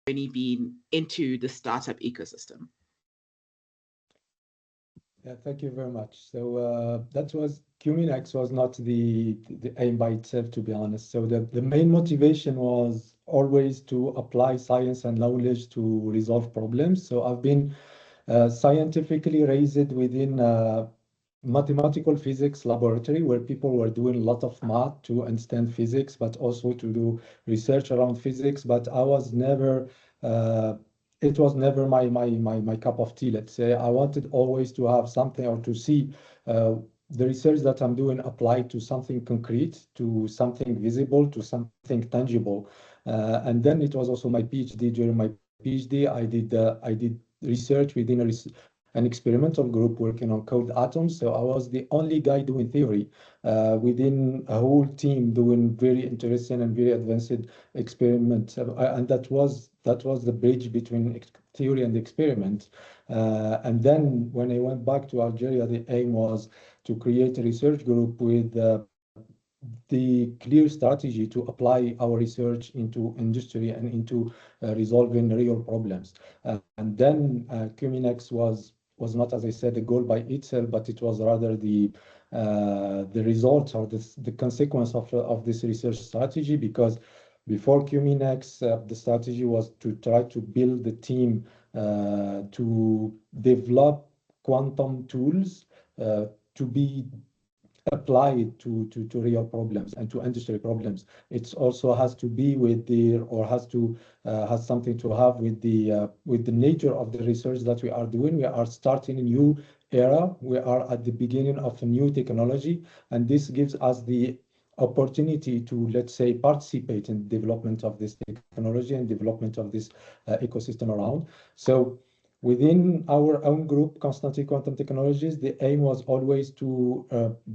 journey been into the startup ecosystem? Yeah, thank you very much. So that was Cuminex was not the aim by itself, to be honest. So the main motivation was always to apply science and knowledge to resolve problems. So I've been scientifically raised within mathematical physics laboratory where people were doing a lot of math to understand physics, but also to do research around physics. But I was never, it was never my cup of tea, let's say. I wanted always to have something or to see the research that I'm doing applied to something concrete, to something visible, to something tangible. And then it was also my PhD. During my PhD, I did research within an experimental group working on cold atoms. So I was the only guy doing theory within a whole team doing very interesting and very advanced experiments. And that was the bridge between theory and experiment. And then when I went back to Algeria, the aim was to create a research group with the clear strategy to apply our research into industry and into resolving real problems. And then Cuminex was not, as I said, a goal by itself, but it was rather the result or the consequence of this research strategy. Because before Cuminex, the strategy was to try to build a team to develop quantum tools to be applied to real problems and to industry problems. It also has to be with the or has something to have with the nature of the research that we are doing. We are starting a new era. We are at the beginning of a new technology, and this gives us the opportunity to, let's say, participate in the development of this technology and development of this ecosystem around. So within our own group, Consortium Quantum Technologies, the aim was always to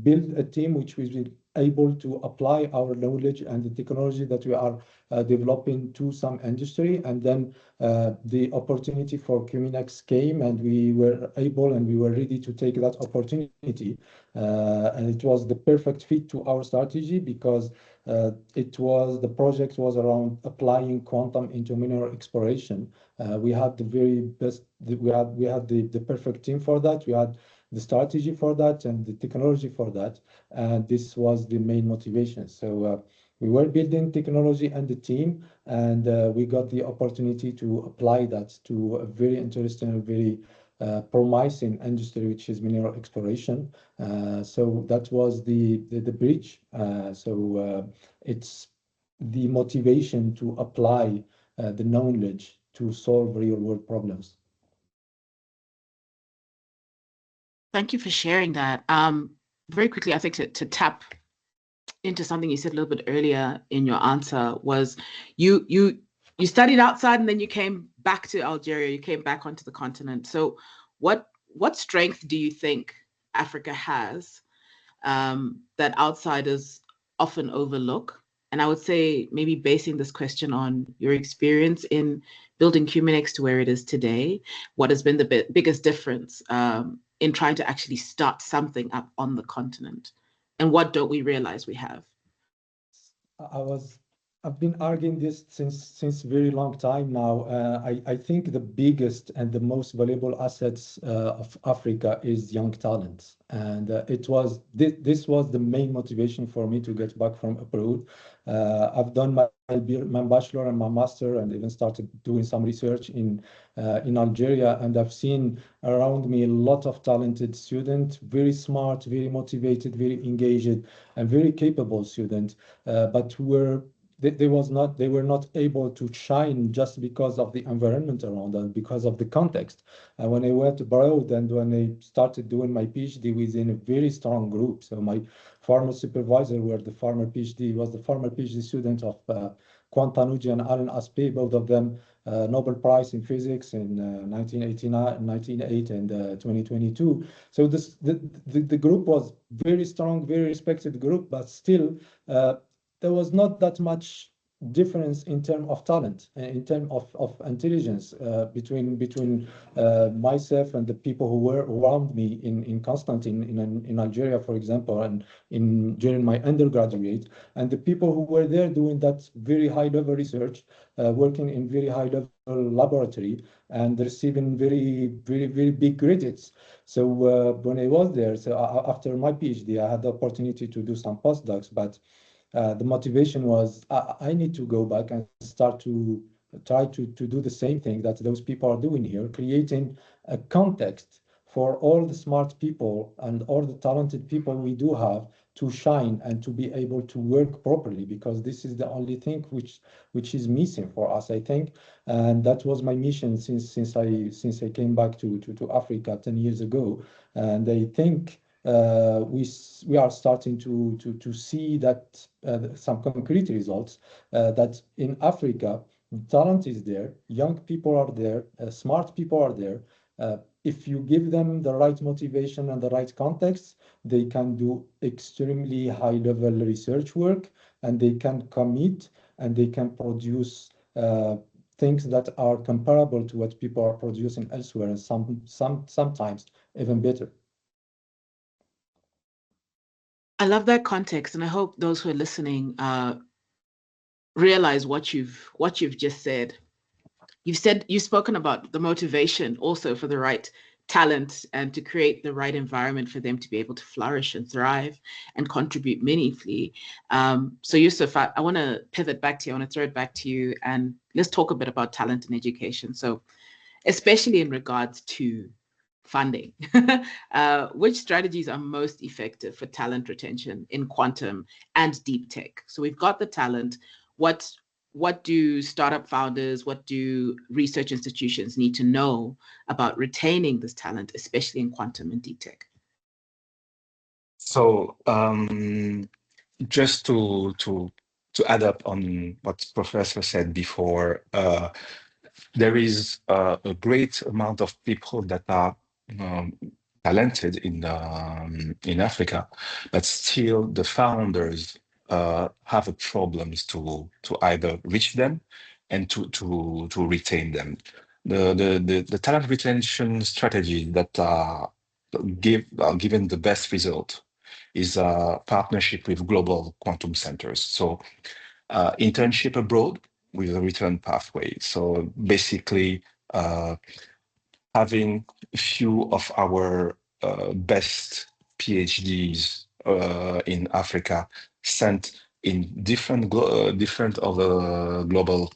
build a team which will be able to apply our knowledge and the technology that we are developing to some industry. And then the opportunity for Cuminex came, and we were able and we were ready to take that opportunity. And it was the perfect fit to our strategy because the project was around applying quantum into mineral exploration. We had the very best. We had the perfect team for that. We had the strategy for that and the technology for that. And this was the main motivation. So we were building technology and the team, and we got the opportunity to apply that to a very interesting and very promising industry, which is mineral exploration. So that was the bridge. It's the motivation to apply the knowledge to solve real world problems. Thank you for sharing that. Very quickly, I think to tap into something you said a little bit earlier in your answer was you studied outside and then you came back to Algeria, you came back onto the continent. So what strength do you think Africa has that outsiders often overlook? And I would say maybe basing this question on your experience in building Cuminex to where it is today, what has been the biggest difference in trying to actually start something up on the continent? And what don't we realize we have? I've been arguing this since very long time now. I think the biggest and the most valuable assets of Africa is young talent, and this was the main motivation for me to get back from abroad. I've done my bachelor and my master, and even started doing some research in Algeria, and I've seen around me a lot of talented students, very smart, very motivated, very engaged, and very capable students, but who they were not able to shine just because of the environment around them, because of the context. And when I went abroad and when I started doing my PhD within a very strong group, so my former supervisor was the former PhD student of Quantanuji and Alan Aspey, both of them Nobel Prize in Physics in 1989, 1998, and 2022. So the group was very strong, very respected group, but still there was not that much difference in terms of talent, in terms of intelligence between myself and the people who were around me in Constantine in Algeria, for example, and during my undergraduate, and the people who were there doing that very high level research, working in very high level laboratory and receiving very big credits. So when I was there, so after my PhD, I had the opportunity to do some postdocs, but the motivation was I need to go back and start to try to do the same thing that those people are doing here, creating a context for all the smart people and all the talented people we do have to shine and to be able to work properly, because this is the only thing which is missing for us, I think. And that was my mission since I came back to Africa 10 years ago. And I think we are starting to see that some concrete results that in Africa, talent is there, young people are there, smart people are there. If you give them the right motivation and the right context, they can do extremely high level research work, and they can commit and they can produce things that are comparable to what people are producing elsewhere, and sometimes even better. I love that context, and I hope those who are listening realize what you've just said. You've spoken about the motivation also for the right talent and to create the right environment for them to be able to flourish and thrive and contribute meaningfully. So Yusuf, I want to pivot back to you. I want to throw it back to you, and let's talk a bit about talent and education. So especially in regards to funding, which strategies are most effective for talent retention in quantum and deep tech? So we've got the talent. What do startup founders, what do research institutions need to know about retaining this talent, especially in quantum and deep tech? So just to add up on what Professor said before, there is a great amount of people that are talented in Africa, but still the founders have problems to either reach them and to retain them. The talent retention strategy that are given the best result is a partnership with global quantum centers. So internship abroad with a return pathway. So basically having a few of our best PhDs in Africa sent in different other global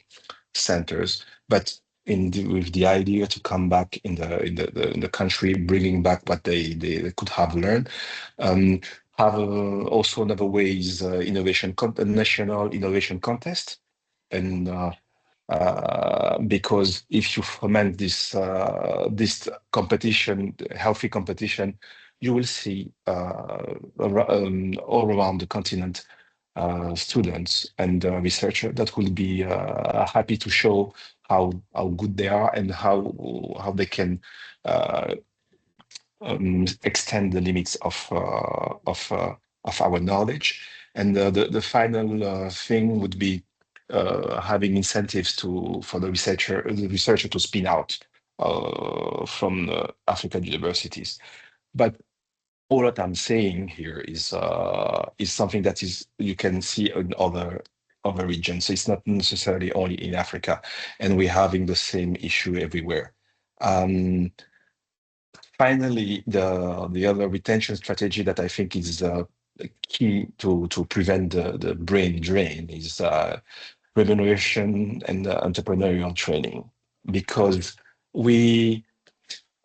centers, but with the idea to come back in the country, bringing back what they could have learned. Have also another way is national innovation contest, and because if you foment this competition, healthy competition, you will see all around the continent students and researchers that will be happy to show how good they are and how they can extend the limits of our knowledge. And the final thing would be having incentives for the researcher to spin out from African universities. But all that I'm saying here is something that you can see in other regions. So it's not necessarily only in Africa, and we're having the same issue everywhere. Finally, the other retention strategy that I think is key to prevent the brain drain is remuneration and entrepreneurial training, because you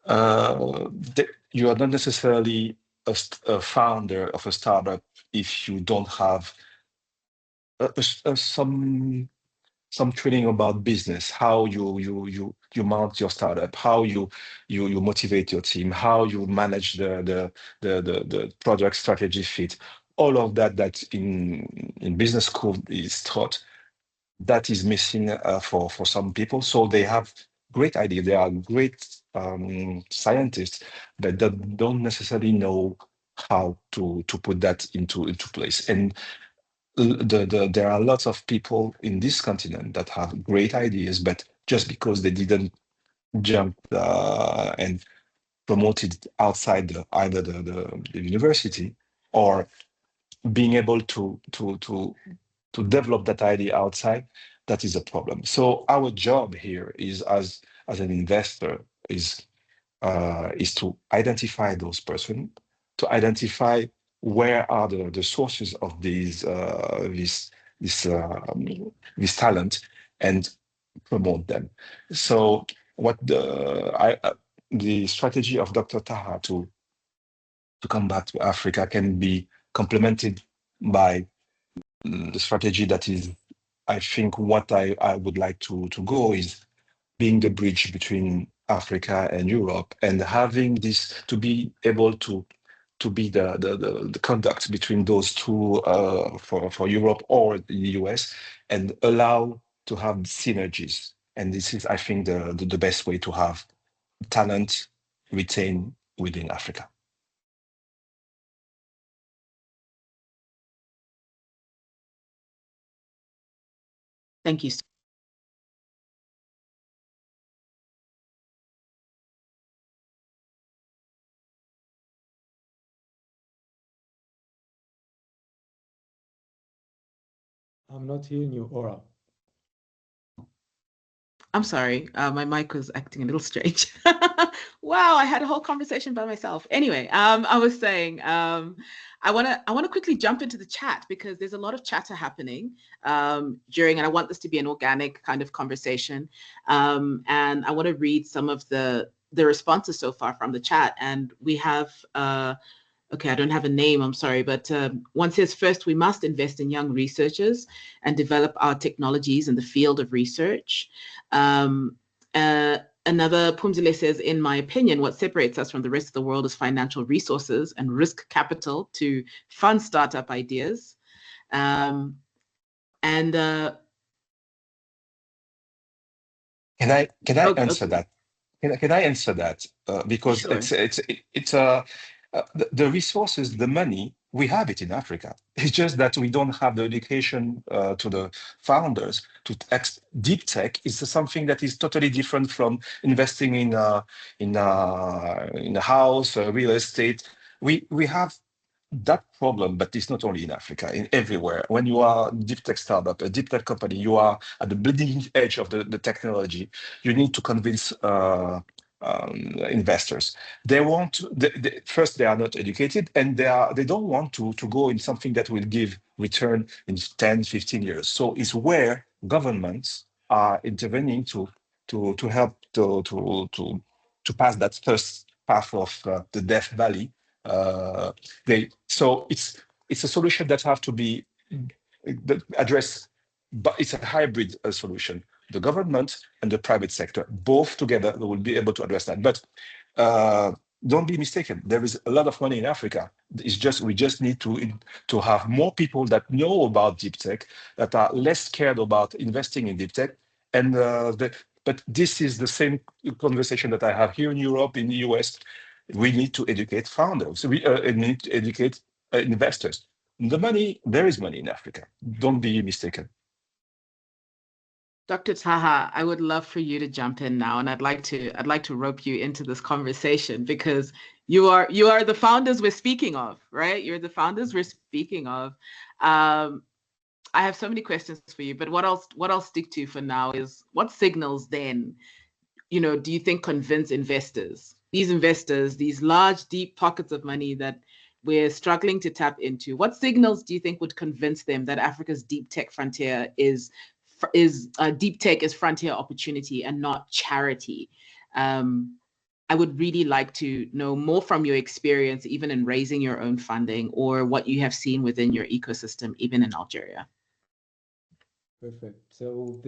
are not necessarily a founder of a startup if you don't have some training about business, how you mount your startup, how you motivate your team, how you manage the product strategy fit, all of that in business school is taught. That is missing for some people. So they have great idea. They are great scientists, but they don't necessarily know how to put that into place. And there are lots of people in this continent that have great ideas, but just because they didn't jump and promote it outside either the university or being able to develop that idea outside, that is a problem. So our job here is as an investor is to identify those persons, to identify where are the sources of this talent and promote them. So what the strategy of Dr. Taha to come back to Africa can be complemented by the strategy that is, I think, what I would like to go is being the bridge between Africa and Europe, and having this to be able to be the conduct between those two for Europe or the US, and allow to have synergies. And this is, I think, the best way to have talent retained within Africa. Thank you. I'm not hearing you, Aura. I'm sorry, my mic was acting a little strange. Wow, I had a whole conversation by myself. Anyway, I was saying, I wanna quickly jump into the chat because there's a lot of chatter happening during, and I want this to be an organic kind of conversation. And I want to read some of the responses so far from the chat. And we have okay, I don't have a name, I'm sorry, but one says, first, we must invest in young researchers and develop our technologies in the field of research. Another, Pumzile says, in my opinion, what separates us from the rest of the world is financial resources and risk capital to fund startup ideas. Can I answer that? Can I answer that? Because sure. it's the resources, the money, we have it in Africa. It's just that we don't have the education to the founders. Deep tech is something that is totally different from investing in a house, real estate. We have that problem, but it's not only in Africa, in everywhere. When you are a deep tech startup, a deep tech company, you are at the bleeding edge of the technology. You need to convince investors. They want first, they are not educated, and they don't want to go in something that will give return in 10, 15 years. So it's where governments are intervening to help to pass that first path of the Death Valley. So it's a solution that have to be addressed, but it's a hybrid solution. The government and the private sector, both together, will be able to address that. But don't be mistaken. There is a lot of money in Africa. It's just we just need to have more people that know about deep tech, that are less scared about investing in deep tech. And but this is the same conversation that I have here in Europe, in the US. We need to educate founders. We need to educate investors. There is money in Africa. Don't be mistaken. Dr. Taha, I would love for you to jump in now, and I'd like to rope you into this conversation because you are the founders we're speaking of, right? You're the founders we're speaking of. I have so many questions for you, but what I'll stick to for now is what signals then, do you think convince investors, these large, deep pockets of money that we're struggling to tap into? What signals do you think would convince them that Africa's deep tech frontier is deep tech is frontier opportunity and not charity? I would really like to know more from your experience, even in raising your own funding, or what you have seen within your ecosystem, even in Algeria. Perfect. So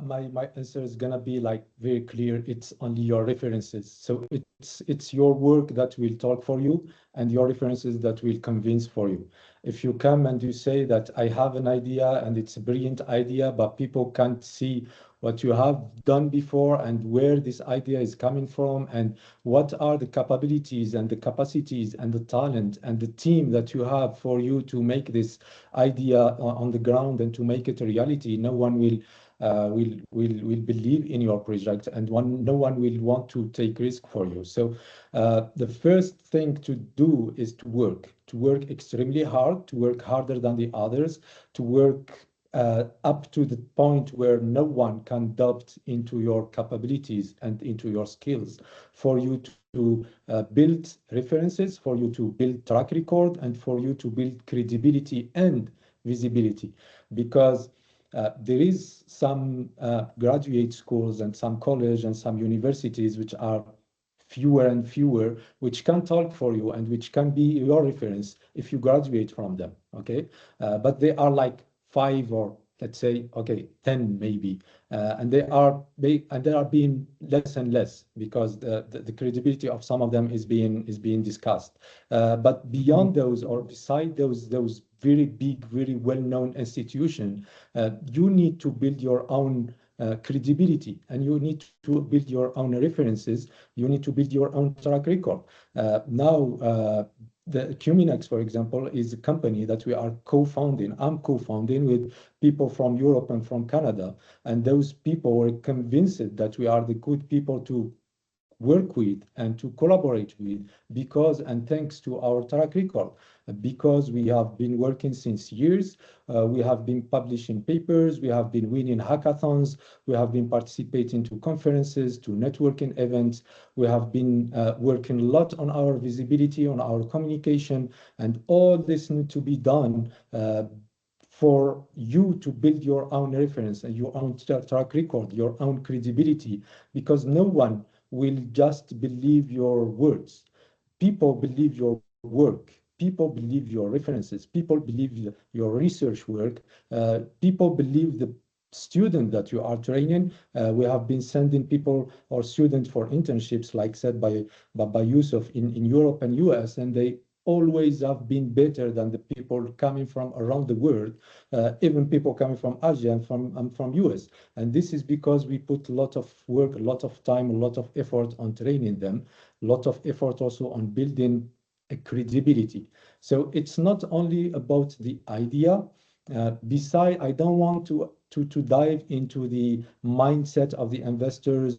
my answer is gonna be like very clear. It's only your references. So it's your work that will talk for you and your references that will convince for you. If you come and you say that I have an idea and it's a brilliant idea, but people can't see what you have done before and where this idea is coming from and what are the capabilities and the capacities and the talent and the team that you have for you to make this idea on the ground and to make it a reality, no one will believe in your project, and no one will want to take risk for you. So the first thing to do is to work extremely hard, to work harder than the others, to work up to the point where no one can doubt into your capabilities and into your skills, for you to build references, for you to build track record, and for you to build credibility and visibility. Because there is some graduate schools and some college and some universities which are fewer and fewer, which can talk for you and which can be your reference if you graduate from them, okay? But they are like 5 or let's say, okay, 10 maybe, and they are being less and less because the credibility of some of them is being discussed. But beyond those, or beside those very big, very well-known institutions, you need to build your own credibility, and you need to build your own references. You need to build your own track record. Now, the Cuminex, for example, is a company that we are co-founding. I'm co-founding with people from Europe and from Canada, and those people were convinced that we are the good people to work with and to collaborate with because and thanks to our track record, because we have been working since years, we have been publishing papers, we have been winning hackathons, we have been participating to conferences, to networking events, we have been working a lot on our visibility, on our communication, and all this need to be done for you to build your own reference and your own track record, your own credibility, because no one will just believe your words. People believe your work. People believe your references. People believe your research work. People believe the student that you are training. We have been sending people or students for internships, like said by Yusuf in Europe and US, and they always have been better than the people coming from around the world, even people coming from Asia and from US. And this is because we put a lot of work, a lot of time, a lot of effort on training them, a lot of effort also on building a credibility. So it's not only about the idea. Beside, I don't want to dive into the mindset of the investors,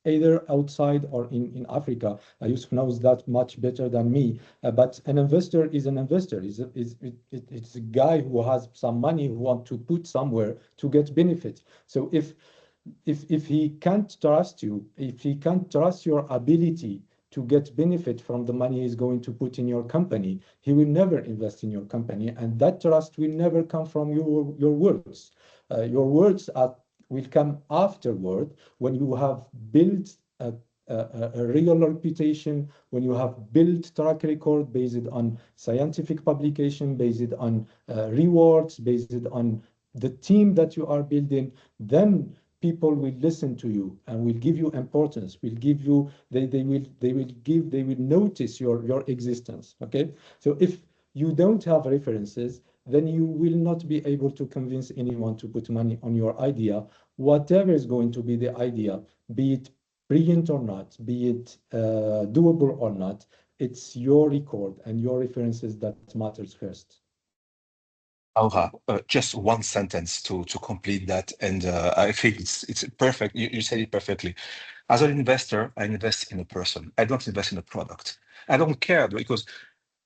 either outside or in Africa. Yusuf knows that much better than me. But an investor is an investor. It's a guy who has some money who wants to put somewhere to get benefit. So if he can't trust you, if he can't trust your ability to get benefit from the money he's going to put in your company, he will never invest in your company, and that trust will never come from your words. Your words will come afterward when you have built a real reputation, when you have built track record based on scientific publication, based on rewards, based on the team that you are building, then people will listen to you and will give you importance, will give you, they will notice your existence. Okay. So if you don't have references, then you will not be able to convince anyone to put money on your idea, whatever is going to be the idea, be it brilliant or not, be it doable or not. It's your record and your references that matters first. Taha, just one sentence to complete that, and I think it's perfect. You said it perfectly. As an investor, I invest in a person. I don't invest in a product. I don't care because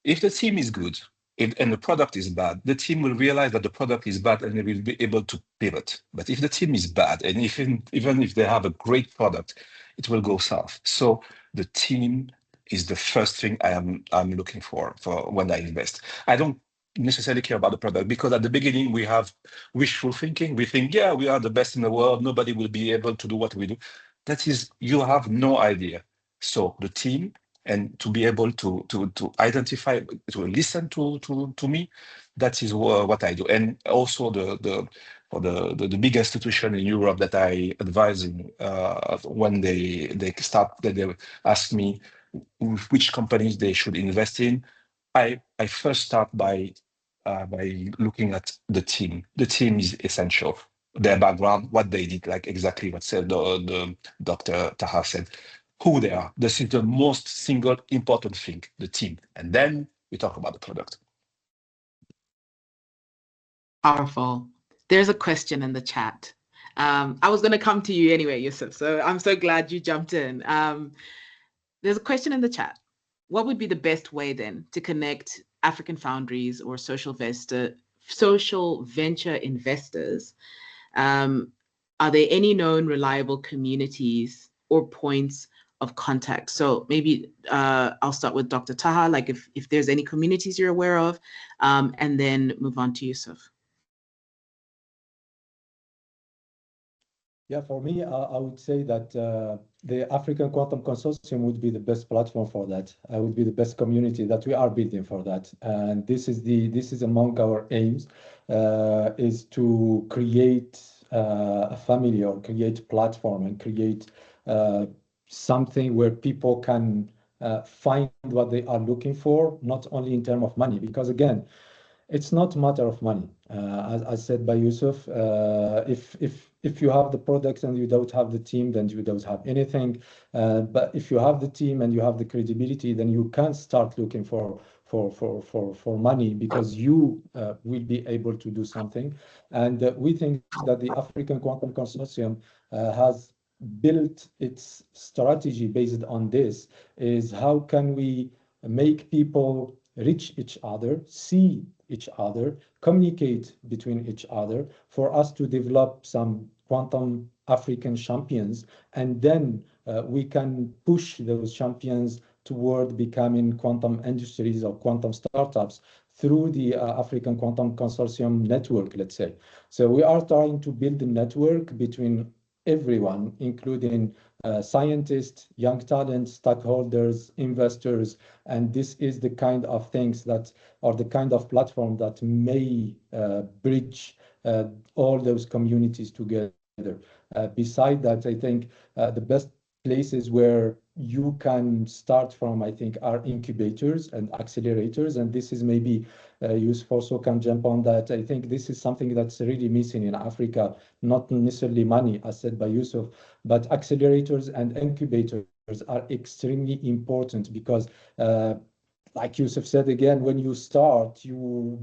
if the team is good and the product is bad, the team will realize that the product is bad and they will be able to pivot. But if the team is bad, and even if they have a great product, it will go south. So the team is the first thing I'm looking for when I invest. I don't necessarily care about the product because at the beginning we have wishful thinking. We think, yeah, we are the best in the world. Nobody will be able to do what we do. That is, you have no idea. So the team and to be able to identify, to listen to me. That is what I do. And also the big institution in Europe that I advise in, when they ask me which companies they should invest in, I first start by looking at the team. The team is essential. Their background, what they did, like exactly what said the Dr. Taha said, who they are. This is the most single important thing, the team. And then we talk about the product. Powerful. There's a question in the chat. I was going to come to you anyway, Yusuf, so I'm so glad you jumped in. There's a question in the chat. What would be the best way then to connect African foundries or social venture investors? Are there any known reliable communities or points of contact? So maybe I'll start with Dr. Taha, like if there's any communities you're aware of, and then move on to Yusuf. Yeah, for me, I would say that the African Quantum Consortium would be the best platform for that. Would be the best community that we are building for that. And this is among our aims, is to create a family or create platform and create something where people can find what they are looking for, not only in terms of money, because again, it's not a matter of money. As said by Yusuf, if you have the product and you don't have the team, then you don't have anything. But if you have the team and you have the credibility, then you can start looking for money, because you will be able to do something. And we think that the African Quantum Consortium has built its strategy based on this, is how can we make people reach each other, see each other, communicate between each other, for us to develop some quantum African champions, and then we can push those champions toward becoming quantum industries or quantum startups through the African Quantum Consortium network, let's say. So we are trying to build a network between everyone, including scientists, young talents, stockholders, investors, and this is the kind of things that, or the kind of platform that may bridge all those communities together. Beside that, I think the best places where you can start from, I think, are incubators and accelerators, and this is maybe Yusuf also can jump on that. I think this is something that's really missing in Africa, not necessarily money, as said by Yusuf, but accelerators and incubators are extremely important, because like Yusuf said, again, when you start, you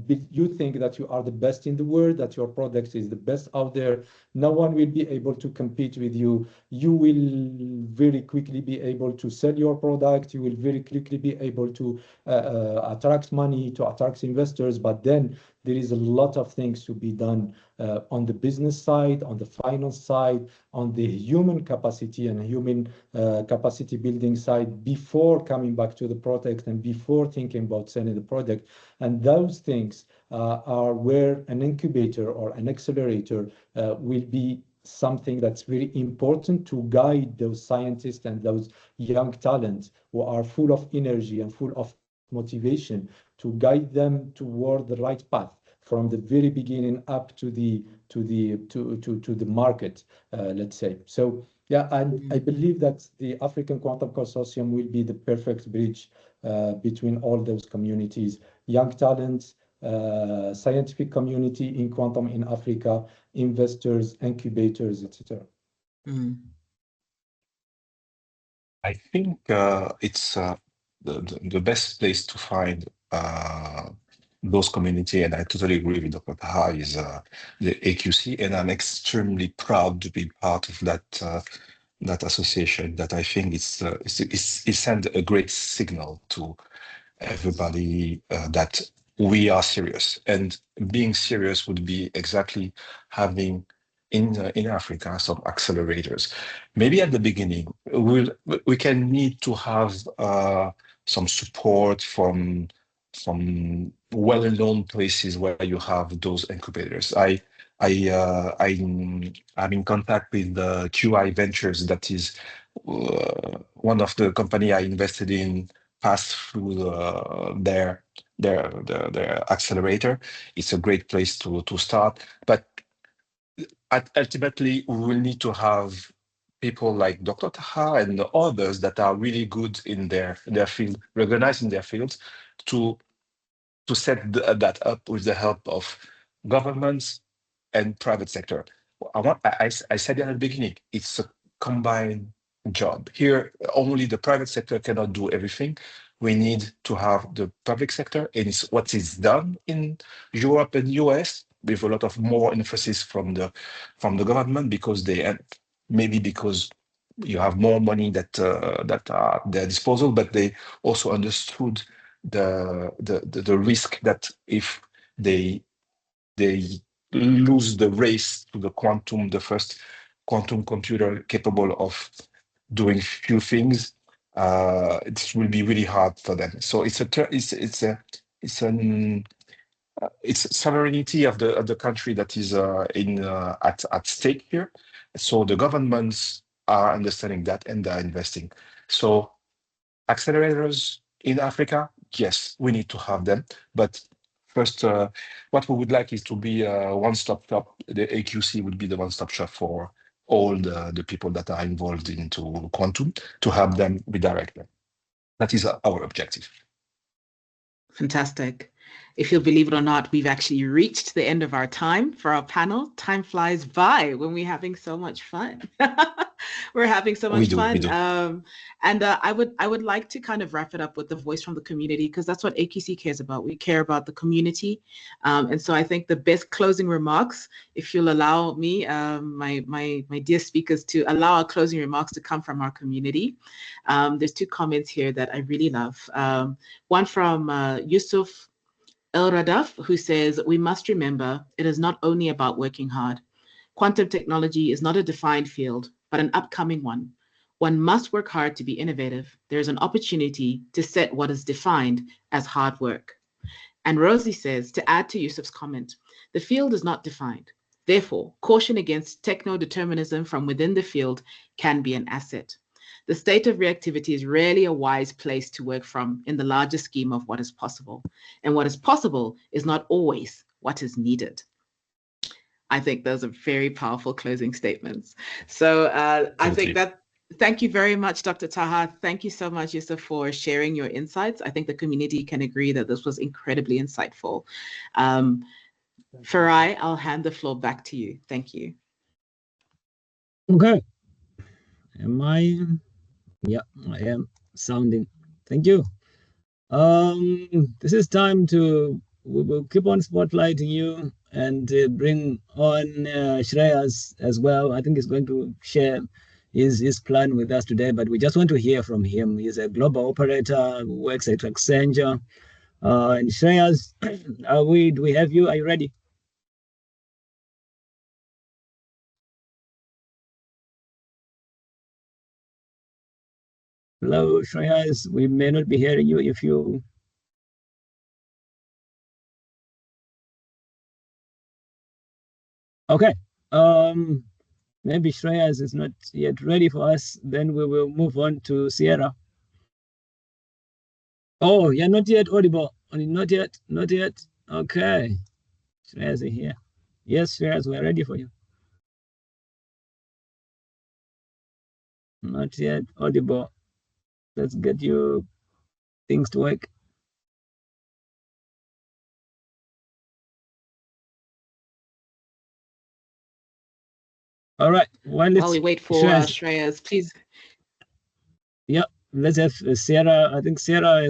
think that you are the best in the world, that your product is the best out there. No one will be able to compete with you. You will very quickly be able to sell your product. You will very quickly be able to attract money, to attract investors. But then there is a lot of things to be done on the business side, on the finance side, on the human capacity and human capacity building side, before coming back to the product and before thinking about selling the product. And those things are where an incubator or an accelerator will be something that's very important to guide those scientists and those young talents who are full of energy and full of motivation, to guide them toward the right path from the very beginning up to the market, let's say. So yeah, and I believe that the African Quantum Consortium will be the perfect bridge between all those communities, young talents, scientific community in quantum in Africa, investors, incubators, etc. I think it's the best place to find those community, and I totally agree with Dr. Taha, is the AQC, and I'm extremely proud to be part of that association. That I think it sends a great signal to everybody that we are serious, and being serious would be exactly having in Africa some accelerators. Maybe at the beginning we can need to have some support from well-known places where you have those incubators. I'm in contact with the QI Ventures, that is one of the company I invested in passed through their accelerator. It's a great place to start, but ultimately we will need to have people like Dr. Taha and others that are really good in their field, recognized in their fields, to set that up with the help of governments and private sector. I said at the beginning, it's a combined job. Here, only the private sector cannot do everything. We need to have the public sector, and it's what is done in Europe and US with a lot of more emphasis from the government, because maybe because you have more money that are at their disposal, but they also understood the risk that if they lose the race to the quantum, the first quantum computer capable of doing few things, it will be really hard for them. So it's sovereignty of the country that is at stake here. So the governments are understanding that and they're investing. So accelerators in Africa, yes, we need to have them, but first, what we would like is to be a one-stop shop. The AQC would be the one-stop shop for all the people that are involved into quantum, to have them redirect them. That is our objective. Fantastic. If you'll believe it or not, we've actually reached the end of our time for our panel. Time flies by when we're having so much fun. We're having so much fun. We do. And I would like to kind of wrap it up with the voice from the community, because that's what AQC cares about. We care about the community. And so I think the best closing remarks, if you'll allow me, my dear speakers, to allow our closing remarks to come from our community. There's two comments here that I really love. One from Yusuf El Radaf, who says, "We must remember it is not only about working hard. Quantum technology is not a defined field, but an upcoming one. One must work hard to be innovative. There is an opportunity to set what is defined as hard work." And Rosie says, to add to Yusuf's comment, "The field is not defined. Therefore, caution against techno-determinism from within the field can be an asset. The state of reactivity is rarely a wise place to work from in the larger scheme of what is possible. And what is possible is not always what is needed." I think those are very powerful closing statements. So I think that, thank you very much, Dr. Taha. Thank you so much, Yusuf, for sharing your insights. I think the community can agree that this was incredibly insightful. Farai, I'll hand the floor back to you. Thank you. Okay. Am I? Yeah, I am sounding. Thank you. This is time we will keep on spotlighting you and bring on Shreyas as well. I think he's going to share his plan with us today, but we just want to hear from him. He's a global operator, works at Accenture. And Shreyas, do we have you? Are you ready? Hello, Shreyas. We may not be hearing you if you... Okay. Maybe Shreyas is not yet ready for us. Then we will move on to Sierra. Oh, you're not yet audible. Not yet. Okay. Shreyas is here. Yes, Shreyas, we're ready for you. Not yet audible. Let's get you things to work. All right. While we wait for Shreyas, please. Yeah, let's have Sierra. I think Sierra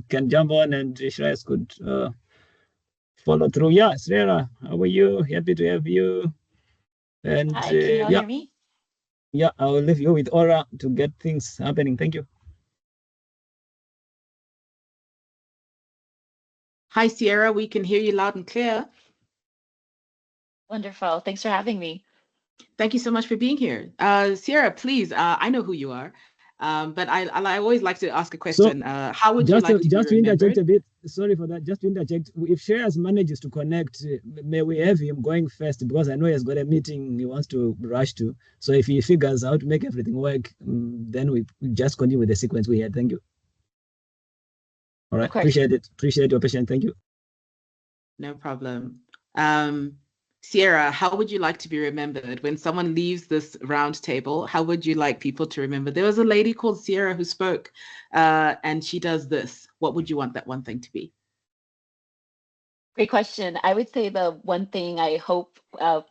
can jump on and Shreyas could follow through. Yeah, Sierra, how are you? Happy to have you. And hi, can you all hear me? Yeah, I will leave you with Aura to get things happening. Thank you. Hi, Sierra. We can hear you loud and clear. Wonderful. Thanks for having me. Thank you so much for being here. Sierra, please, I know who you are. But I always like to ask a question. How would you like to be just to remembered? interject a bit, sorry for that, just to interject, if Shreyas manages to connect, may we have him going first, because I know he's got a meeting he wants to rush to. So if he figures out to make everything work, then we just continue with the sequence we had. Thank you. All right, appreciate it. Appreciate your patience. Thank you. No problem. Sierra, how would you like to be remembered when someone leaves this round table? How would you like people to remember? There was a lady called Sierra who spoke, and she does this. What would you want that one thing to be? Great question. I would say the one thing I hope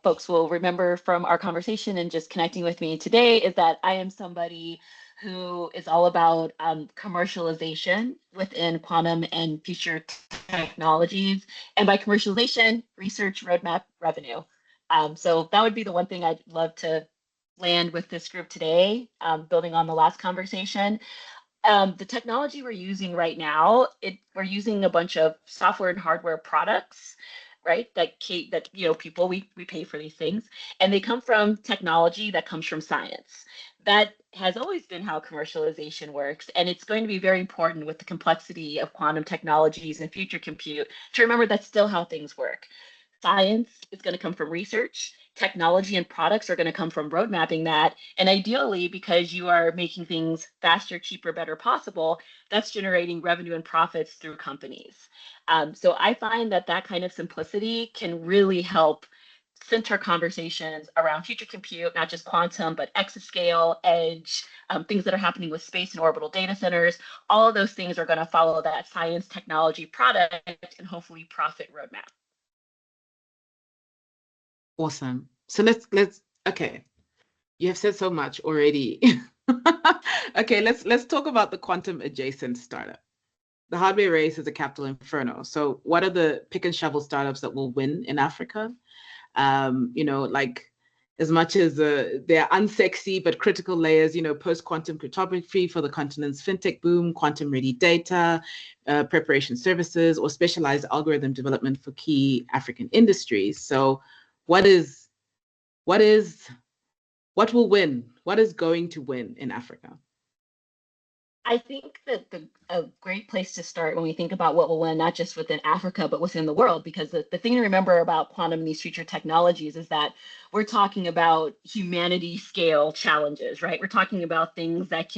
folks will remember from our conversation and just connecting with me today is that I am somebody who is all about commercialization within quantum and future technologies. And by commercialization, research, roadmap, revenue. So that would be the one thing I'd love to land with this group today, building on the last conversation. The technology we're using right now, we're using a bunch of software and hardware products, right? That people, we pay for these things, and they come from technology that comes from science. That has always been how commercialization works, and it's going to be very important with the complexity of quantum technologies and future compute to remember that's still how things work. Science is going to come from research. Technology and products are going to come from road mapping that. And ideally, because you are making things faster, cheaper, better possible, that's generating revenue and profits through companies. So I find that kind of simplicity can really help center conversations around future compute, not just quantum, but exascale, edge, things that are happening with space and orbital data centers. All of those things are going to follow that science, technology, product, and hopefully profit roadmap. Awesome. So let's okay. You have said so much already. Okay, let's talk about the quantum adjacent startup. The hardware race is a capital inferno. So what are the pick and shovel startups that will win in Africa? Like as much as they're unsexy but critical layers, post-quantum cryptography for the continent's fintech boom, quantum-ready data, preparation services, or specialized algorithm development for key African industries. So what will win? What is going to win in Africa? I think that a great place to start when we think about what will win, not just within Africa, but within the world, because the thing to remember about quantum and these future technologies is that we're talking about humanity scale challenges, right? We're talking about things that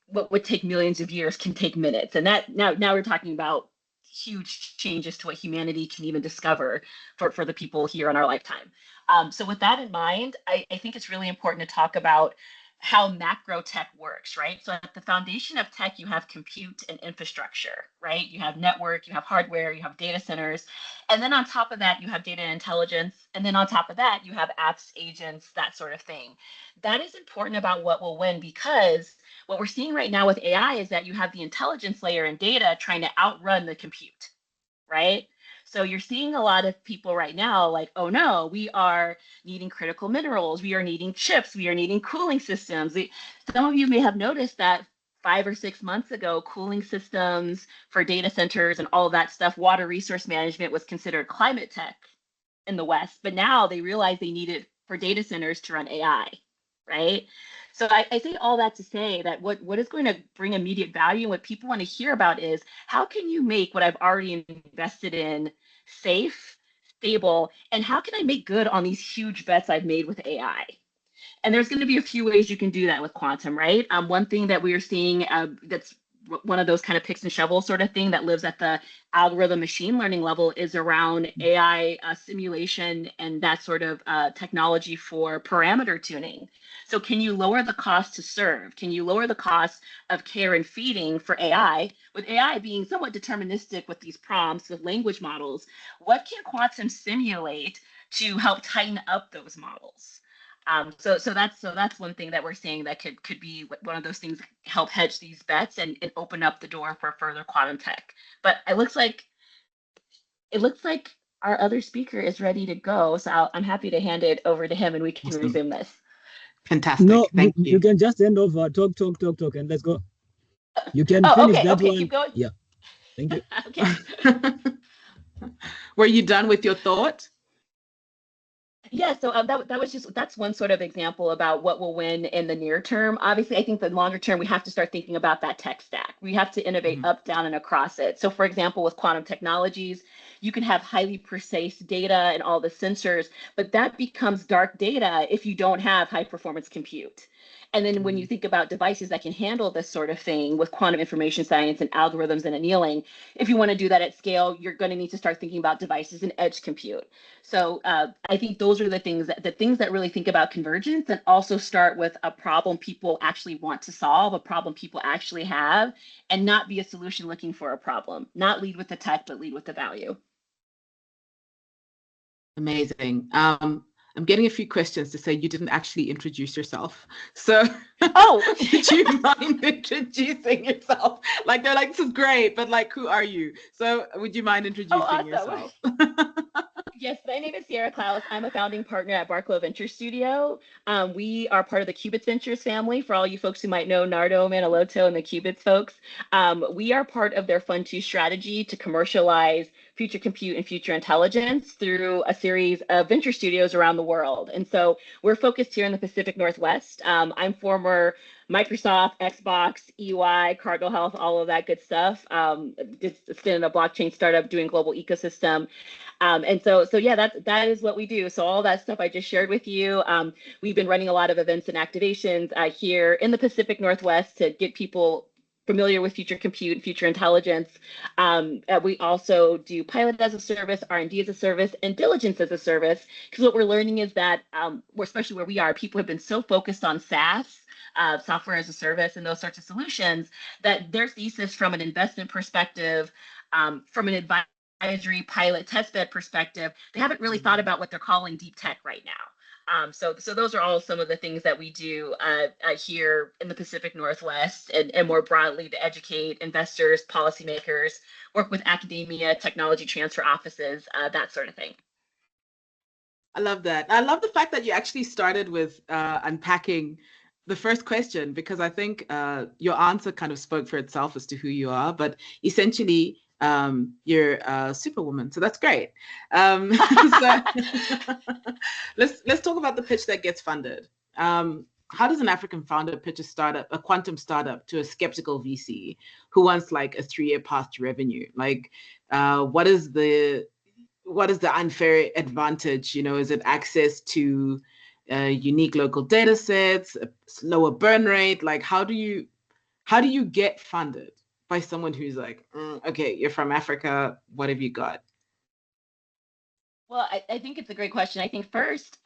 what would take millions of years can take minutes. And that now we're talking about huge changes to what humanity can even discover for the people here in our lifetime. So with that in mind, I think it's really important to talk about how macro tech works, right? So at the foundation of tech, you have compute and infrastructure, right? You have network, you have hardware, you have data centers. And then on top of that, you have data intelligence. And then on top of that, you have apps, agents, that sort of thing. That is important about what will win, because what we're seeing right now with AI is that you have the intelligence layer and data trying to outrun the compute, right? So you're seeing a lot of people right now like, oh no, we are needing critical minerals, we are needing chips, we are needing cooling systems. Some of you may have noticed that 5 or 6 months ago, cooling systems for data centers and all of that stuff, water resource management was considered climate tech in the West, but now they realize they need it for data centers to run AI, right? So I say all that to say that what is going to bring immediate value and what people want to hear about is how can you make what I've already invested in safe, stable, and how can I make good on these huge bets I've made with AI? And there's going to be a few ways you can do that with quantum, right? One thing that we are seeing that's one of those kind of picks and shovels sort of thing that lives at the algorithm machine learning level is around AI simulation and that sort of technology for parameter tuning. So can you lower the cost to serve? Can you lower the cost of care and feeding for AI? With AI being somewhat deterministic with these prompts, with language models, what can quantum simulate to help tighten up those models? So that's one thing that we're seeing that could be one of those things that help hedge these bets and open up the door for further quantum tech. But it looks like our other speaker is ready to go. So I'm happy to hand it over to him and we can Awesome. resume this. Fantastic. No, Thank you. You can just hand over, talk, and let's go. You can finish that one. Keep going. Yeah. Thank you. Okay. Were you done with your thought? Yeah, so that's one sort of example about what will win in the near term. Obviously, I think the longer term, we have to start thinking about that tech stack. We have to innovate up, down, and across it. So for example, with quantum technologies, you can have highly precise data and all the sensors, but that becomes dark data if you don't have high performance compute. And then when you think about devices that can handle this sort of thing with quantum information science and algorithms and annealing, if you want to do that at scale, you're going to need to start thinking about devices and edge compute. So I think those are the things that really think about convergence and also start with a problem people actually want to solve, a problem people actually have, and not be a solution looking for a problem. Not lead with the tech, but lead with the value. Amazing. I'm getting a few questions to say you didn't actually introduce yourself. So would you mind introducing yourself? Like they're like, this is great, but like, who are you? So would you mind introducing yourself? Yes, my name is Sierra Klaus. I'm a founding partner at Barklow Venture Studio. We are part of the Qubits Ventures family. For all you folks who might know Nardo, Manaloto, and the Qubits folks, we are part of their Fund 2 strategy to commercialize future compute and future intelligence through a series of venture studios around the world. And so we're focused here in the Pacific Northwest. I'm former Microsoft, Xbox, EY, Cardinal Health, all of that good stuff. Did stint in a blockchain startup doing global ecosystem. And so yeah, that is what we do. So all that stuff I just shared with you, we've been running a lot of events and activations here in the Pacific Northwest to get people familiar with future compute, future intelligence. We also do pilot as a service, R&D as a service, and diligence as a service. Because what we're learning is that, especially where we are, people have been so focused on SaaS, software as a service, and those sorts of solutions, that their thesis from an investment perspective, from an advisory pilot testbed perspective, they haven't really thought about what they're calling deep tech right now. So those are all some of the things that we do here in the Pacific Northwest and more broadly to educate investors, policymakers, work with academia, technology transfer offices, that sort of thing. I love that. I love the fact that you actually started with unpacking the first question, because I think your answer kind of spoke for itself as to who you are, but essentially you're a superwoman, so that's great. So let's talk about the pitch that gets funded. How does an African founder pitch a quantum startup to a skeptical VC who wants like a 3-year path to revenue? Like, what is the unfair advantage? Is it access to unique local data sets, a slower burn rate? Like, how do you get funded by someone who's like, okay, you're from Africa, what have you got? Well, I think it's a great question. I think first,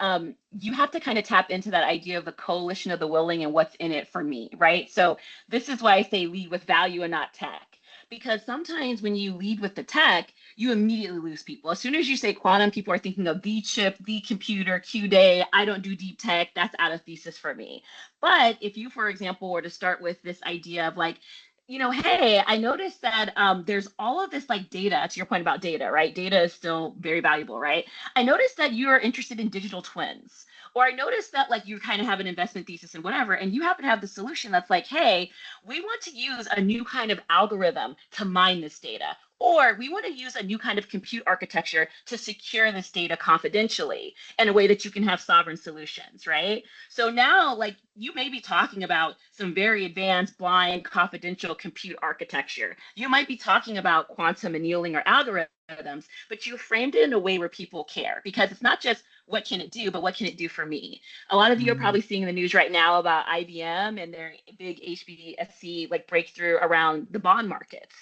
you have to kind of tap into that idea of the coalition of the willing and what's in it for me, right? So this is why I say lead with value and not tech. Because sometimes when you lead with the tech, you immediately lose people. As soon as you say quantum, people are thinking of the chip, the computer, Q-Day. I don't do deep tech. That's out of thesis for me. But if you, for example, were to start with this idea of like, hey, I noticed that there's all of this like data, to your point about data, right? Data is still very valuable, right? I noticed that you're interested in digital twins. Or I noticed that like you kind of have an investment thesis and whatever, and you happen to have the solution that's like, hey, we want to use a new kind of algorithm to mine this data. Or we want to use a new kind of compute architecture to secure this data confidentially in a way that you can have sovereign solutions, right? So now, like, you may be talking about some very advanced, blind, confidential compute architecture. You might be talking about quantum annealing or algorithms, but you framed it in a way where people care, because it's not just what can it do, but what can it do for me? A lot of you are probably seeing in the news right now about IBM and their big HBSC like breakthrough around the bond markets,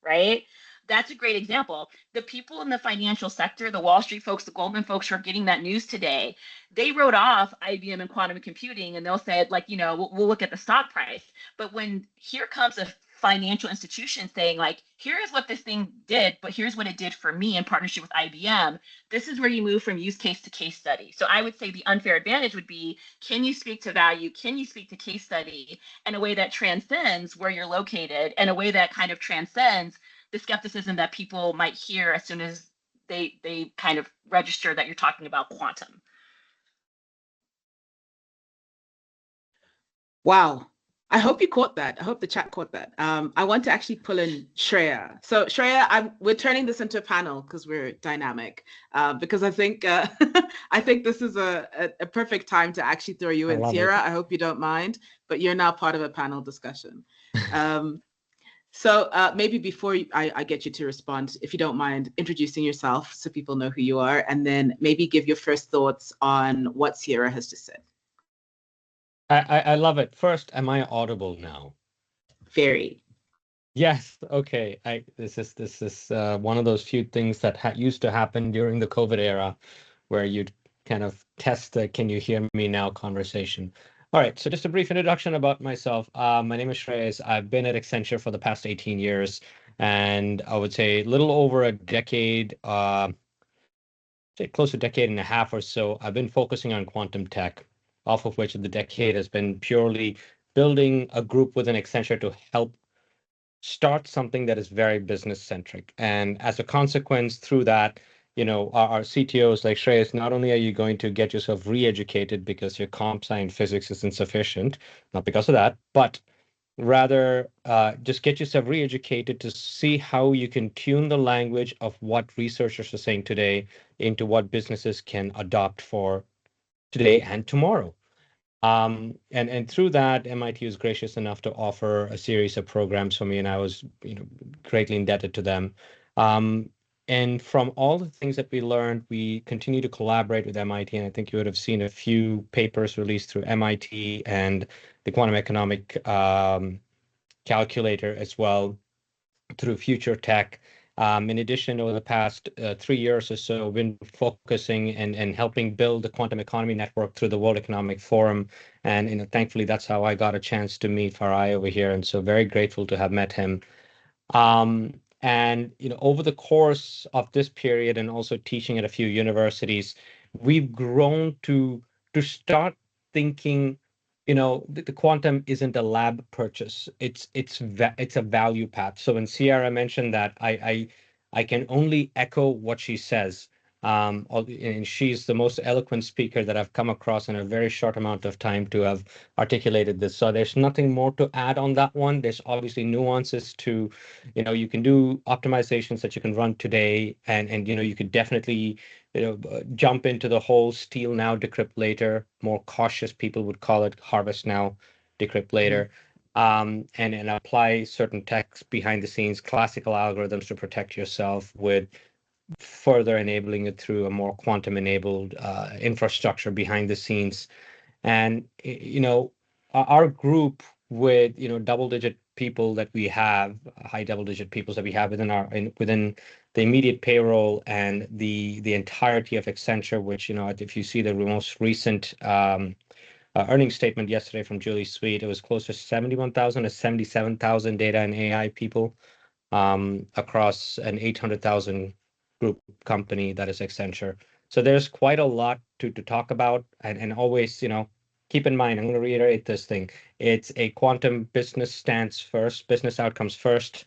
right? That's a great example. The people in the financial sector, the Wall Street folks, the Goldman folks who are getting that news today, they wrote off IBM and quantum computing, and they'll say, like, we'll look at the stock price. But when here comes a financial institution saying, like, here's what this thing did, but here's what it did for me in partnership with IBM, this is where you move from use case to case study. So I would say the unfair advantage would be, can you speak to value? Can you speak to case study in a way that transcends where you're located, in a way that kind of transcends the skepticism that people might hear as soon as they kind of register that you're talking about quantum? Wow. I hope you caught that. I hope the chat caught that. I want to actually pull in Shreya. So Shreya, we're turning this into a panel because we're dynamic. Because I think I think this is a perfect time to actually throw you in. Tseriwa, I hope you don't mind, but you're now part of a panel discussion. So maybe before I get you to respond, if you don't mind, introducing yourself so people know who you are, and then maybe give your first thoughts on what Tseriwa has just said. I love it. First, am I audible now? Very. Yes. Okay. This is one of those few things that used to happen during the COVID era, where you'd kind of test the "Can you hear me now?" conversation. All right. So just a brief introduction about myself. My name is Shreyas. I've been at Accenture for the past 18 years, and I would say a little over a decade. Say close to a decade and a half or so, I've been focusing on quantum tech, off of which the decade has been purely building a group within Accenture to help start something that is very business centric. And as a consequence, through that, our CTOs like Shreyas, not only are you going to get yourself re-educated because your comp sci and physics is insufficient, not because of that, but rather just get yourself re-educated to see how you can tune the language of what researchers are saying today into what businesses can adopt for today and tomorrow. And through that, MIT was gracious enough to offer a series of programs for me, and I was greatly indebted to them. And from all the things that we learned, we continue to collaborate with MIT, and I think you would have seen a few papers released through MIT and the Quantum Economic Calculator as well through Future Tech. In addition, over the past 3 years or so, we've been focusing and helping build the quantum economy network through the World Economic Forum. And thankfully, that's how I got a chance to meet Farai over here. And so very grateful to have met him. And over the course of this period and also teaching at a few universities, we've grown to start thinking, the quantum isn't a lab purchase. It's a value path. So when Sierra mentioned that, I can only echo what she says. And she's the most eloquent speaker that I've come across in a very short amount of time to have articulated this. So there's nothing more to add on that one. There's obviously nuances to, you can do optimizations that you can run today, and you could definitely jump into the whole steal now, decrypt later. More cautious people would call it harvest now, decrypt later. And apply certain techs behind the scenes, classical algorithms to protect yourself with further enabling it through a more quantum enabled infrastructure behind the scenes. And our group with double digit people that we have, high double digit people that we have within the immediate payroll and the entirety of Accenture, which if you see the most recent earnings statement yesterday from Julie Sweet, it was close to 71,000 to 77,000 data and AI people across an 800,000 group company that is Accenture. So there's quite a lot to talk about, and always, keep in mind, I'm going to reiterate this thing. It's a quantum business stance first, business outcomes first,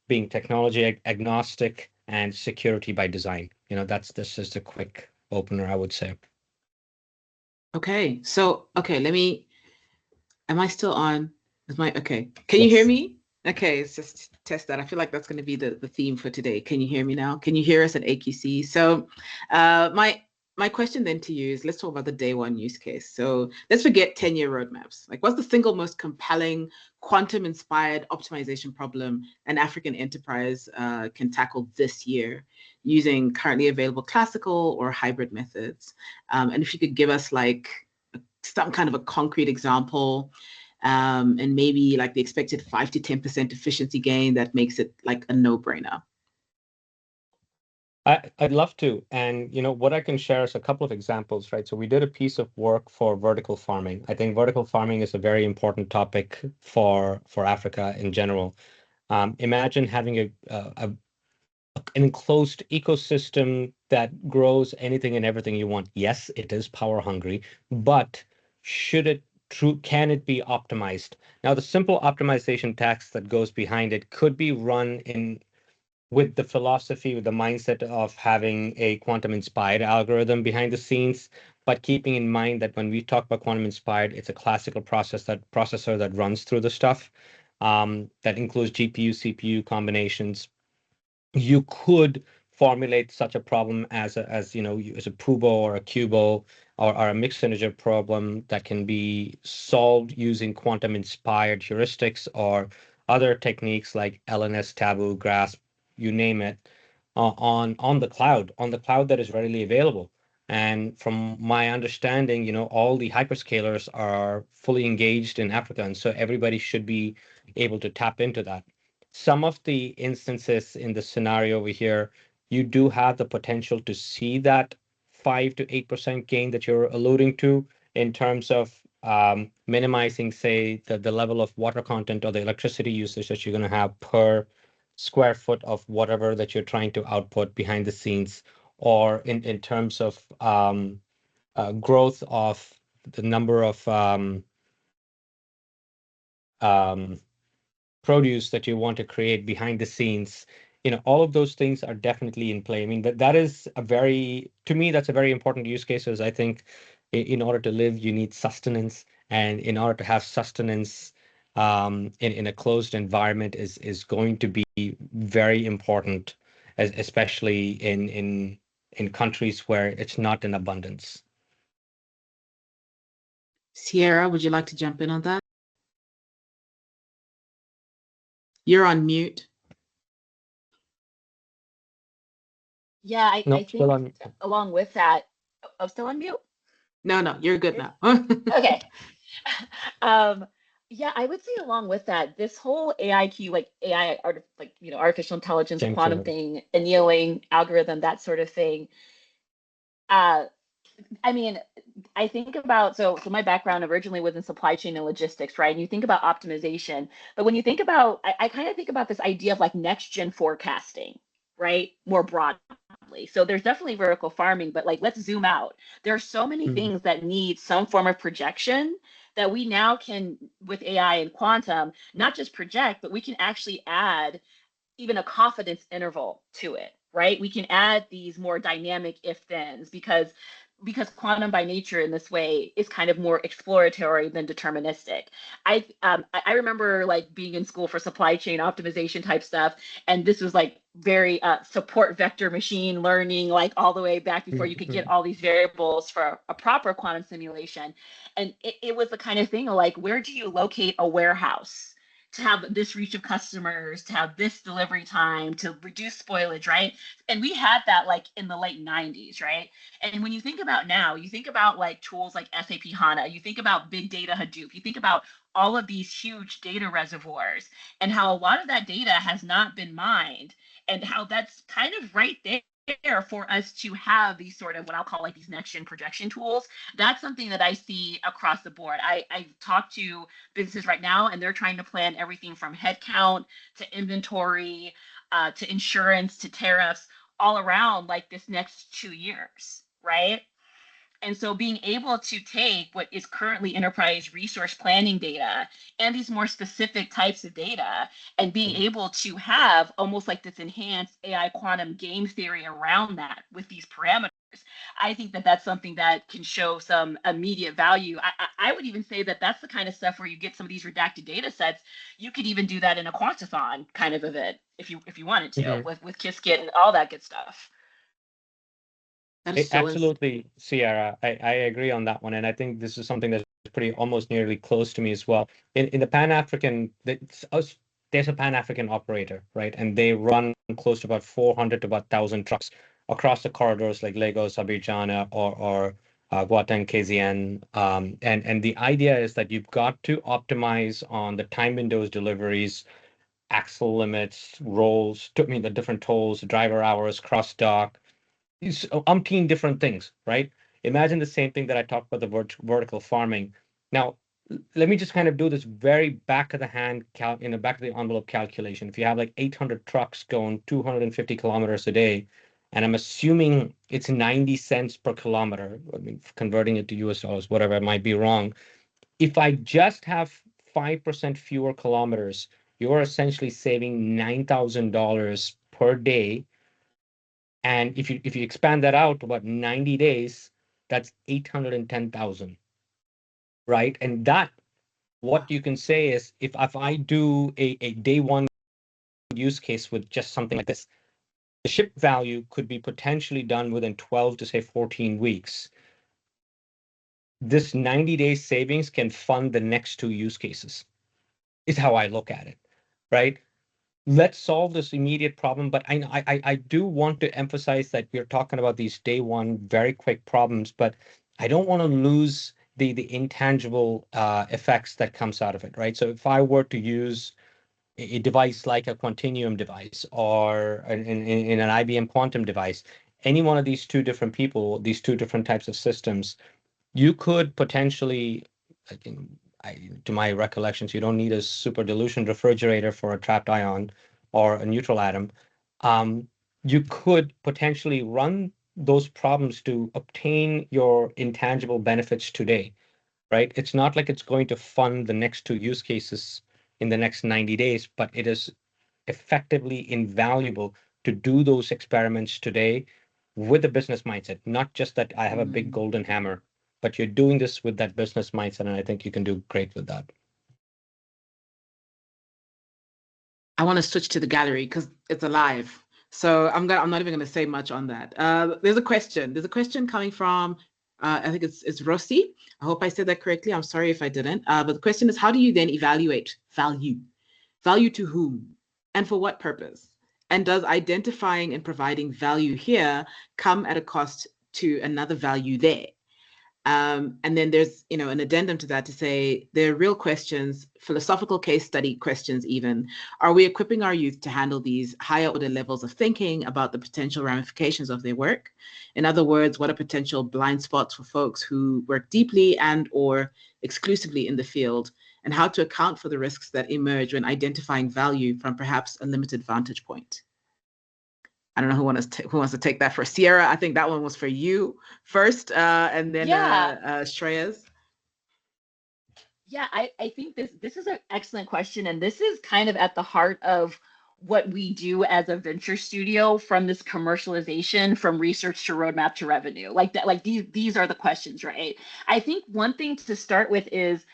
being technology agnostic and security by design. This is a quick opener, I would say. Okay. So, am I still on? Okay. Can you hear me? Okay, it's just test that. I feel like that's going to be the theme for today. Can you hear me now? Can you hear us at AQC? So my question then to you is, let's talk about the day one use case. So let's forget 10-year roadmaps. Like, what's the single most compelling quantum-inspired optimization problem an African enterprise can tackle this year using currently available classical or hybrid methods? And if you could give us like some kind of a concrete example, and maybe like the expected 5 to 10% efficiency gain that makes it like a no-brainer. I'd love to. And what I can share is a couple of examples, right? So we did a piece of work for vertical farming. I think vertical farming is a very important topic for Africa in general. Imagine having an enclosed ecosystem that grows anything and everything you want. Yes, it is power hungry, but can it be optimized? Now, the simple optimization tax that goes behind it could be run with the philosophy, with the mindset of having a quantum inspired algorithm behind the scenes. but keeping in mind that when we talk about quantum inspired, it's a classical processor that runs through the stuff. That includes GPU, CPU combinations. You could formulate such a problem as as a PUBO or a QUBO or a mixed integer problem that can be solved using quantum inspired heuristics or other techniques like LNS, Taboo, Grasp, you name it, on the cloud that is readily available. And from my understanding, all the hyperscalers are fully engaged in Africa, and so everybody should be able to tap into that. Some of the instances in the scenario over here, you do have the potential to see that 5 to 8% gain that you're alluding to in terms of minimizing, say, the level of water content or the electricity usage that you're going to have per square foot of whatever that you're trying to output behind the scenes, or in terms of growth of the number of produce that you want to create behind the scenes. All of those things are definitely in play. I mean, that is to me, that's a very important use case, as I think in order to live, you need sustenance. And in order to have sustenance in a closed environment is going to be very important, especially in countries where it's not in abundance. Sierra, would you like to jump in on that? You're on mute. Yeah, I Nope, still think along with that, I'm still on mute. No, you're good now. Okay. Yeah, I would say along with that, this whole AIQ, like AI, artificial intelligence, quantum thing, annealing algorithm, that sort of thing. I mean, I think about, so my background originally was in supply chain and logistics, right? And you think about optimization, but when you think about, I kind of think about this idea of like next gen forecasting, right? More broadly. So there's definitely vertical farming, but like, let's zoom out. There are so many things that need some form of projection that we now can, with AI and quantum, not just project, but we can actually add even a confidence interval to it, right? We can add these more dynamic if-thens because quantum by nature in this way is kind of more exploratory than deterministic. I remember like being in school for supply chain optimization type stuff, and this was like very support vector machine learning, like all the way back before you could get all these variables for a proper quantum simulation. And it was the kind of thing of like, where do you locate a warehouse to have this reach of customers, to have this delivery time, to reduce spoilage, right? And we had that like in the late 90s, right? And when you think about now, you think about like tools like SAP HANA, you think about big data Hadoop, you think about all of these huge data reservoirs and how a lot of that data has not been mined and how that's kind of right there for us to have these sort of what I'll call like these next gen projection tools. That's something that I see across the board. I talk to businesses right now and they're trying to plan everything from headcount to inventory to insurance to tariffs all around like this next 2 years, right? And so being able to take what is currently enterprise resource planning data and these more specific types of data and being able to have almost like this enhanced AI quantum game theory around that with these parameters, I think that that's something that can show some immediate value. I would even say that that's the kind of stuff where you get some of these redacted data sets. You could even do that in a quantathon kind of event if you wanted to with Qiskit and all that good stuff. Absolutely, Sierra. I agree on that one. And I think this is something that's pretty almost nearly close to me as well. In the Pan-African, there's a Pan-African operator, right? And they run close to about 400 to about 1,000 trucks across the corridors like Lagos, Abidjan, or Guatemala, KZN. And the idea is that you've got to optimize on the time windows deliveries, axle limits, rolls, the different tolls, driver hours, cross dock, umpteen different things, right? Imagine the same thing that I talked about the vertical farming. Now, let me just kind of do this very back of the hand, back of the envelope calculation. If you have like 800 trucks going 250 kilometers a day, and I'm assuming it's 90 cents per kilometer, I mean, converting it to US dollars, whatever, I might be wrong. If I just have 5% fewer kilometers, you're essentially saving $9,000 per day. And if you expand that out to about 90 days, that's 810,000, right? And that, what you can say is, if I do a day one use case with just something like this, the ship value could be potentially done within 12 to say 14 weeks. This 90-day savings can fund the next 2 use cases, is how I look at it, right? Let's solve this immediate problem, but I do want to emphasize that we're talking about these day one, very quick problems, but I don't want to lose the intangible effects that comes out of it, right? So if I were to use a device like a Quantinuum device or in an IBM Quantum device, any one of these two different people, these two different types of systems, you could potentially, to my recollections, you don't need a super dilution refrigerator for a trapped ion or a neutral atom. You could potentially run those problems to obtain your intangible benefits today, right? It's not like it's going to fund the next 2 use cases in the next 90 days, but it is effectively invaluable to do those experiments today with a business mindset, not just that I have a big golden hammer, but you're doing this with that business mindset, and I think you can do great with that. I want to switch to the gallery because it's alive. So I'm not even going to say much on that. There's a question. There's a question coming from I think it's Rossi. I hope I said that correctly. I'm sorry if I didn't. But the question is, how do you then evaluate value? Value to whom and for what purpose? And does identifying and providing value here come at a cost to another value there? And then there's, an addendum to that to say there are real questions, philosophical case study questions even. Are we equipping our youth to handle these higher order levels of thinking about the potential ramifications of their work? In other words, what are potential blind spots for folks who work deeply and or exclusively in the field, and how to account for the risks that emerge when identifying value from perhaps a limited vantage point? I don't know who wants to take that for Sierra. I think that one was for you first, and then Shreya's. Yeah, I think this is an excellent question, and this is kind of at the heart of what we do as a venture studio, from this commercialization, from research to roadmap to revenue. Like that, like these are the questions, right? I think one thing to start with is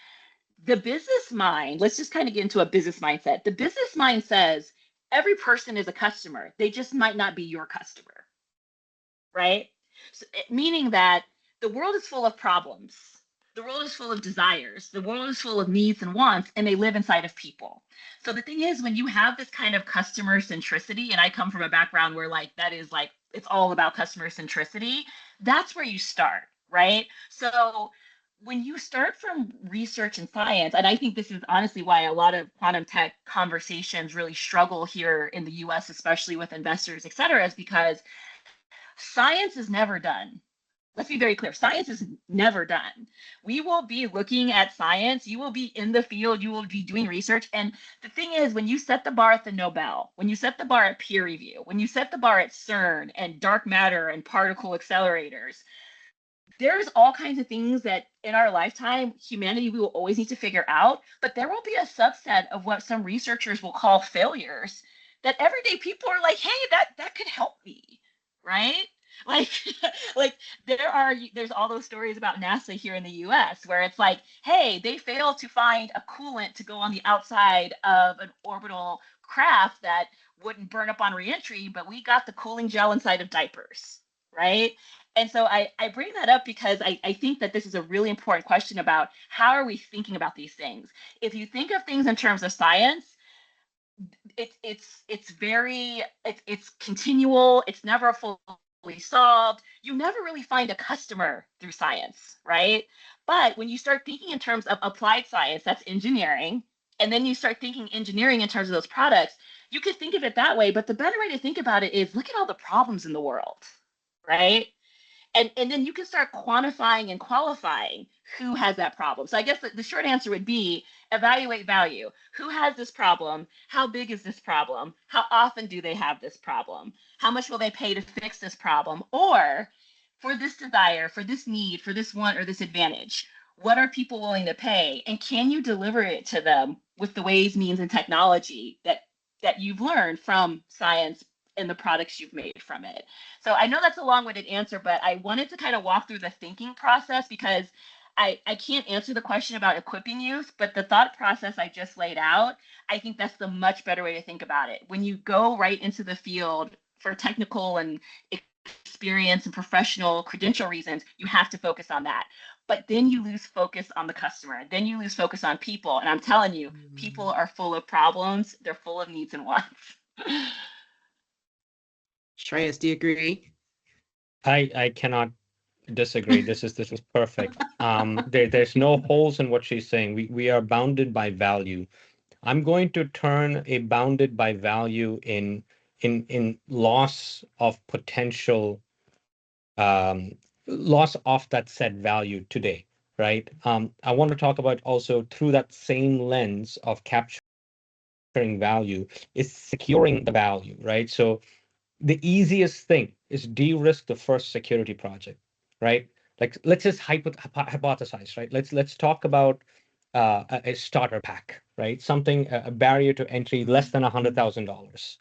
the business mind. Let's just kind of get into a business mindset. The business mind says every person is a customer. They just might not be your customer, right? So, meaning that the world is full of problems. The world is full of desires. The world is full of needs and wants, and they live inside of people. So the thing is, when you have this kind of customer centricity, and I come from a background where that is it's all about customer centricity, that's where you start, right? So when you start from research and science, and I think this is honestly why a lot of quantum tech conversations really struggle here in the US, especially with investors, et cetera, is because science is never done. Let's be very clear. Science is never done. We will be looking at science. You will be in the field. You will be doing research. And the thing is, when you set the bar at the Nobel, when you set the bar at peer review, when you set the bar at CERN and dark matter and particle accelerators, there's all kinds of things that in our lifetime, humanity, we will always need to figure out. But there will be a subset of what some researchers will call failures that everyday people are like, hey, that could help me, right? Like there's all those stories about NASA here in the US where it's like, hey, they failed to find a coolant to go on the outside of an orbital craft that wouldn't burn up on reentry, but we got the cooling gel inside of diapers, right? And so I bring that up because I think that this is a really important question about how are we thinking about these things. If you think of things in terms of science, it's continual. It's never fully solved. You never really find a customer through science, right? But when you start thinking in terms of applied science, that's engineering, and then you start thinking engineering in terms of those products, you could think of it that way. But the better way to think about it is look at all the problems in the world, right? And then you can start quantifying and qualifying who has that problem. So I guess the short answer would be evaluate value. Who has this problem? How big is this problem? How often do they have this problem? How much will they pay to fix this problem? Or for this desire, for this need, for this want or this advantage, what are people willing to pay? And can you deliver it to them with the ways, means, and technology that you've learned from science in the products you've made from it. So I know that's a long-winded answer, but I wanted to kind of walk through the thinking process because I can't answer the question about equipping youth, but the thought process I just laid out, I think that's the much better way to think about it. When you go right into the field for technical and experience and professional credential reasons, you have to focus on that. But then you lose focus on the customer. Then you lose focus on people. And I'm telling you, people are full of problems. They're full of needs and wants. Shreyas, do you agree? I cannot disagree. This is perfect. There's no holes in what she's saying. We are bounded by value. I'm going to turn a bounded by value in loss of potential, loss of that said value today, right? I want to talk about also through that same lens of capturing value is securing the value, right? So the easiest thing is de-risk the first security project, right? Like let's just hypothesize, right? Let's talk about a starter pack, right? Something, a barrier to entry less than $100,000.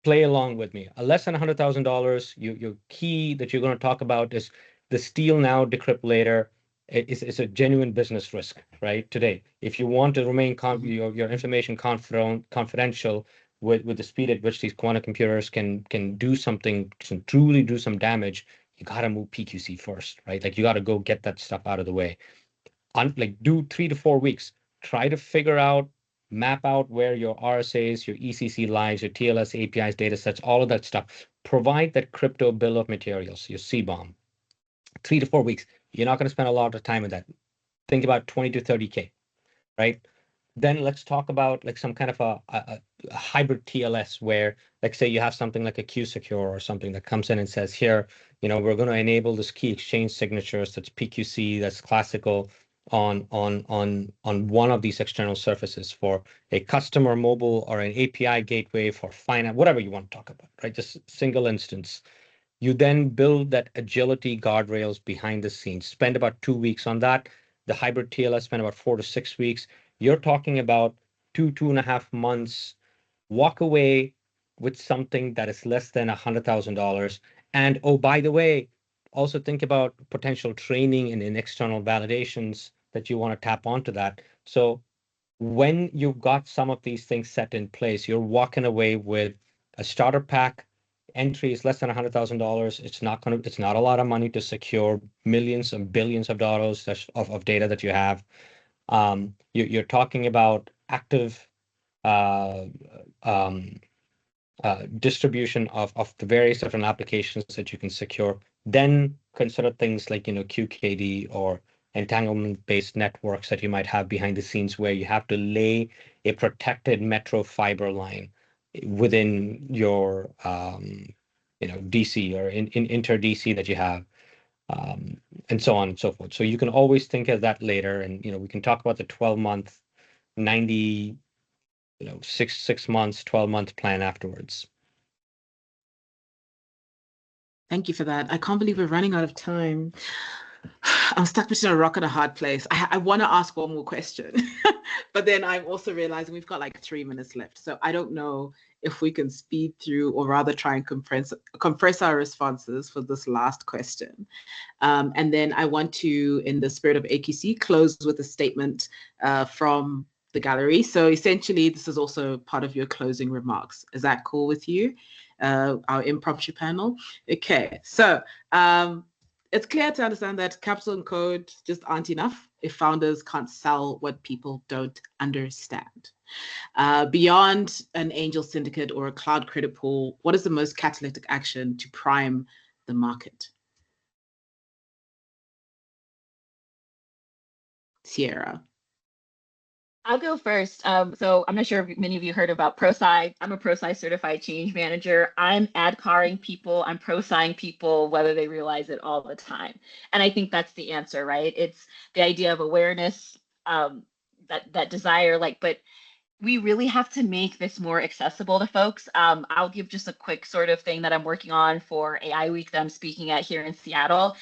Play along with me. A less than $100,000. Your key that you're going to talk about is the steal now, decrypt later. It's a genuine business risk, right? Today, if you want to remain your information confidential with the speed at which these quantum computers can do something, can truly do some damage, you got to move PQC first, right? Like you got to go get that stuff out of the way. Like do 3 to 4 weeks. Try to figure out, map out where your RSAs, your ECC lies, your TLS APIs, data sets, all of that stuff. Provide that crypto bill of materials, your CBOM. 3 to 4 weeks. You're not going to spend a lot of time with that. Think about 20 to 30K, right? Then let's talk about like some kind of a hybrid TLS where, like, say you have something like a QSecure or something that comes in and says, here, we're going to enable this key exchange signatures that's PQC, that's classical on one of these external surfaces for a customer mobile or an API gateway for finance, whatever you want to talk about, right? Just single instance. You then build that agility guardrails behind the scenes. Spend about 2 weeks on that. The hybrid TLS spend about 4 to 6 weeks. You're talking about 2.5 months. Walk away with something that is less than $100,000. And oh, by the way, also think about potential training and in external validations that you want to tap onto that. So when you've got some of these things set in place, you're walking away with a starter pack. Entry is less than $100,000. It's not a lot of money to secure millions and billions of dollars of data that you have. You're talking about active distribution of the various different applications that you can secure. Then consider things like QKD or entanglement-based networks that you might have behind the scenes where you have to lay a protected metro fiber line within your DC or in inter DC that you have, and so on and so forth. So you can always think of that later, and we can talk about the 12-month, 90, 6 months, 12-month plan afterwards. Thank you for that. I can't believe we're running out of time. I'm stuck between a rock and a hard place. I want to ask one more question, but then I'm also realizing we've got like 3 minutes left. So I don't know if we can speed through or rather try and compress our responses for this last question. And then I want to, in the spirit of AQC, close with a statement from the gallery. So essentially, this is also part of your closing remarks. Is that cool with you? Our impromptu panel? Okay, so it's clear to understand that capital and code just aren't enough if founders can't sell what people don't understand. Beyond an angel syndicate or a cloud credit pool, what is the most catalytic action to prime the market? Sierra. I'll go first. So I'm not sure if many of you heard about ProSci. I'm a ProSci certified change manager. I'm ad-carring people. I'm pro-sciing people, whether they realize it all the time. And I think that's the answer, right? It's the idea of awareness, that desire, but we really have to make this more accessible to folks. I'll give just a quick sort of thing that I'm working on for AI Week that I'm speaking at here in Seattle.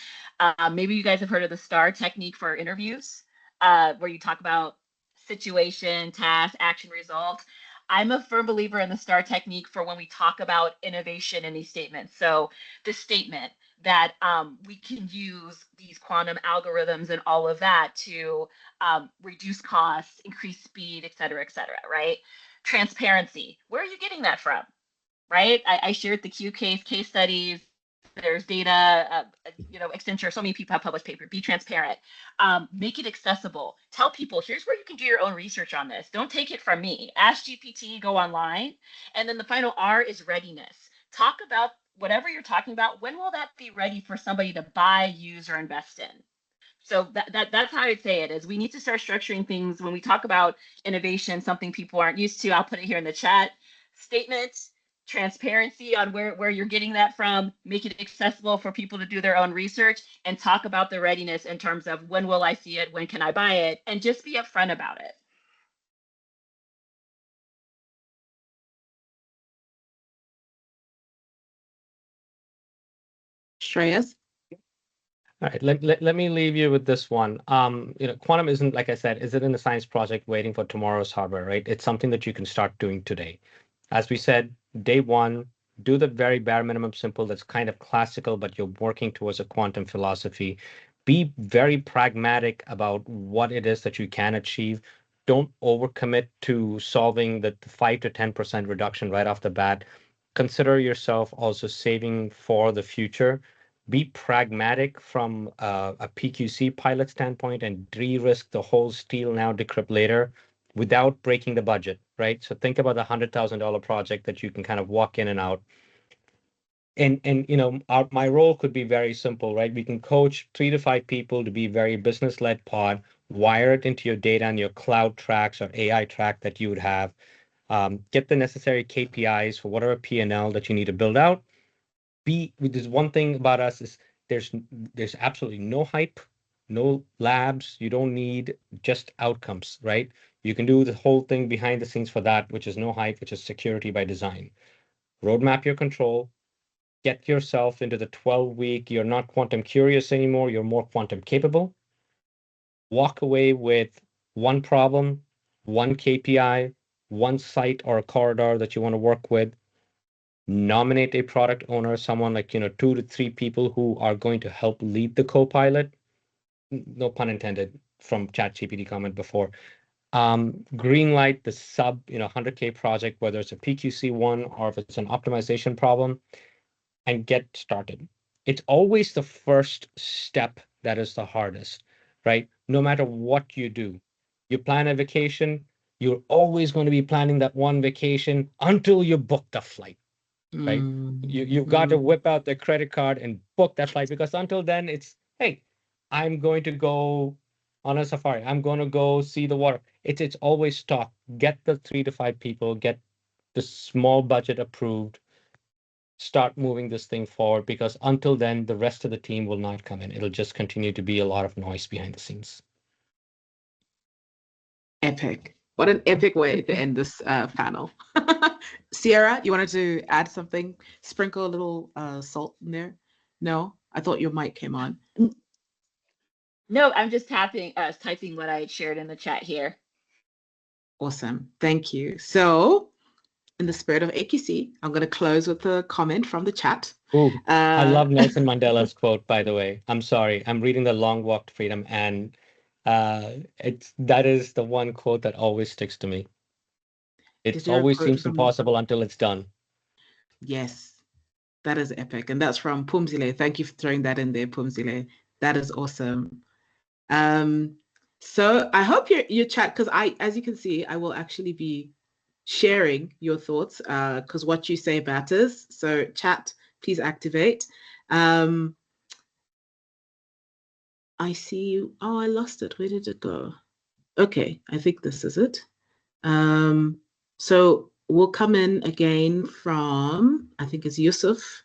Maybe you guys have heard of the STAR technique for interviews, where you talk about situation, task, action, result. I'm a firm believer in the STAR technique for when we talk about innovation in these statements. So the statement that we can use these quantum algorithms and all of that to reduce costs, increase speed, et cetera, right? Transparency. Where are you getting that from? Right? I shared the Q case studies. There's data, Accenture, so many people have published paper. Be transparent. Make it accessible. Tell people, here's where you can do your own research on this. Don't take it from me. Ask GPT, go online. And then the final R is readiness. Talk about whatever you're talking about. When will that be ready for somebody to buy, use, or invest in? So that's how I'd say it is. We need to start structuring things when we talk about innovation, something people aren't used to. I'll put it here in the chat. Statements, transparency on where you're getting that from, make it accessible for people to do their own research, and talk about the readiness in terms of when will I see it, when can I buy it, and just be upfront about it. Shreyas? All right, let me leave you with this one. Quantum isn't, like I said, is it in a science project waiting for tomorrow's hardware, right? It's something that you can start doing today. As we said, day one, do the very bare minimum simple that's kind of classical, but you're working towards a quantum philosophy. Be very pragmatic about what it is that you can achieve. Don't overcommit to solving the 5 to 10% reduction right off the bat. Consider yourself also saving for the future. Be pragmatic from a PQC pilot standpoint and de-risk the whole steal now, decrypt later without breaking the budget, right? So think about the $100,000 project that you can kind of walk in and out. And my role could be very simple, right? We can coach 3 to 5 people to be very business-led pod, wire it into your data and your cloud tracks or AI track that you would have, get the necessary KPIs for whatever P&L that you need to build out. There's one thing about us is there's absolutely no hype, no labs. You don't need just outcomes, right? You can do the whole thing behind the scenes for that, which is no hype, which is security by design. Roadmap your control, get yourself into the 12-week, you're not quantum curious anymore, you're more quantum capable. Walk away with one problem, one KPI, one site or a corridor that you want to work with. Nominate a product owner, someone like 2 to 3 people who are going to help lead the co-pilot. No pun intended from ChatGPT comment before. Greenlight the sub 100K project, whether it's a PQC one or if it's an optimization problem, and get started. It's always the first step that is the hardest, right? No matter what you do, you plan a vacation, you're always going to be planning that one vacation until you book the flight. Right? You've got to whip out the credit card and book that flight, because until then it's, hey, I'm going to go on a safari. I'm going to go see the water. It's always talk. Get the 3 to 5 people, get the small budget approved, start moving this thing forward, because until then, the rest of the team will not come in. It'll just continue to be a lot of noise behind the scenes. Epic. What an epic way to end this panel. Sierra, you wanted to add something? Sprinkle a little salt in there? No? I thought your mic came on. No, I'm just typing what I shared in the chat here. Awesome. Thank you. So, in the spirit of AQC, I'm going to close with a comment from the chat. Ooh, I love Nelson Mandela's quote, by the way. I'm sorry. I'm reading The Long Walk to Freedom, and that is the one quote that always sticks to me. It always seems impossible until it's done. Yes, that is epic. And that's from Pumzile. Thank you for throwing that in there, Pumzile. That is awesome. So I hope your chat, because as you can see, I will actually be sharing your thoughts, because what you say matters. So chat, please activate. I see you. Oh, I lost it. Where did it go? Okay, I think this is it. So we'll come in again from, I think it's Yusuf.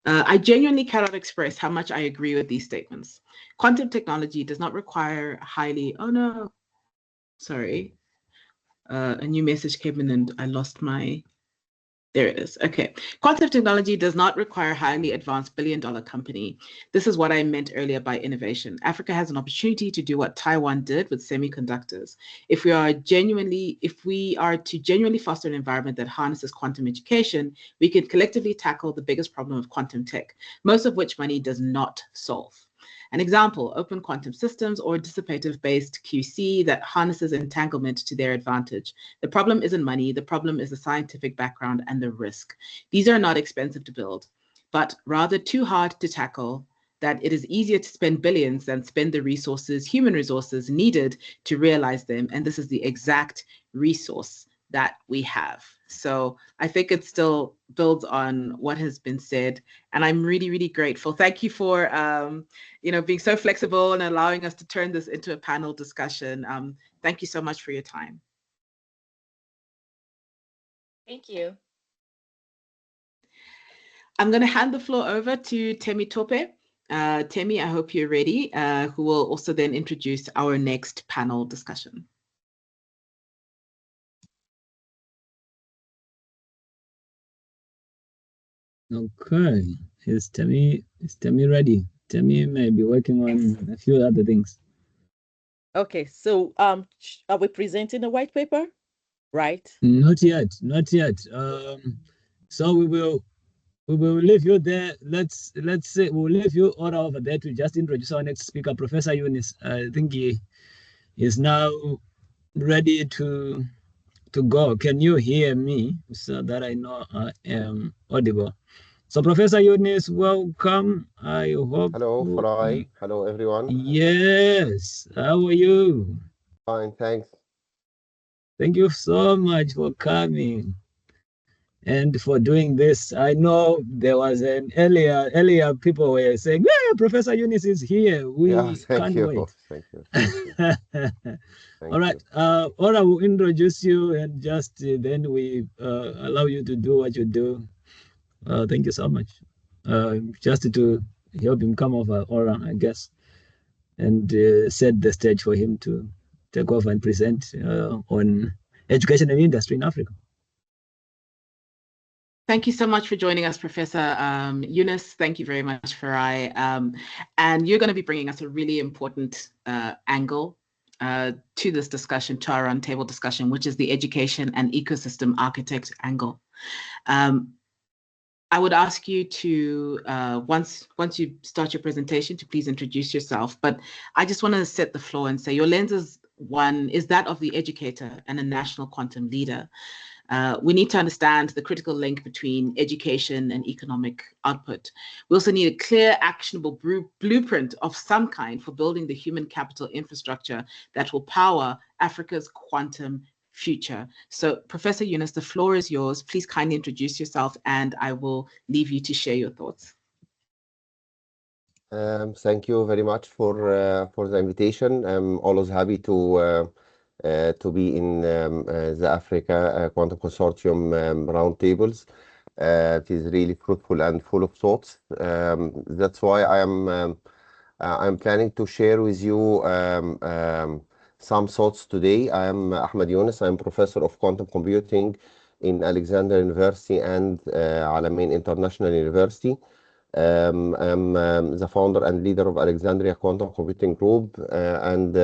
I genuinely cannot express how much I agree with these statements. Quantum technology does not require highly, oh no, sorry. A new message came in and I lost my There it is. Okay. Quantum technology does not require a highly advanced billion-dollar company. This is what I meant earlier by innovation. Africa has an opportunity to do what Taiwan did with semiconductors. If we are to genuinely foster an environment that harnesses quantum education, we can collectively tackle the biggest problem of quantum tech, most of which money does not solve. An example, open quantum systems or dissipative-based QC that harnesses entanglement to their advantage. The problem isn't money, the problem is the scientific background and the risk. These are not expensive to build, but rather too hard to tackle, that it is easier to spend billions than spend the resources, human resources needed to realize them. And this is the exact resource that we have. So I think it still builds on what has been said, and I'm really, really grateful. Thank you for being so flexible and allowing us to turn this into a panel discussion. Thank you so much for your time. Thank you. I'm going to hand the floor over to Temi Tope. Temi, I hope you're ready, who will also then introduce our next panel discussion. Okay, is Temi ready? Temi may be working on a few other things. Okay, so are we presenting the white paper? Right? Not yet. So we will leave you there. Let's say we'll leave you all over there to just introduce our next speaker, Professor Younes. I think he is now ready to go. Can you hear me so that I know I am audible? So Professor Younes, welcome. I hope. Hello, Farai. Hello, everyone. Yes. How are you? Fine, thanks. Thank you so much for coming and for doing this. I know there was an earlier people were saying, yeah, Professor Younes is here. We can't wait. Thank you. All right. Ora will introduce you and just then we allow you to do what you do. Thank you so much. Just to help him come over, Ora, I guess, and set the stage for him to take over and present on education and industry in Africa. Thank you so much for joining us, Professor Younes. Thank you very much, Farai. And you're going to be bringing us a really important angle to this discussion, to our roundtable discussion, which is the education and ecosystem architect angle. I would ask you to, once you start your presentation, to please introduce yourself. But I just want to set the floor and say your lens is that of the educator and a national quantum leader. We need to understand the critical link between education and economic output. We also need a clear, actionable blueprint of some kind for building the human capital infrastructure that will power Africa's quantum future. So, Professor Younes, the floor is yours. Please kindly introduce yourself, and I will leave you to share your thoughts. Thank you very much for the invitation. I'm always happy to be in the Africa Quantum Consortium roundtables. It is really fruitful and full of thoughts. That's why I'm planning to share with you some thoughts today. I am Ahmed Younes. I'm professor of quantum computing in Alexandria University and Alamein International University. I'm the founder and leader of Alexandria Quantum Computing Group, and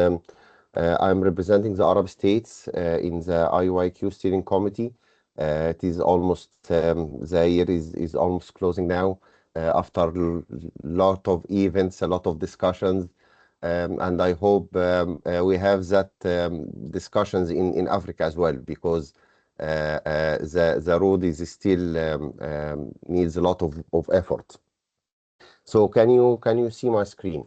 I'm representing the Arab states in the IOIQ steering committee. It is almost, the year is almost closing now after a lot of events, a lot of discussions. And I hope we have that discussions in Africa as well, because the road is still needs a lot of effort. So can you see my screen?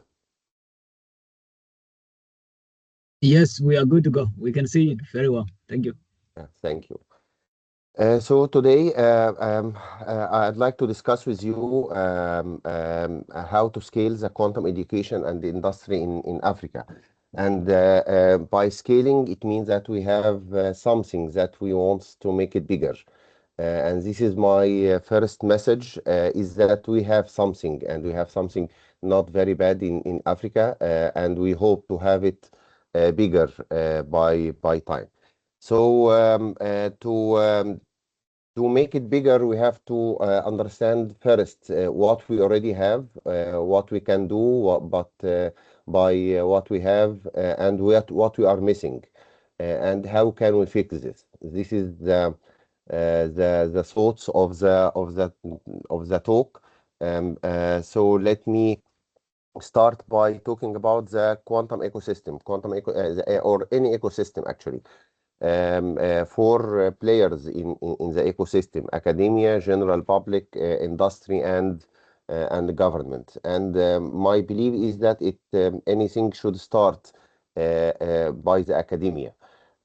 Yes, we are good to go. We can see it very well. Thank you. Thank you. So today I'd like to discuss with you how to scale the quantum education and the industry in Africa. And by scaling, it means that we have something that we want to make it bigger. And this is my first message, is that we have something, and we have something not very bad in Africa, and we hope to have it bigger by time. So To make it bigger, we have to understand first what we already have, what we can do, but by what we have and what we are missing, and how can we fix this. This is the thoughts of the talk. So let me start by talking about the quantum ecosystem, or any ecosystem actually. For players in the ecosystem: academia, general public, industry, and the government. And my belief is that anything should start by the academia.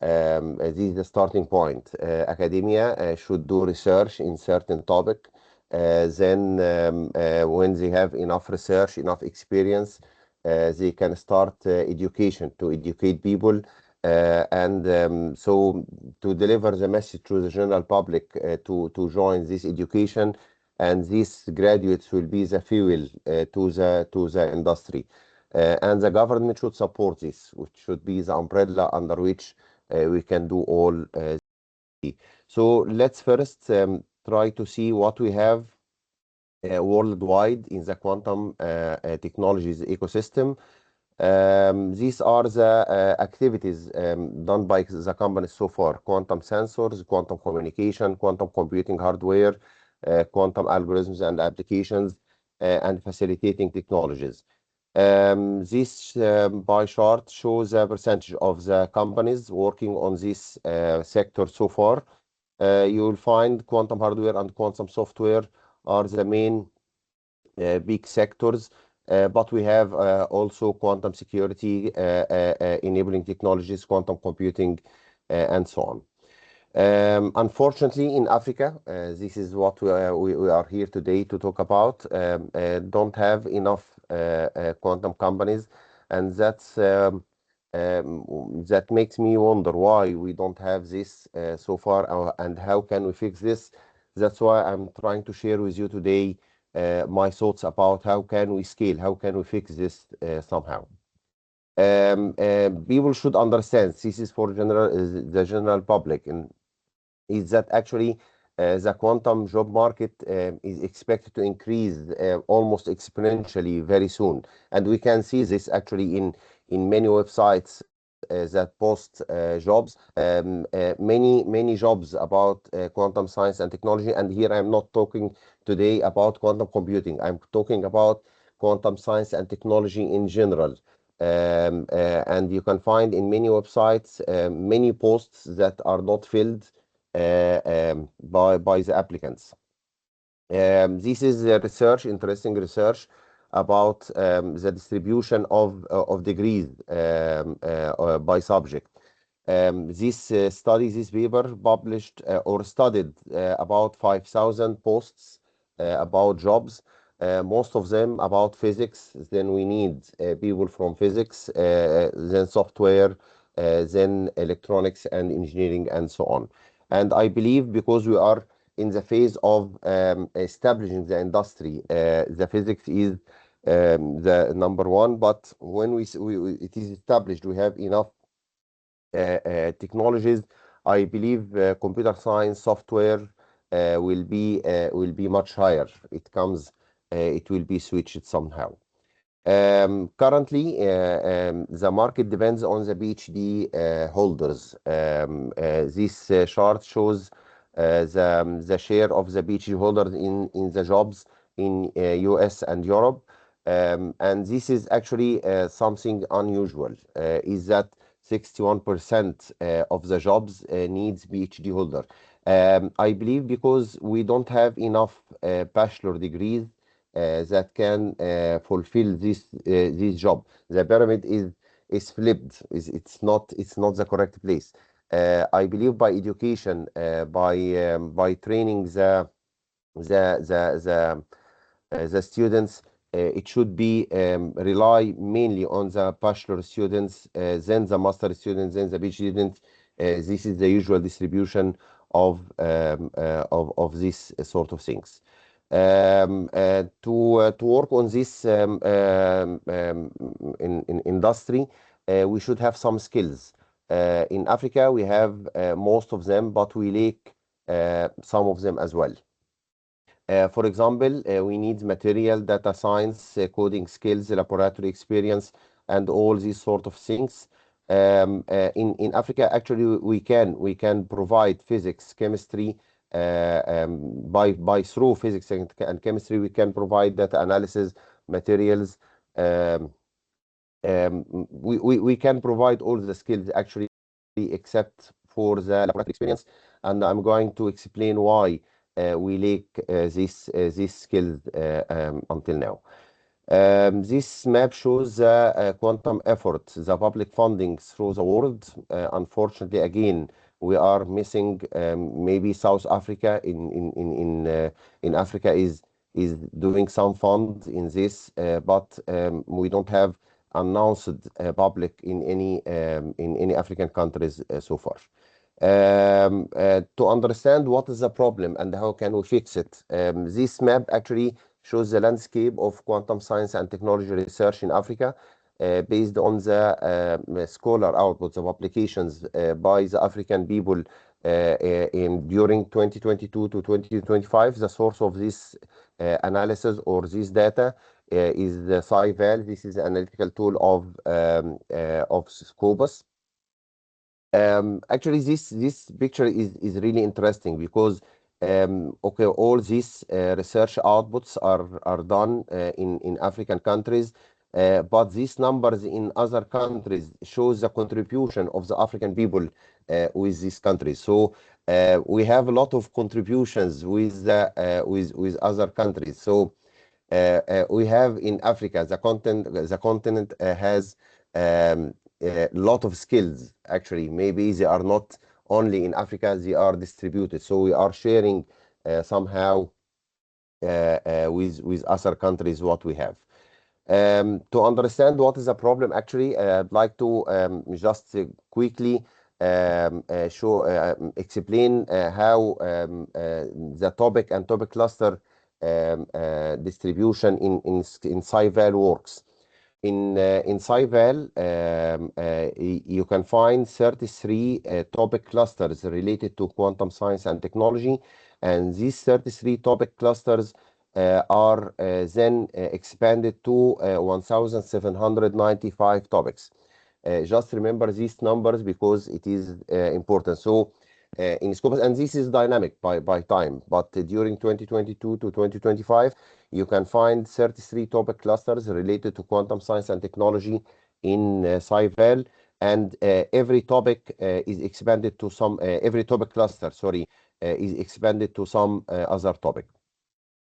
This is the starting point. Academia should do research in certain topic. Then when they have enough research, enough experience, they can start education to educate people. So to deliver the message to the general public to join this education, and these graduates will be the fuel to the industry. And the government should support this, which should be the umbrella under which we can do all. So let's first try to see what we have worldwide in the quantum technologies ecosystem. These are the activities done by the companies so far: quantum sensors, quantum communication, quantum computing hardware, quantum algorithms and applications, and facilitating technologies. This pie chart shows the percentage of the companies working on this sector so far. You will find quantum hardware and quantum software are the main big sectors. But we have also quantum security, enabling technologies, quantum computing, and so on. Unfortunately, in Africa, this is what we are here today to talk about, don't have enough quantum companies, and that makes me wonder why we don't have this so far, and how can we fix this. That's why I'm trying to share with you today my thoughts about how can we scale, how can we fix this somehow. People should understand, this is for the general public, and is that actually the quantum job market is expected to increase almost exponentially very soon. And we can see this actually in many websites that post jobs, many jobs about quantum science and technology. And here I'm not talking today about quantum computing. I'm talking about quantum science and technology in general. And you can find in many websites many posts that are not filled by the applicants. This is interesting research about the distribution of degrees by subject. This paper published or studied about 5,000 posts about jobs, most of them about physics. Then we need people from physics, then software, then electronics and engineering, and so on. And I believe because we are in the phase of establishing the industry, the physics is the number one. But when it is established, we have enough technologies. I believe computer science, software will be much higher. It will be switched somehow. Currently, the market depends on the PhD holders. This chart shows the share of the PhD holders in the jobs in US and Europe. And this is actually something unusual, is that 61% of the jobs needs PhD holder. I believe because we don't have enough bachelor degrees that can fulfill this job. The pyramid is flipped. It's not the correct place. I believe by education, by training the students, it should be rely mainly on the bachelor students, then the master students, then the PhD students. This is the usual distribution of these sort of things. To work on this in industry, we should have some skills. In Africa, we have most of them, but we lack some of them as well. For example, we need material, data science, coding skills, laboratory experience, and all these sort of things. In Africa, actually, we can provide physics, chemistry, by through physics and chemistry, we can provide data analysis materials. We can provide all the skills actually, except for the laboratory experience, and I'm going to explain why we lack this skill until now. This map shows the quantum effort, the public funding through the world. Unfortunately, again, we are missing maybe South Africa in Africa is doing some fund in this, but we don't have announced public in any African countries so far. To understand what is the problem and how can we fix it, this map actually shows the landscape of quantum science and technology research in Africa based on the scholar outputs of applications by the African people during 2022 to 2025. The source of this analysis or this data is the Cyval. This is the analytical tool of Scopus. Actually, this picture is really interesting because okay, all these research outputs are done in African countries, but these numbers in other countries shows the contribution of the African people with these countries. So we have a lot of contributions with other countries. So we have in Africa the continent has a lot of skills. Actually, maybe they are not only in Africa, they are distributed. So we are sharing somehow with other countries what we have. To understand what is the problem, actually, I'd like to just quickly explain how the topic and topic cluster distribution in Cyval works. In Cyval, you can find 33 topic clusters related to quantum science and technology, and these 33 topic clusters are then expanded to 1,795 topics. Just remember these numbers because it is important. So in Scopus, and this is dynamic by time, but during 2022 to 2025, you can find 33 topic clusters related to quantum science and technology in Cyval, and every topic is expanded to some, every topic cluster, sorry, is expanded to some other topic.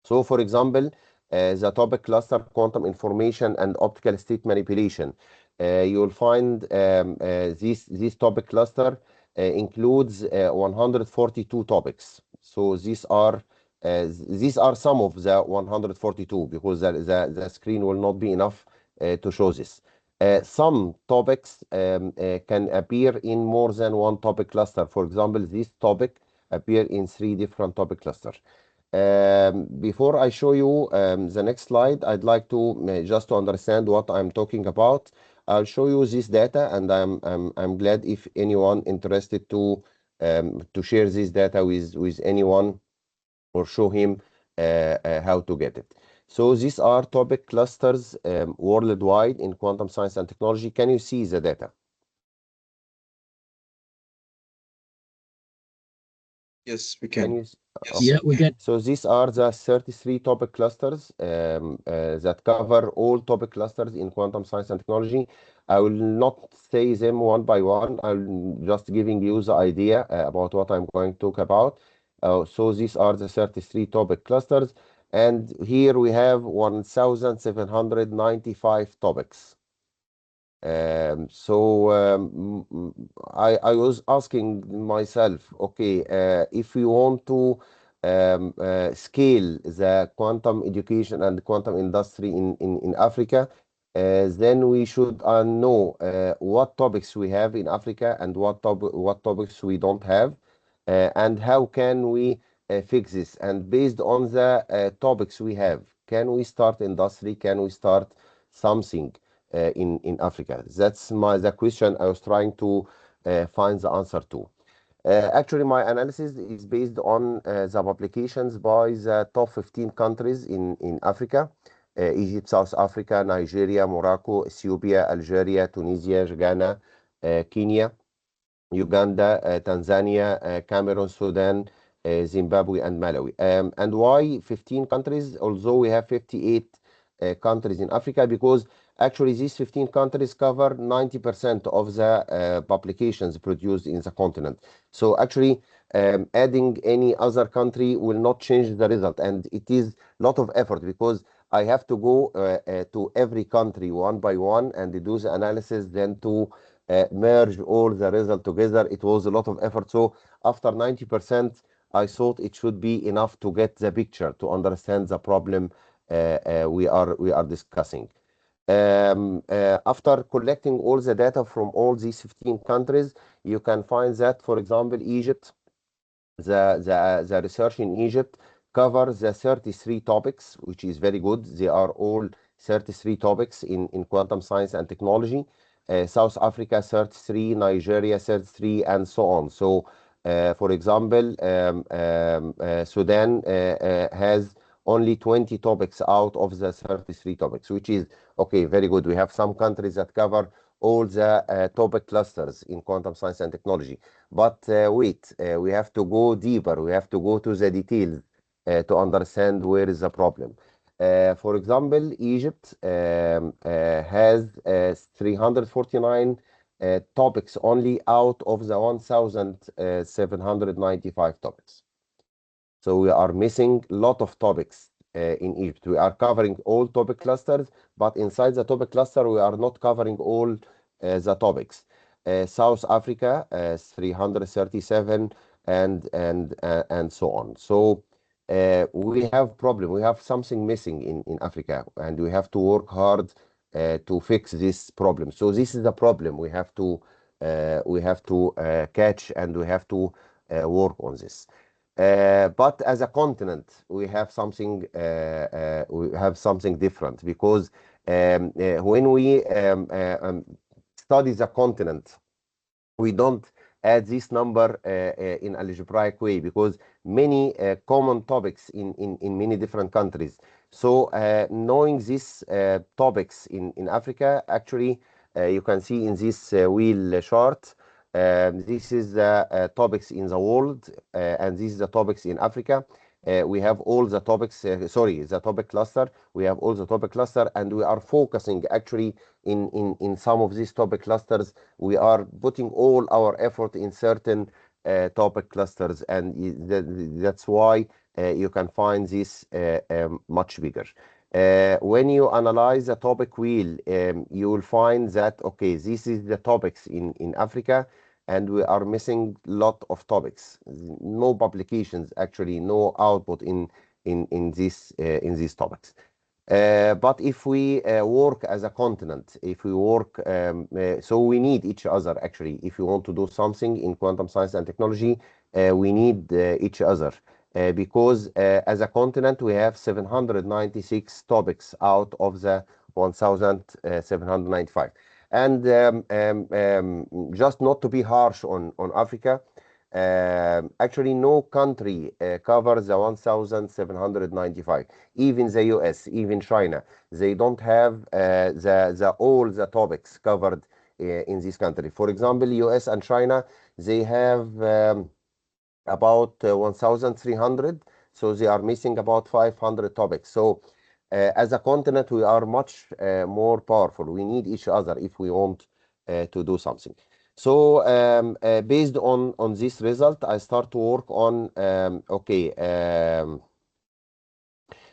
So, for example, the topic cluster quantum information and optical state manipulation, you will find this topic cluster includes 142 topics. So these are some of the 142 because the screen will not be enough to show this. Some topics can appear in more than one topic cluster. For example, this topic appear in 3 different topic clusters. Before I show you the next slide, I'd like to just to understand what I'm talking about. I'll show you this data, and I'm glad if anyone interested to share this data with anyone or show him how to get it. So these are topic clusters worldwide in quantum science and technology. Can you see the data? Yes, we can. Yes. Yeah, we get. So these are the 33 topic clusters that cover all topic clusters in quantum science and technology. I will not say them one by one. I'm just giving you the idea about what I'm going to talk about. So these are the 33 topic clusters. And here we have 1,795 topics. I was asking myself, okay, if we want to scale the quantum education and quantum industry in Africa, then we should know what topics we have in Africa and what topics we don't have, and how can we fix this. And based on the topics we have, can we start industry? Can we start something in Africa? That's the question I was trying to find the answer to. Actually, my analysis is based on the publications by the top 15 countries in Africa. Egypt, South Africa, Nigeria, Morocco, Ethiopia, Algeria, Tunisia, Ghana, Kenya, Uganda, Tanzania, Cameroon, Sudan, Zimbabwe, and Malawi. And why 15 countries, although we have 58 countries in Africa? Because actually these 15 countries cover 90% of the publications produced in the continent. So actually adding any other country will not change the result. And it is a lot of effort because I have to go to every country one by one and do the analysis, then to merge all the result together. It was a lot of effort. So after 90%, I thought it should be enough to get the picture, to understand the problem we are discussing. After collecting all the data from all these 15 countries, you can find that, for example, Egypt, the research in Egypt covers the 33 topics, which is very good. They are all 33 topics in quantum science and technology. South Africa 33, Nigeria 33, and so on. So, for example, Sudan has only 20 topics out of the 33 topics, which is okay, very good. We have some countries that cover all the topic clusters in quantum science and technology. But wait, we have to go deeper. We have to go to the details to understand where is the problem. For example, Egypt has 349 topics only out of the 1,795 topics. So we are missing a lot of topics in Egypt. We are covering all topic clusters, but inside the topic cluster, we are not covering all the topics. South Africa 337 and so on. So we have problem. We have something missing in Africa, and we have to work hard to fix this problem. So this is the problem we have to catch, and we have to work on this. But as a continent, we have something different, because when we study the continent, we don't add this number in algebraic way, because many common topics in many different countries. So knowing these topics in Africa, actually you can see in this wheel chart, this is the topics in the world, and this is the topics in Africa. We have all the topics, the topic cluster. We have all the topic cluster, and we are focusing actually in some of these topic clusters. We are putting all our effort in certain topic clusters, and that's why you can find this much bigger. When you analyze the topic wheel, you will find that, okay, this is the topics in Africa, and we are missing a lot of topics. No publications, actually, no output in these topics. But if we work as a continent, if we work, so we need each other, actually. If we want to do something in quantum science and technology, we need each other. Because as a continent, we have 796 topics out of the 1,795. And just not to be harsh on Africa, actually no country covers the 1,795. Even the US, even China, they don't have all the topics covered in this country. For example, US and China, they have about 1,300, so they are missing about 500 topics. So as a continent, we are much more powerful. We need each other if we want to do something. So based on this result, I start to work on,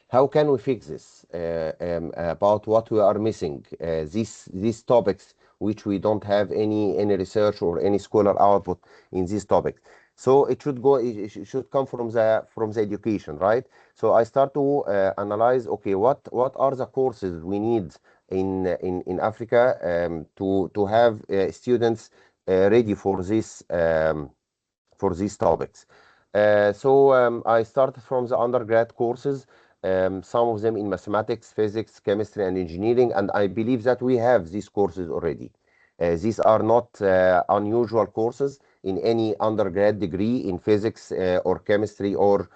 how can we fix this, about what we are missing, these topics which we don't have any research or any scholar output in these topics. So it should come from the education, right? So I start to analyze, okay, what are the courses we need in Africa to have students ready for these topics. So I started from the undergrad courses, some of them in mathematics, physics, chemistry, and engineering, and I believe that we have these courses already. These are not unusual courses. in any undergrad degree in physics or chemistry or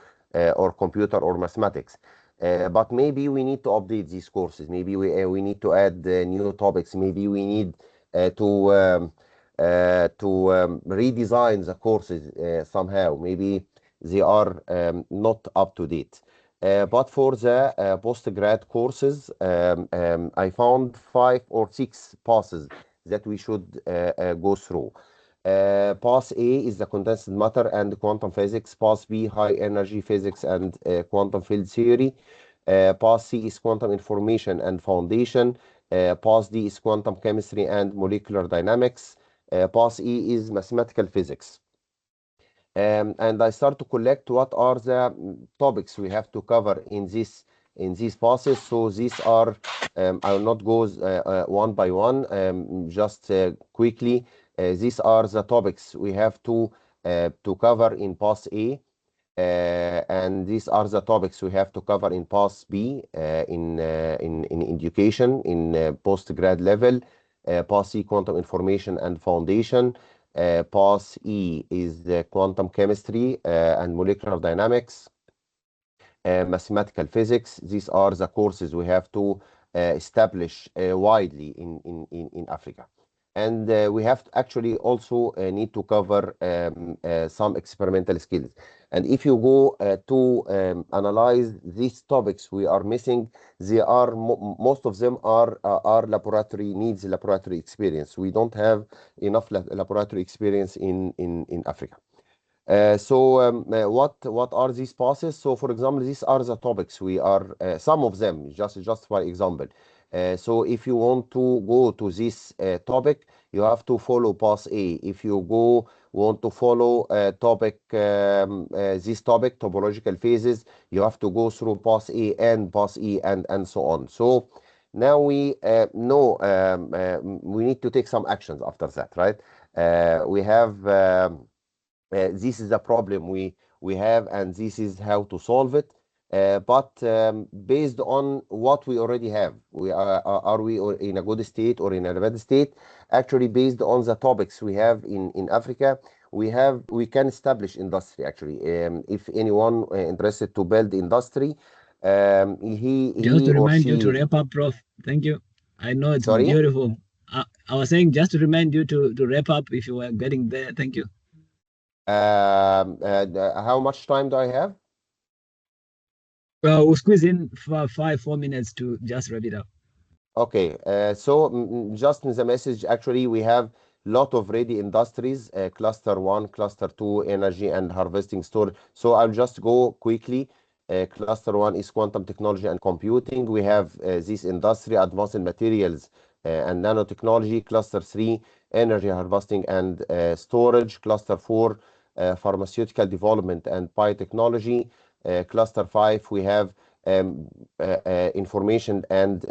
computer or mathematics. But maybe we need to update these courses. Maybe we need to add new topics. Maybe we need to redesign the courses somehow. Maybe they are not up to date. But for the postgrad courses, I found 5 or 6 passes that we should go through. Pass A is the condensed matter and quantum physics. Pass B, high energy physics and quantum field theory. Pass C is quantum information and foundation. Pass D is quantum chemistry and molecular dynamics. Pass E is mathematical physics. And I start to collect what are the topics we have to cover in these passes. So these are, I will not go one by one, just quickly. These are the topics we have to cover in pass A. And these are the topics we have to cover in pass B in education, in postgrad level. Pass C, quantum information and foundation. Pass E is the quantum chemistry and molecular dynamics. Mathematical physics. These are the courses we have to establish widely in Africa. And we have to actually also need to cover some experimental skills. And if you go to analyze these topics we are missing, they are most of them are laboratory needs, laboratory experience. We don't have enough laboratory experience in Africa. What are these passes? So, for example, these are the topics we are. Some of them, just for example. So if you want to go to this topic, you have to follow pass A. If you want to follow this topic, topological phases, you have to go through pass A and pass E and so on. So now we know we need to take some actions after that, right? We have this is a problem we have, and this is how to solve it. But based on what we already have, are we in a good state or in a bad state? Actually, based on the topics we have in Africa, we can establish industry. Actually, if anyone interested to build industry, Just to remind you to wrap up, Prof. Thank you. I know it's beautiful. I was saying just to remind you to wrap up if you were getting there. Thank you. How much time do I have? We'll squeeze in for 4 minutes to just wrap it up. Okay, so just in the message, actually, we have lot of ready industries, cluster 1, cluster 2, energy and harvesting storage. So I'll just go quickly. Cluster 1 is quantum technology and computing. We have this industry, advanced materials and nanotechnology. Cluster 3, energy harvesting and storage. Cluster 4, pharmaceutical development and biotechnology. Cluster 5, we have information and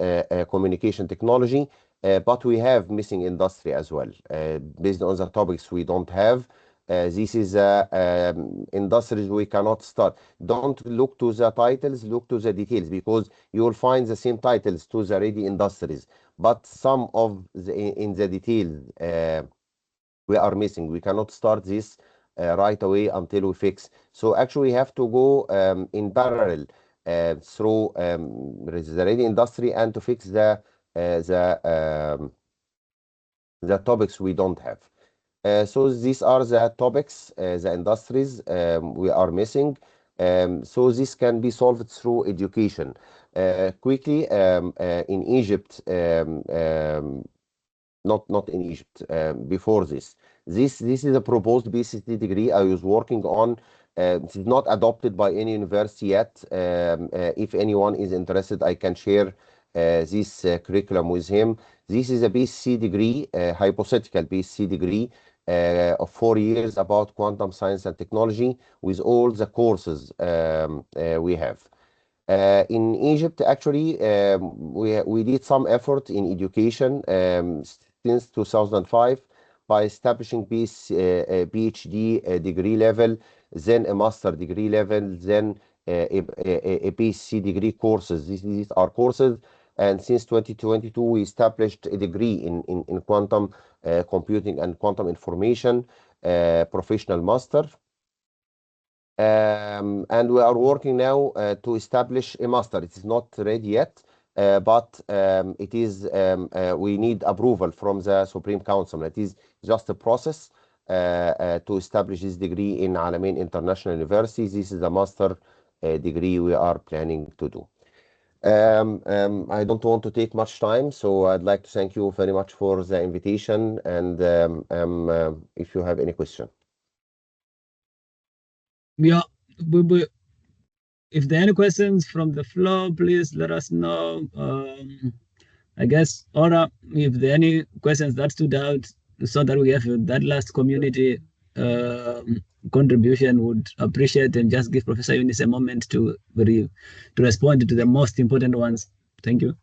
communication technology, but we have missing industry as well. Based on the topics we don't have, this is industries we cannot start. Don't look to the titles, look to the details, because you will find the same titles to the ready industries, but some of in the details we are missing. We cannot start this right away until we fix. So actually we have to go in parallel through the ready industry and to fix the topics we don't have. So these are the topics, the industries we are missing. So this can be solved through education. Quickly, in Egypt, not in Egypt, before this. This is a proposed BCT degree I was working on. It is not adopted by any university yet. If anyone is interested, I can share this curriculum with him. This is a BSc degree, hypothetical BSc degree of 4 years about quantum science and technology with all the courses we have. In Egypt, actually, we did some effort in education since 2005 by establishing PhD degree level, then a master degree level, then a PhD degree courses. These are courses, and since 2022 we established a degree in quantum computing and quantum information. professional master. And we are working now to establish a master. It is not ready yet, but it is. We need approval from the Supreme Council. It is just a process to establish this degree in Alamein International University. This is a master degree we are planning to do. I don't want to take much time, so I'd like to thank you very much for the invitation, and if you have any question. Yeah, if there are any questions from the floor, please let us know. I guess, Ora, if there are any questions that stood out, so that we have that last community contribution, would appreciate, and just give Professor Younes a moment to respond to the most important ones. Thank you.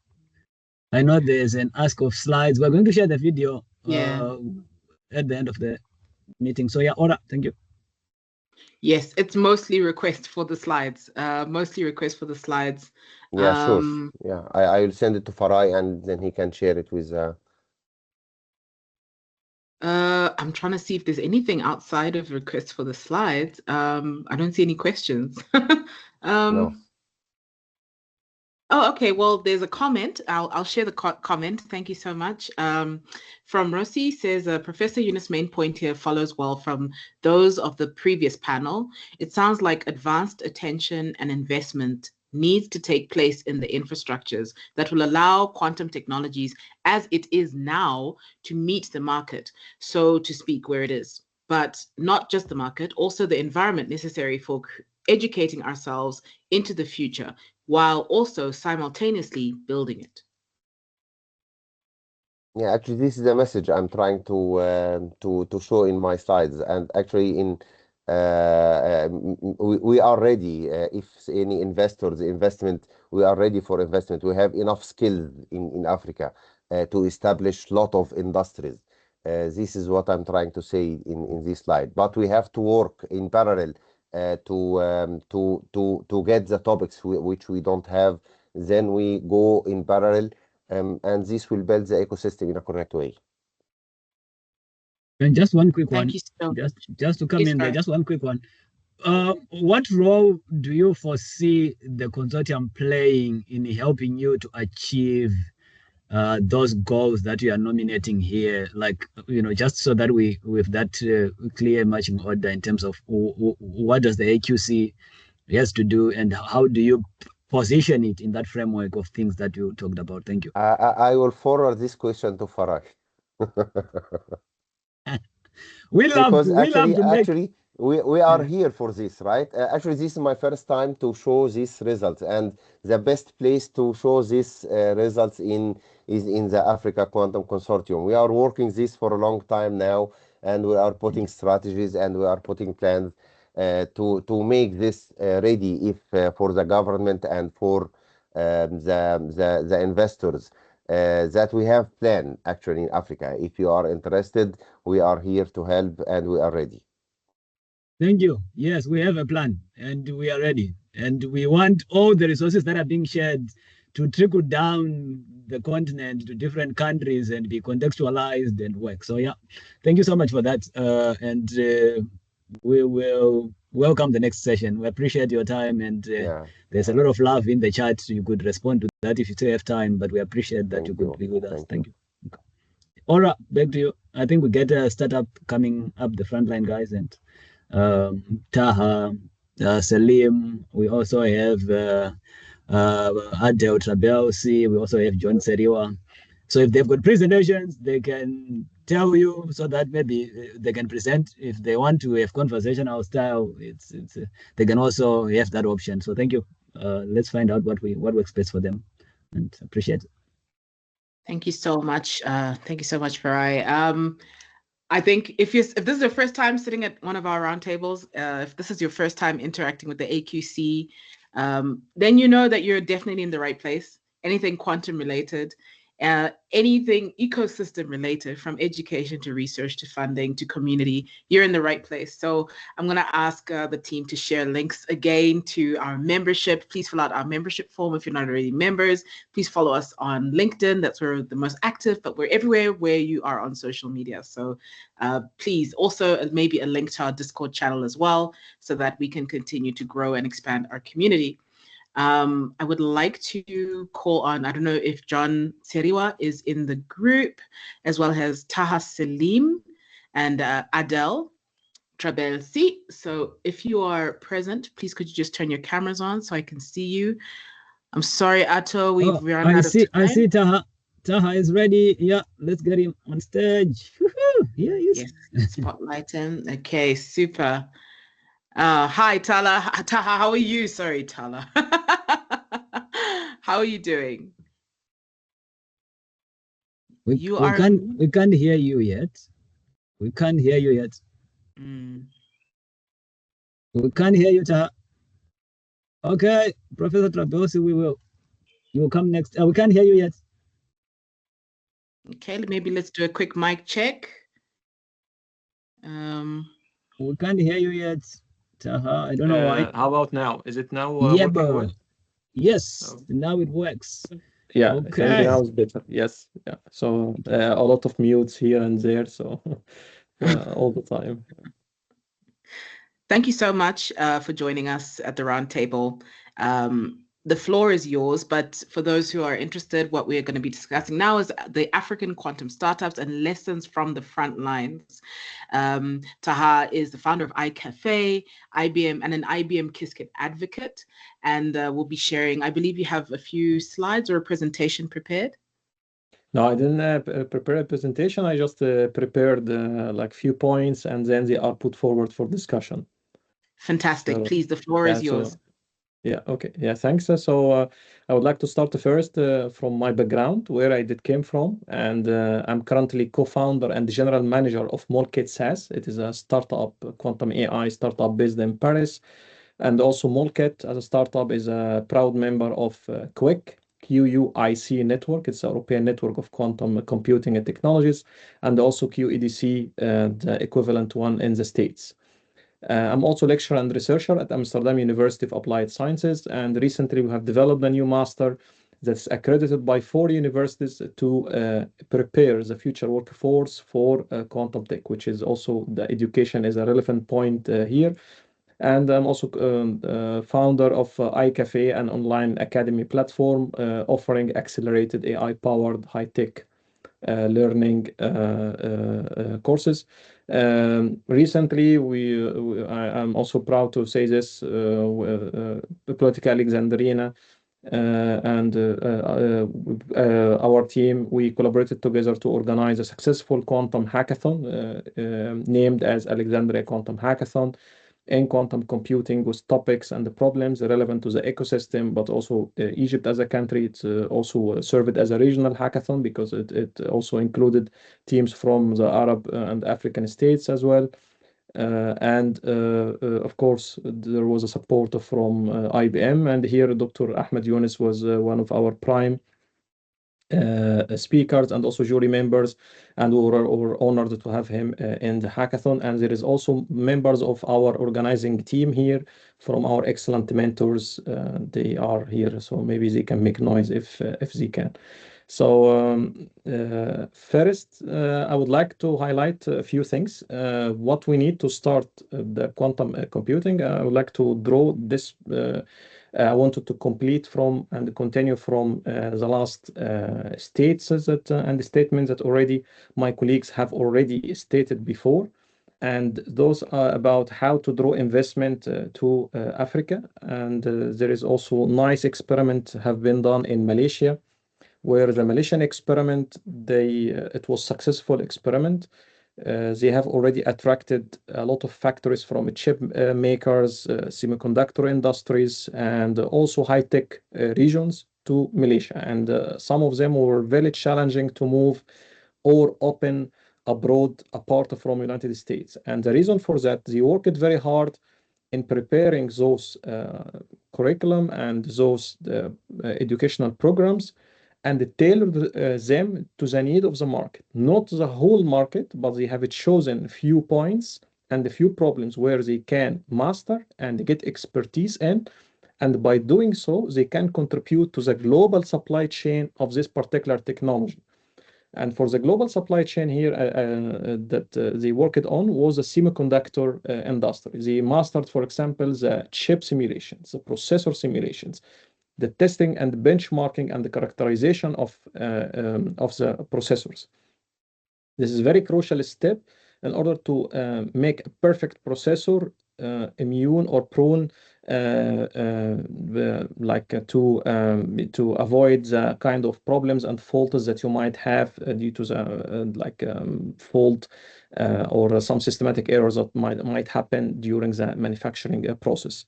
I know there's an ask of slides. We're going to share the video at the end of the meeting. So yeah, Ora, thank you. Yes, it's mostly request for the slides. Mostly request for the slides. Yeah, sure. Yeah, I will send it to Farai, and then he can share it with. I'm trying to see if there's anything outside of requests for the slides. I don't see any questions. No. Oh, okay. Well, there's a comment. I'll share the comment. Thank you so much. From Rossi says, Professor Younes' main point here follows well from those of the previous panel. It sounds like advanced attention and investment needs to take place in the infrastructures that will allow quantum technologies as it is now to meet the market, so to speak, where it is. But not just the market, also the environment necessary for educating ourselves into the future, while also simultaneously building it. Yeah, actually, this is the message I'm trying to show in my slides, and actually, we are ready. If any investment, we are ready for investment. We have enough skills in Africa to establish a lot of industries. This is what I'm trying to say in this slide. But we have to work in parallel to get the topics which we don't have. Then we go in parallel, and this will build the ecosystem in a correct way. And just one quick one. Thank you so much. Just to come in there, just one quick one. What role do you foresee the consortium playing in helping you to achieve those goals that you are nominating here? Like, just so that we, with that clear marching order in terms of what does the AQC has to do, and how do you position it in that framework of things that you talked about? Thank you. I will forward this question to Faraj. we are here for this, right? Actually, this is my first time to show these results, and the best place to show these results is in the Africa Quantum Consortium. We are working this for a long time now, and we are putting strategies and we are putting plans to make this ready for the government and for the investors. That we have planned actually in Africa. If you are interested, we are here to help, and we are ready. Thank you. Yes, we have a plan, and we are ready. And we want all the resources that are being shared to trickle down the continent to different countries and be contextualized and work. So yeah, thank you so much for that. And we will welcome the next session. We appreciate your time, and there's a lot of love in the chat. You could respond to that if you still have time, but we appreciate that you could be with us. Thank you. Ora, back to you. I think we get a startup coming up the frontline, guys, and Taha, Selim. We also have Adel, Trabelsi. We also have John Tseriwa. So if they've got presentations, they can tell you, so that maybe they can present. If they want to have conversational style, they can also have that option. So thank you. Let's find out what works best for them, and appreciate it. Thank you so much. Thank you so much, Farai. I think if this is your first time sitting at one of our roundtables, if this is your first time interacting with the AQC, then you know that you're definitely in the right place. Anything quantum related, anything ecosystem related, from education to research to funding to community, you're in the right place. So I'm going to ask the team to share links again to our membership. Please fill out our membership form if you're not already members. Please follow us on LinkedIn. That's where we're the most active, but we're everywhere where you are on social media. So please also maybe a link to our Discord channel as well, so that we can continue to grow and expand our community. I would like to call on, I don't know if John Tseriwa is in the group, as well as Taha, Selim, and Adel, Trabelsi. So if you are present, please could you just turn your cameras on so I can see you. I'm sorry, Ato, we've run out of time. I see Taha. Taha is ready. Yeah, let's get him on stage. Yeah, yes. Spotlight him. Okay, super. Hi, Taha. Taha, how are you? Sorry, Taha. How are you doing? We can't hear you yet. We can't hear you yet. We can't hear you, Taha. Okay, Professor Trabelsi, you will come next. We can't hear you yet. Okay, maybe let's do a quick mic check. We can't hear you yet, Taha. I don't know why. How about now? Is it now yeah, working well? Yes, now it works. Yeah, okay. I think now it's better. Yes, yeah. So a lot of mutes here and there, so all the time. Thank you so much for joining us at the Roundtable. The floor is yours, but for those who are interested, what we are going to be discussing now is the African quantum startups and lessons from the front lines. Taha is the founder of iCafe, IBM, and an IBM Qiskit advocate, and we'll be sharing, I believe you have a few slides or a presentation prepared? No, I didn't prepare a presentation. I just prepared like few points, and then they are put forward for discussion. Fantastic. So, please, the floor is yours. Yeah, okay. Yeah, thanks. So I would like to start first from my background, where I came from. And I'm currently co-founder and general manager of Molkit SaaS. It is a startup, quantum AI startup based in Paris. And also Molkit as a startup is a proud member of QUIC, QUIC network. It's a European network of quantum computing and technologies. And also QEDC, the equivalent one in the States. I'm also lecturer and researcher at Amsterdam University of Applied Sciences, and recently we have developed a new master that's accredited by 4 universities to prepare the future workforce for quantum tech, which is also the education is a relevant point here. And I'm also founder of iCafe, an online academy platform offering accelerated AI-powered high-tech learning courses. Recently, I'm also proud to say this, Politica Alexandrina and our team, we collaborated together to organize a successful quantum hackathon named as Alexandria Quantum Hackathon in quantum computing, with topics and the problems relevant to the ecosystem, but also Egypt as a country. It's also served as a regional hackathon because it also included teams from the Arab and African states as well. And of course, there was a support from IBM, and here Dr. Ahmed Younes was one of our prime speakers and also jury members, and we were honored to have him in the hackathon. And there is also members of our organizing team here from our excellent mentors. They are here, so maybe they can make noise if they can. So first, I would like to highlight a few things. What we need to start the quantum computing. I would like to draw this. I wanted to complete from and continue from the last states that and the statements that already my colleagues have already stated before, and those are about how to draw investment to Africa. And there is also nice experiment have been done in Malaysia, where the Malaysian experiment it was successful experiment. They have already attracted a lot of factories from chip makers, semiconductor industries, and also high-tech regions to Malaysia. And some of them were very challenging to move or open abroad apart from United States. And the reason for that, they worked very hard in preparing those curriculum and those educational programs. and tailor them to the need of the market, not the whole market, but they have chosen a few points and a few problems where they can master and get expertise in. And by doing so, they can contribute to the global supply chain of this particular technology. And for the global supply chain here that they worked on was the semiconductor industry. They mastered, for example, the chip simulations, the processor simulations, the testing and benchmarking and the characterization of the processors. This is a very crucial step in order to make a perfect processor immune or prone to avoid the kind of problems and faults that you might have due to the fault or some systematic errors that might happen during the manufacturing process.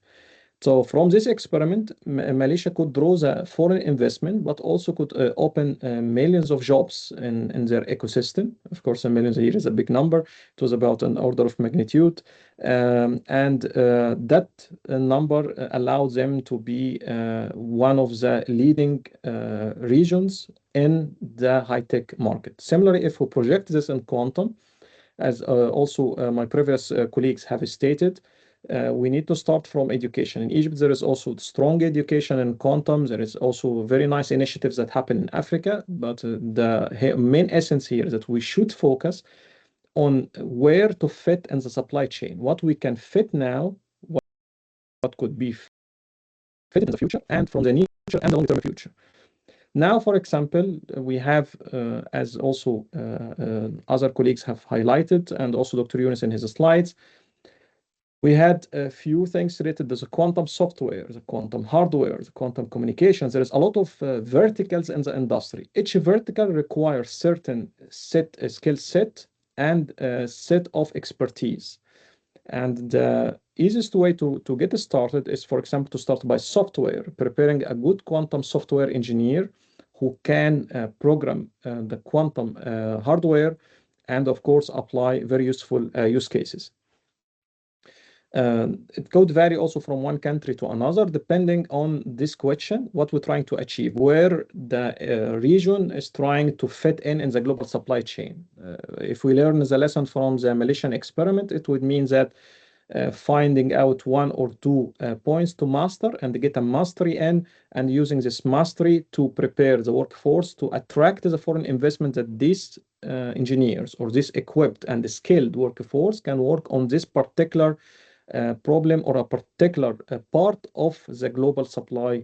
So from this experiment, Malaysia could draw the foreign investment, but also could open millions of jobs in their ecosystem. Of course, a million a year is a big number. It was about an order of magnitude. That number allowed them to be one of the leading regions in the high-tech market. Similarly, if we project this in quantum, as also my previous colleagues have stated, we need to start from education. In Egypt, there is also strong education in quantum. There is also very nice initiatives that happen in Africa. But the main essence here is that we should focus on where to fit in the supply chain, what we can fit now, what could be fit in the future, and from the near future and the long-term future. Now, for example, we have, as also other colleagues have highlighted, and also Dr. Younes in his slides, we had a few things related to the quantum software, the quantum hardware, the quantum communications. There is a lot of verticals in the industry. Each vertical requires certain skill set and a set of expertise. And the easiest way to get started is, for example, to start by software, preparing a good quantum software engineer who can program the quantum hardware and, of course, apply very useful use cases. It could vary also from one country to another, depending on this question, what we're trying to achieve, where the region is trying to fit in the global supply chain. If we learn the lesson from the Malaysian experiment, it would mean that finding out one or two points to master and get a mastery in, and using this mastery to prepare the workforce to attract the foreign investment that these engineers or this equipped and skilled workforce can work on this particular problem or a particular part of the global supply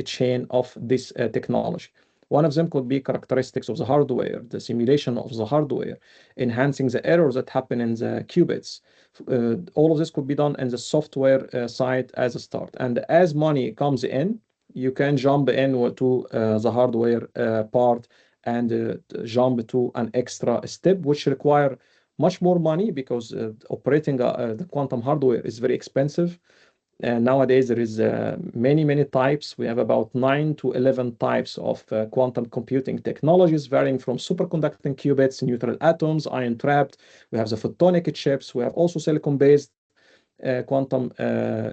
chain of this technology. One of them could be characteristics of the hardware, the simulation of the hardware, enhancing the errors that happen in the qubits. All of this could be done in the software side as a start. And as money comes in, you can jump in to the hardware part and jump to an extra step, which require much more money because operating the quantum hardware is very expensive. Nowadays, there is many types. We have about 9 to 11 types of quantum computing technologies, varying from superconducting qubits, neutral atoms, ion trapped. We have the photonic chips. We have also silicon-based quantum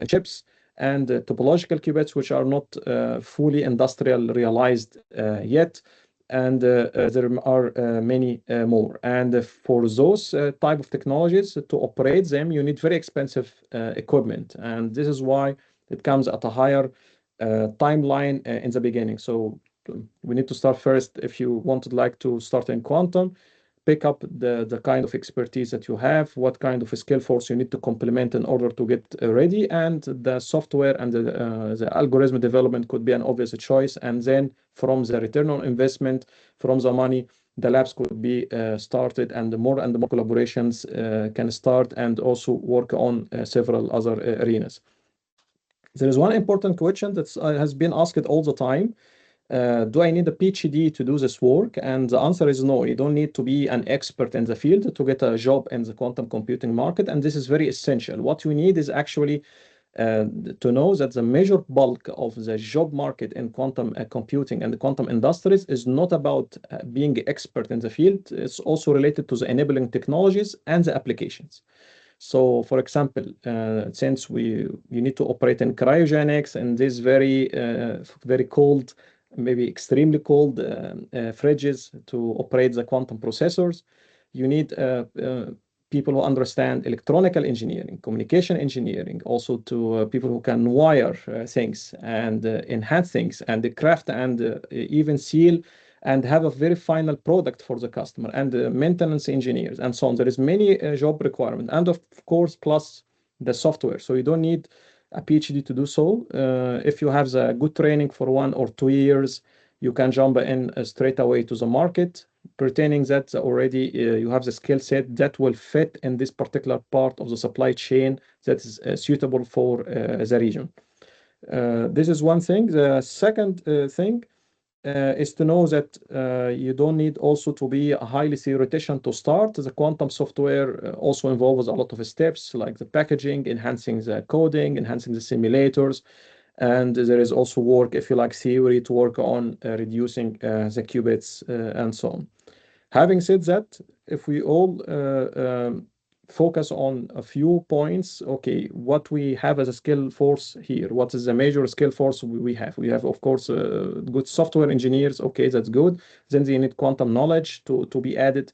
chips and topological qubits, which are not fully industrial realized yet. And there are many more. And for those type of technologies, to operate them, you need very expensive equipment. And this is why it comes at a higher timeline in the beginning. So we need to start first, if you like to start in quantum, pick up the kind of expertise that you have, what kind of a skill force you need to complement in order to get ready, and the software and the algorithm development could be an obvious choice. And then from the return on investment, from the money, the labs could be started, and more collaborations can start and also work on several other arenas. There is one important question that has been asked all the time. Do I need a PhD to do this work? And the answer is no. You don't need to be an expert in the field to get a job in the quantum computing market. And this is very essential. What you need is actually to know that the major bulk of the job market in quantum computing and the quantum industries is not about being expert in the field. It's also related to the enabling technologies and the applications. So, for example, since you need to operate in cryogenics and this very cold maybe extremely cold fridges to operate the quantum processors. You need people who understand electronical engineering, communication engineering, also to people who can wire things and enhance things and craft and even seal and have a very final product for the customer, and maintenance engineers and so on. There is many job requirement, and of course plus the software. So you don't need a PhD to do so. If you have the good training for 1 or 2 years, you can jump in straight away to the market, pretending that already you have the skill set that will fit in this particular part of the supply chain that is suitable for the region. This is one thing. The second thing is to know that you don't need also to be a highly theoretician to start. The quantum software also involves a lot of steps like the packaging, enhancing the coding, enhancing the simulators. And there is also work, if you like, theory to work on reducing the qubits and so on. Having said that, if we all focus on a few points, okay, what we have as a skill force here, what is the major skill force we have? We have, of course, good software engineers, okay, that's good. Then they need quantum knowledge to be added.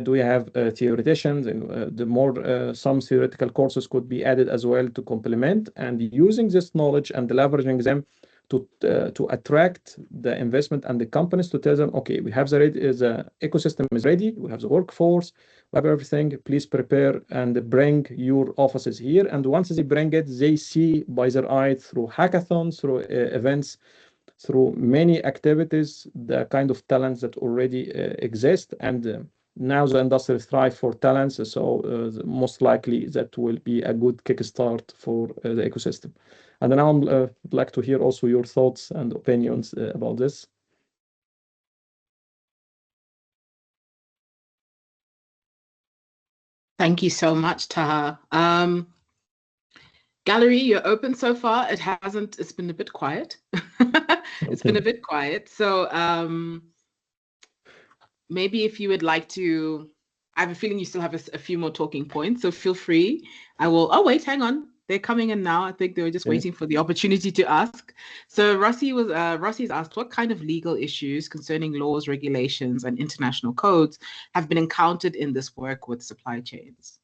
Do we have theoreticians? And the more some theoretical courses could be added as well to complement, and using this knowledge and leveraging them to attract the investment and the companies to tell them, okay, we have the ecosystem is ready, we have the workforce, we have everything, please prepare and bring your offices here. And once they bring it, they see by their eyes through hackathons, through events, through many activities, the kind of talents that already exist. And now the industry thrives for talents, so most likely that will be a good kickstart for the ecosystem. And now I'd like to hear also your thoughts and opinions about this. Thank you so much, Taha. Gallery, you're open so far. It's been a bit quiet. It's been a bit quiet. So maybe if you would like to, I have a feeling you still have a few more talking points, so feel free. Oh wait, hang on. They're coming in now. I think they were just waiting for the opportunity to ask. So Rossi's asked, what kind of legal issues concerning laws, regulations, and international codes have been encountered in this work with supply chains?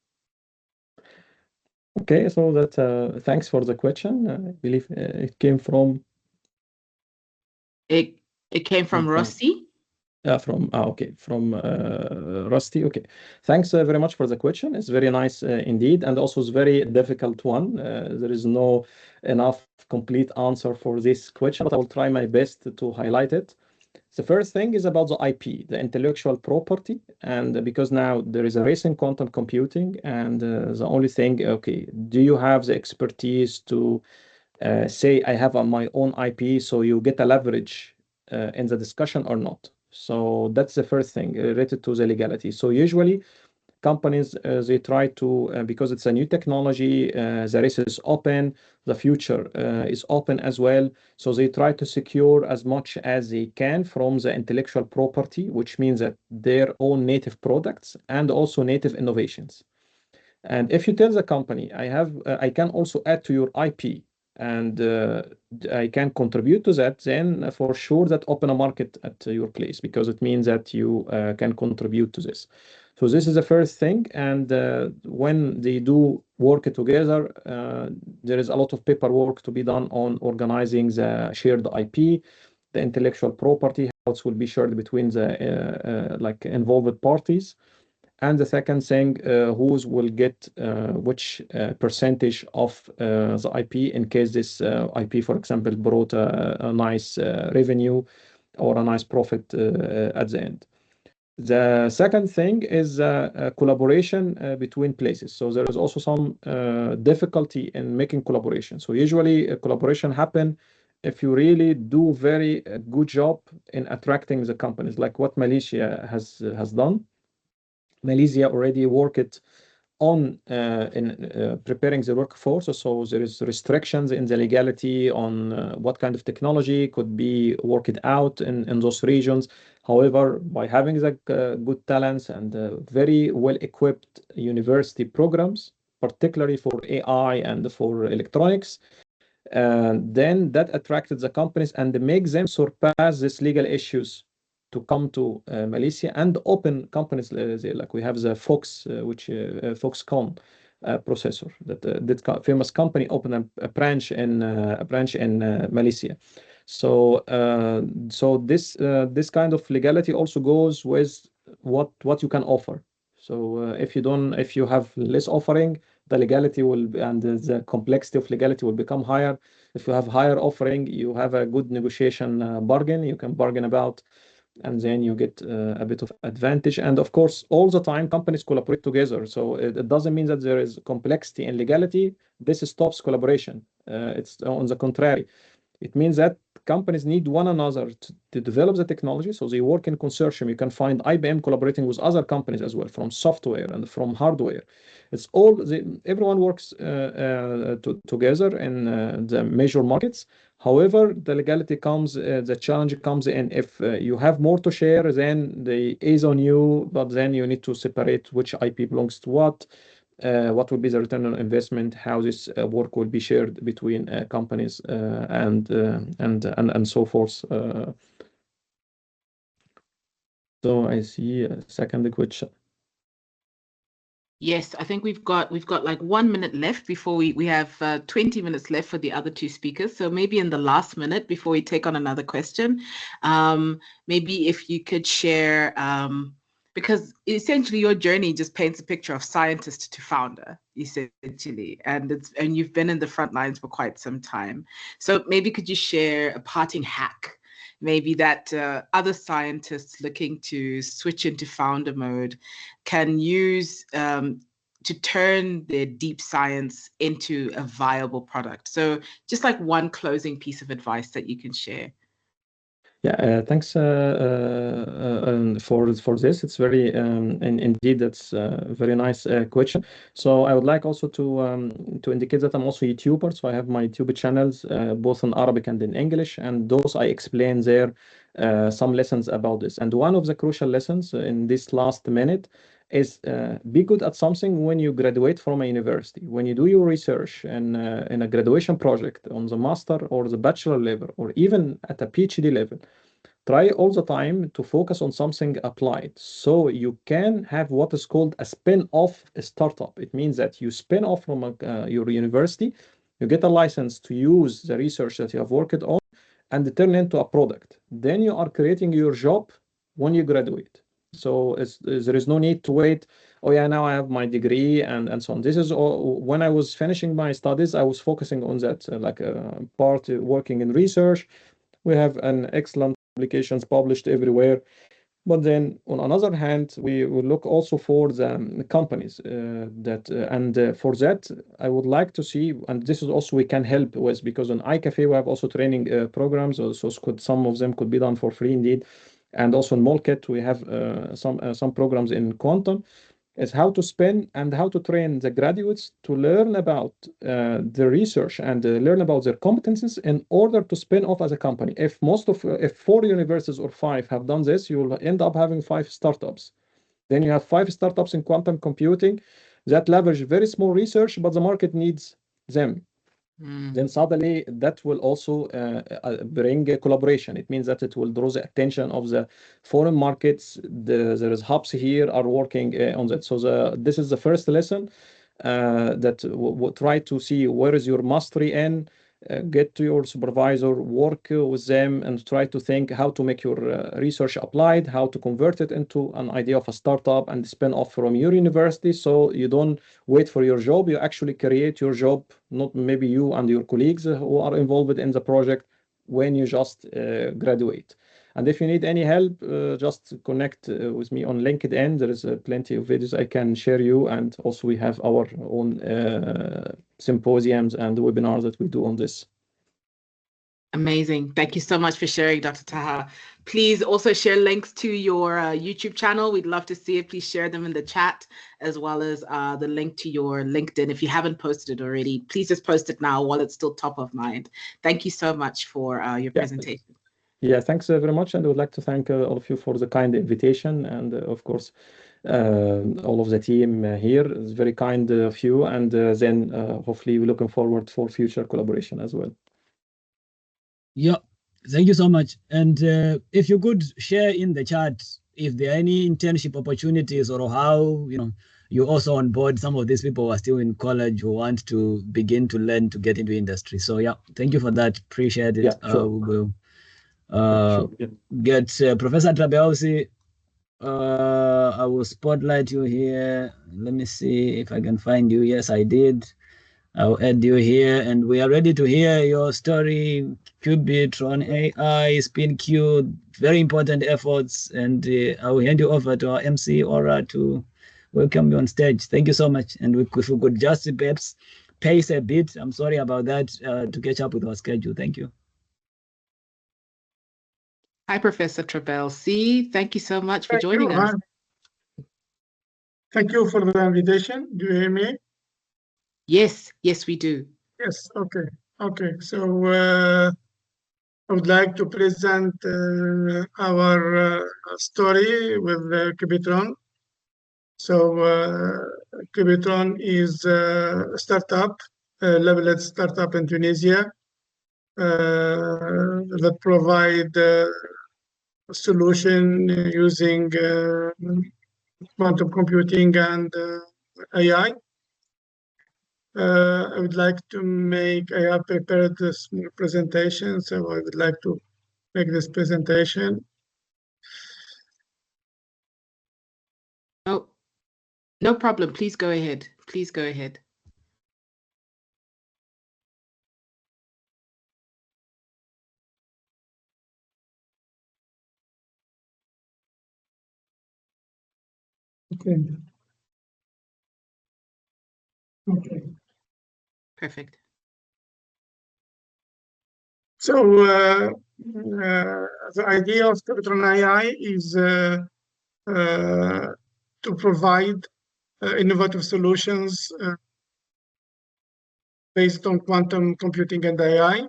Okay, so that thanks for the question. I believe it came from. It came from Rossi. From Rusty. Okay, thanks very much for the question. It's very nice indeed, and also it's very difficult one. There is no enough complete answer for this question, but I will try my best to highlight it. The first thing is about the IP, the intellectual property, and because now there is a race in quantum computing, and the only thing, okay, do you have the expertise to say I have my own IP, so you get a leverage in the discussion or not? So that's the first thing related to the legality. So usually companies, they try to, because it's a new technology, the race is open, the future is open as well. So they try to secure as much as they can from the intellectual property, which means that their own native products and also native innovations. And if you tell the company, I can also add to your IP, and I can contribute to that, then for sure that open a market at your place, because it means that you can contribute to this. So this is the first thing. And when they do work together, there is a lot of paperwork to be done on organizing the shared IP, the intellectual property, how it will be shared between the like involved parties. And the second thing, who will get which percentage of the IP in case this IP, for example, brought a nice revenue or a nice profit at the end. The second thing is collaboration between places. So there is also some difficulty in making collaboration. So usually a collaboration happen if you really do very good job in attracting the companies, like what Malaysia has done. Malaysia already worked on preparing the workforce, so there is restrictions in the legality on what kind of technology could be worked out in those regions. However, by having the good talents and very well-equipped university programs, particularly for AI and for electronics, Then that attracted the companies and make them surpass these legal issues to come to Malaysia and open companies like we have the Fox, which Foxconn processor that famous company opened a branch in Malaysia. So this kind of legality also goes with what you can offer. So if you have less offering, the legality and the complexity of legality will become higher. If you have higher offering, you have a good negotiation bargain. You can bargain about, and then you get a bit of advantage. And of course, all the time companies collaborate together. So it doesn't mean that there is complexity and legality. This stops collaboration. It's on the contrary. It means that companies need one another to develop the technology. So they work in consortium. You can find IBM collaborating with other companies as well, from software and from hardware. It's all everyone works together in the major markets. However, the legality comes, the challenge comes in if you have more to share, then they ease on you, but then you need to separate which IP belongs to what will be the return on investment, how this work will be shared between companies and so forth. So I see a second question. Yes, I think we've got like 1 minute left before we have 20 minutes left for the other two speakers. So maybe in the last minute before we take on another question, maybe if you could share, because essentially your journey just paints a picture of scientist to founder, essentially, and you've been in the front lines for quite some time. So maybe could you share a parting hack? Maybe that other scientists looking to switch into founder mode can use to turn their deep science into a viable product. So just like one closing piece of advice that you can share. Yeah, thanks for this. It's very and indeed that's a very nice question. So I would like also to indicate that I'm also a YouTuber. So I have my YouTube channels both in Arabic and in English, and those I explain there some lessons about this. And one of the crucial lessons in this last minute is be good at something when you graduate from a university. When you do your research in a graduation project on the master or the bachelor level, or even at a PhD level, try all the time to focus on something applied. So you can have what is called a spin-off startup. It means that you spin off from your university, you get a license to use the research that you have worked on and turn into a product. Then you are creating your job when you graduate. So there is no need to wait. Oh yeah, now I have my degree and so on. This is all, when I was finishing my studies, I was focusing on that, part working in research. We have an excellent publications published everywhere. But then on another hand, we will look also for the companies for that, I would like to see, and this is also we can help with, because on iCafe we have also training programs, so some of them could be done for free indeed. And also in Molket, we have some programs in quantum, is how to spin and how to train the graduates to learn about the research and learn about their competencies in order to spin off as a company. If 4 universities or 5 have done this, you will end up having 5 startups. Then you have 5 startups in quantum computing that leverage very small research, but the market needs them. Then suddenly that will also bring a collaboration. It means that it will draw the attention of the foreign markets. There is hubs here are working on that. So this is the first lesson that we'll try to see where is your mastery in. Get to your supervisor, work with them, and try to think how to make your research applied, how to convert it into an idea of a startup and spin off from your university. So you don't wait for your job, you actually create your job, not maybe you and your colleagues who are involved in the project when you just graduate. And if you need any help, just connect with me on LinkedIn. There is plenty of videos I can share you. And also we have our own symposiums and webinars that we do on this. Amazing. Thank you so much for sharing, Dr. Taha. Please also share links to your YouTube channel. We'd love to see it. Please share them in the chat, as well as the link to your LinkedIn. If you haven't posted it already, please just post it now while it's still top of mind. Thank you so much for your presentation. Yeah, thanks very much. And I would like to thank all of you for the kind invitation. And of course, all of the team here. It's very kind of you, and then hopefully we're looking forward for future collaboration as well. Yeah, thank you so much. And if you could share in the chat if there are any internship opportunities or how, you also on board some of these people who are still in college who want to begin to learn to get into industry. So yeah, thank you for that. Appreciate it. Yeah, sure. We will Sure. Yeah. get Professor Trabelsi. I will spotlight you here. Let me see if I can find you. Yes, I did. I'll add you here, and we are ready to hear your story. Qubit, Tron AI, SpinQ, very important efforts, and I will hand you over to our MC, Aura, to welcome you on stage. Thank you so much, and if we could just perhaps pace a bit, I'm sorry about that, to catch up with our schedule. Thank you. Hi, Professor Trabelsi. Thank you so much for joining us. Thank you for the invitation. Do you hear me? Yes, yes, we do. Yes, okay. Okay, so I would like to present our story with Qubitron. So Qubitron is a startup, a level-led startup in Tunisia that provide a solution using quantum computing and AI. I would like to I have prepared this presentation, so I would like to make this presentation. Oh, no problem. Please go ahead. Please go ahead. Okay. Okay. Perfect. So the idea of Qubitron AI is to provide innovative solutions based on quantum computing and AI.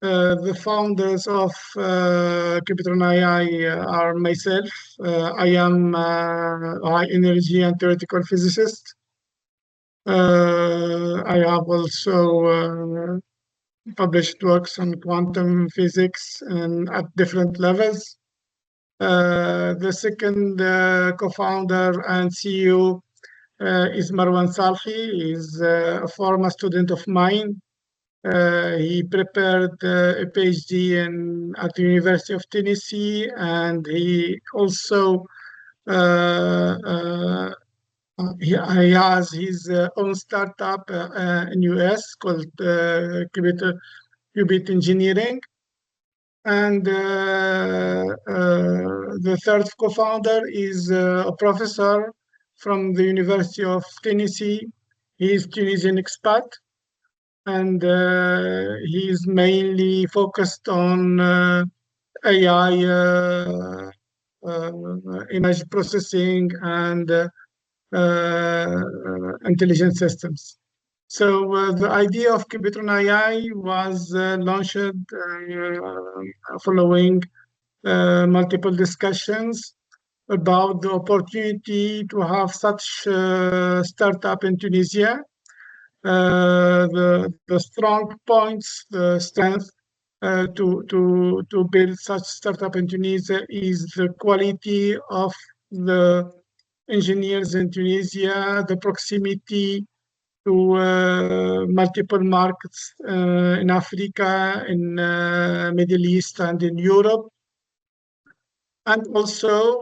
The founders of Qubitron AI are myself. I am a high energy and theoretical physicist. I have also published works on quantum physics and at different levels. The second co-founder and CEO is Marwan Salhi. He's a former student of mine. He prepared a PhD at the University of Tennessee, and he also he has his own startup in US called Qubit Engineering. And the third co-founder is a professor from the University of Tennessee. He is Tunisian expat, and he is mainly focused on AI, image processing, and intelligent systems. So the idea of Qubitron AI was launched following multiple discussions about the opportunity to have such startup in Tunisia. The strong points, the strength to build such startup in Tunisia is the quality of the engineers in Tunisia, the proximity to multiple markets in Africa, in Middle East, and in Europe. And also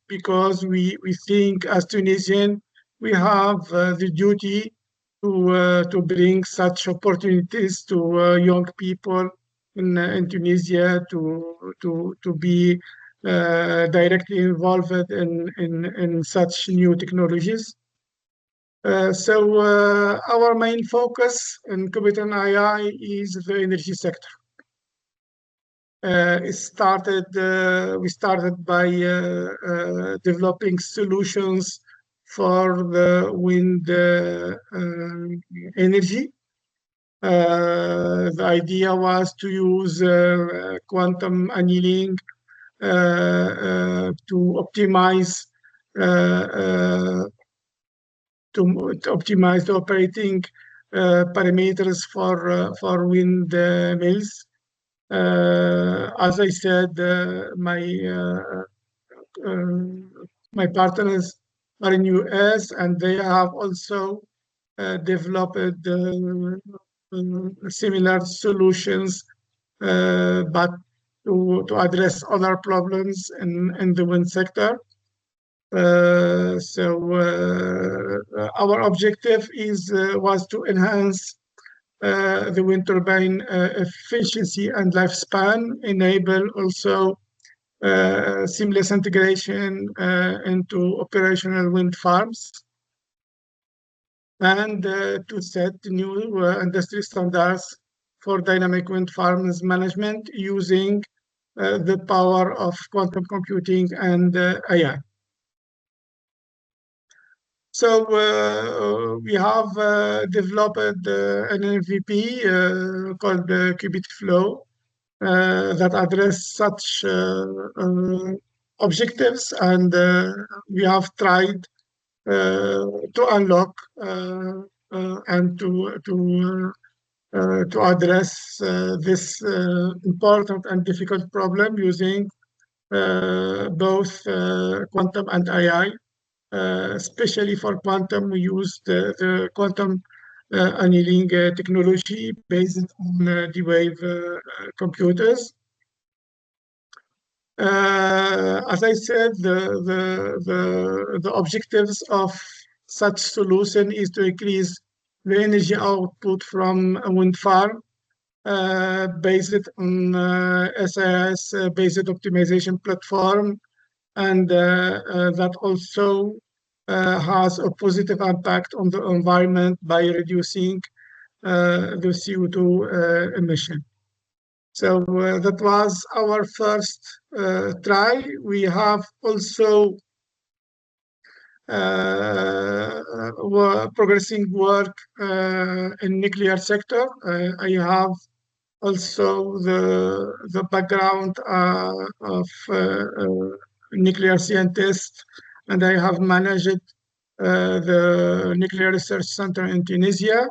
because we think as Tunisian, we have the duty to bring such opportunities to young people in Tunisia to be directly involved in such new technologies. So our main focus in Qubitron AI is the energy sector. We started by developing solutions for the wind energy. The idea was to use quantum annealing to optimize optimize the operating parameters for windmills. As I said, my partners are in US, and they have also developed similar solutions, but to address other problems in the wind sector. Our objective was to enhance the wind turbine efficiency and lifespan, enable also seamless integration into operational wind farms, and to set new industry standards for dynamic wind farms management using the power of quantum computing and AI. So we have developed an MVP called Qubit Flow that address such objectives, and we have tried to unlock and to address this important and difficult problem using both quantum and AI. Especially for quantum, we use the quantum annealing technology based on D-Wave computers. As I said, the objectives of such solution is to increase the energy output from a wind farm based on SIS-based optimization platform, and that also has a positive impact on the environment by reducing the CO2 emission. So that was our first try. We have also progressing work in nuclear sector. I have also the background of nuclear scientist, and I have managed the Nuclear Research Center in Tunisia,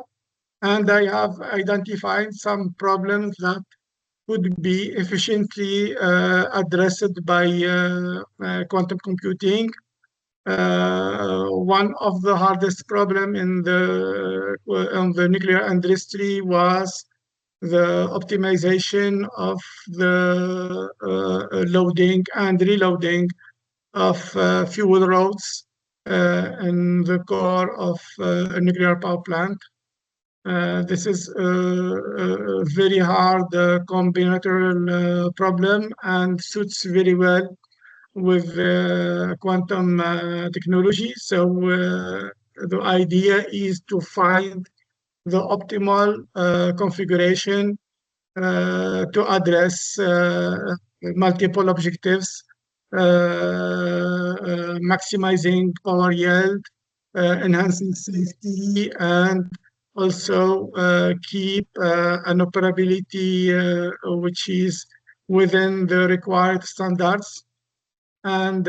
and I have identified some problems that could be efficiently addressed by quantum computing. One of the hardest problem in the nuclear industry was the optimization of the loading and reloading of fuel rods in the core of a nuclear power plant. This is a very hard combinatorial problem and suits very well with quantum technology. So the idea is to find the optimal configuration to address multiple objectives, maximizing power yield, enhancing safety, and also keep an operability which is within the required standards. And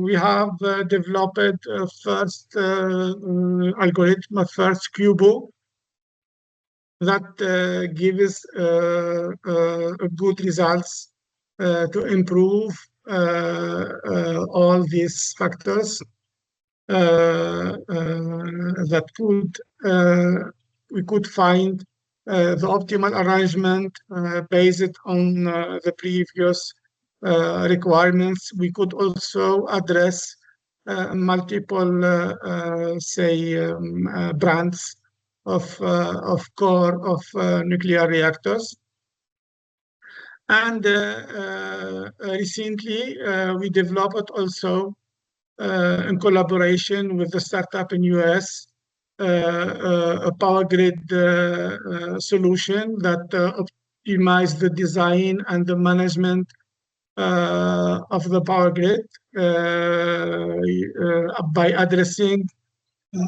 we have developed a first algorithm, a first QUBO, that gives good results to improve all these factors that we could find the optimal arrangement based on the previous requirements. We could also address multiple, brands of core of nuclear reactors. And recently, we developed also in collaboration with the startup in US, a power grid solution that optimized the design and the management of the power grid by addressing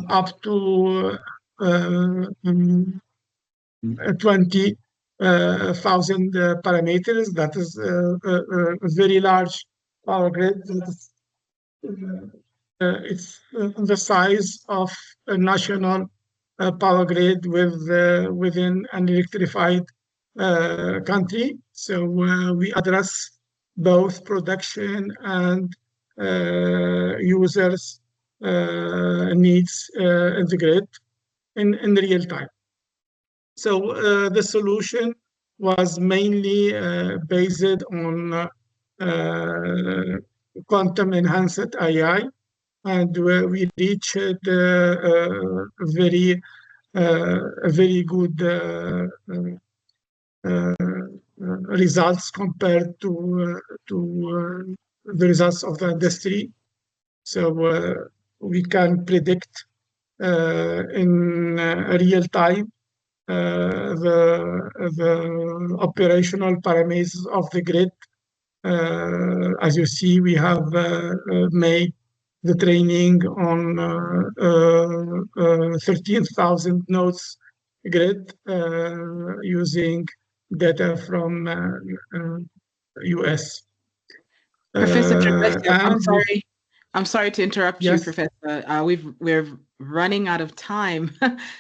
up to 20,000 parameters. That is a very large power grid. it's the size of a national power grid within an electrified country. So we address both production and users' needs in the grid in real time. So the solution was mainly based on quantum enhanced AI, and we reached very good results compared to the results of the industry. So we can predict in real time the operational parameters of the grid. As you see, we have made the training on 13,000 nodes grid using data from US. Professor Trabelsi, I'm and sorry. I'm sorry to interrupt you, Yes. Professor. We're running out of time.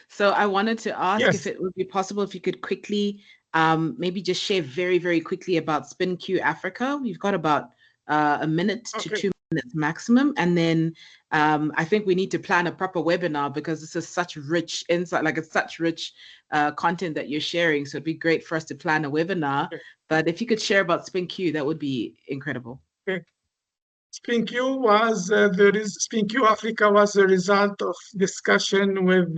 So I wanted to ask if Yes. it would be possible if you could quickly maybe just share very, very quickly about SpinQ Africa. We've got about a minute to Okay. 2 minutes maximum. And then I think we need to plan a proper webinar because this is such rich insight, like it's such rich content that you're sharing. So it'd be great for us to plan a webinar. Okay. But if you could share about SpinQ, that would be incredible. Okay. SpinQ SpinQ Africa was a result of discussion with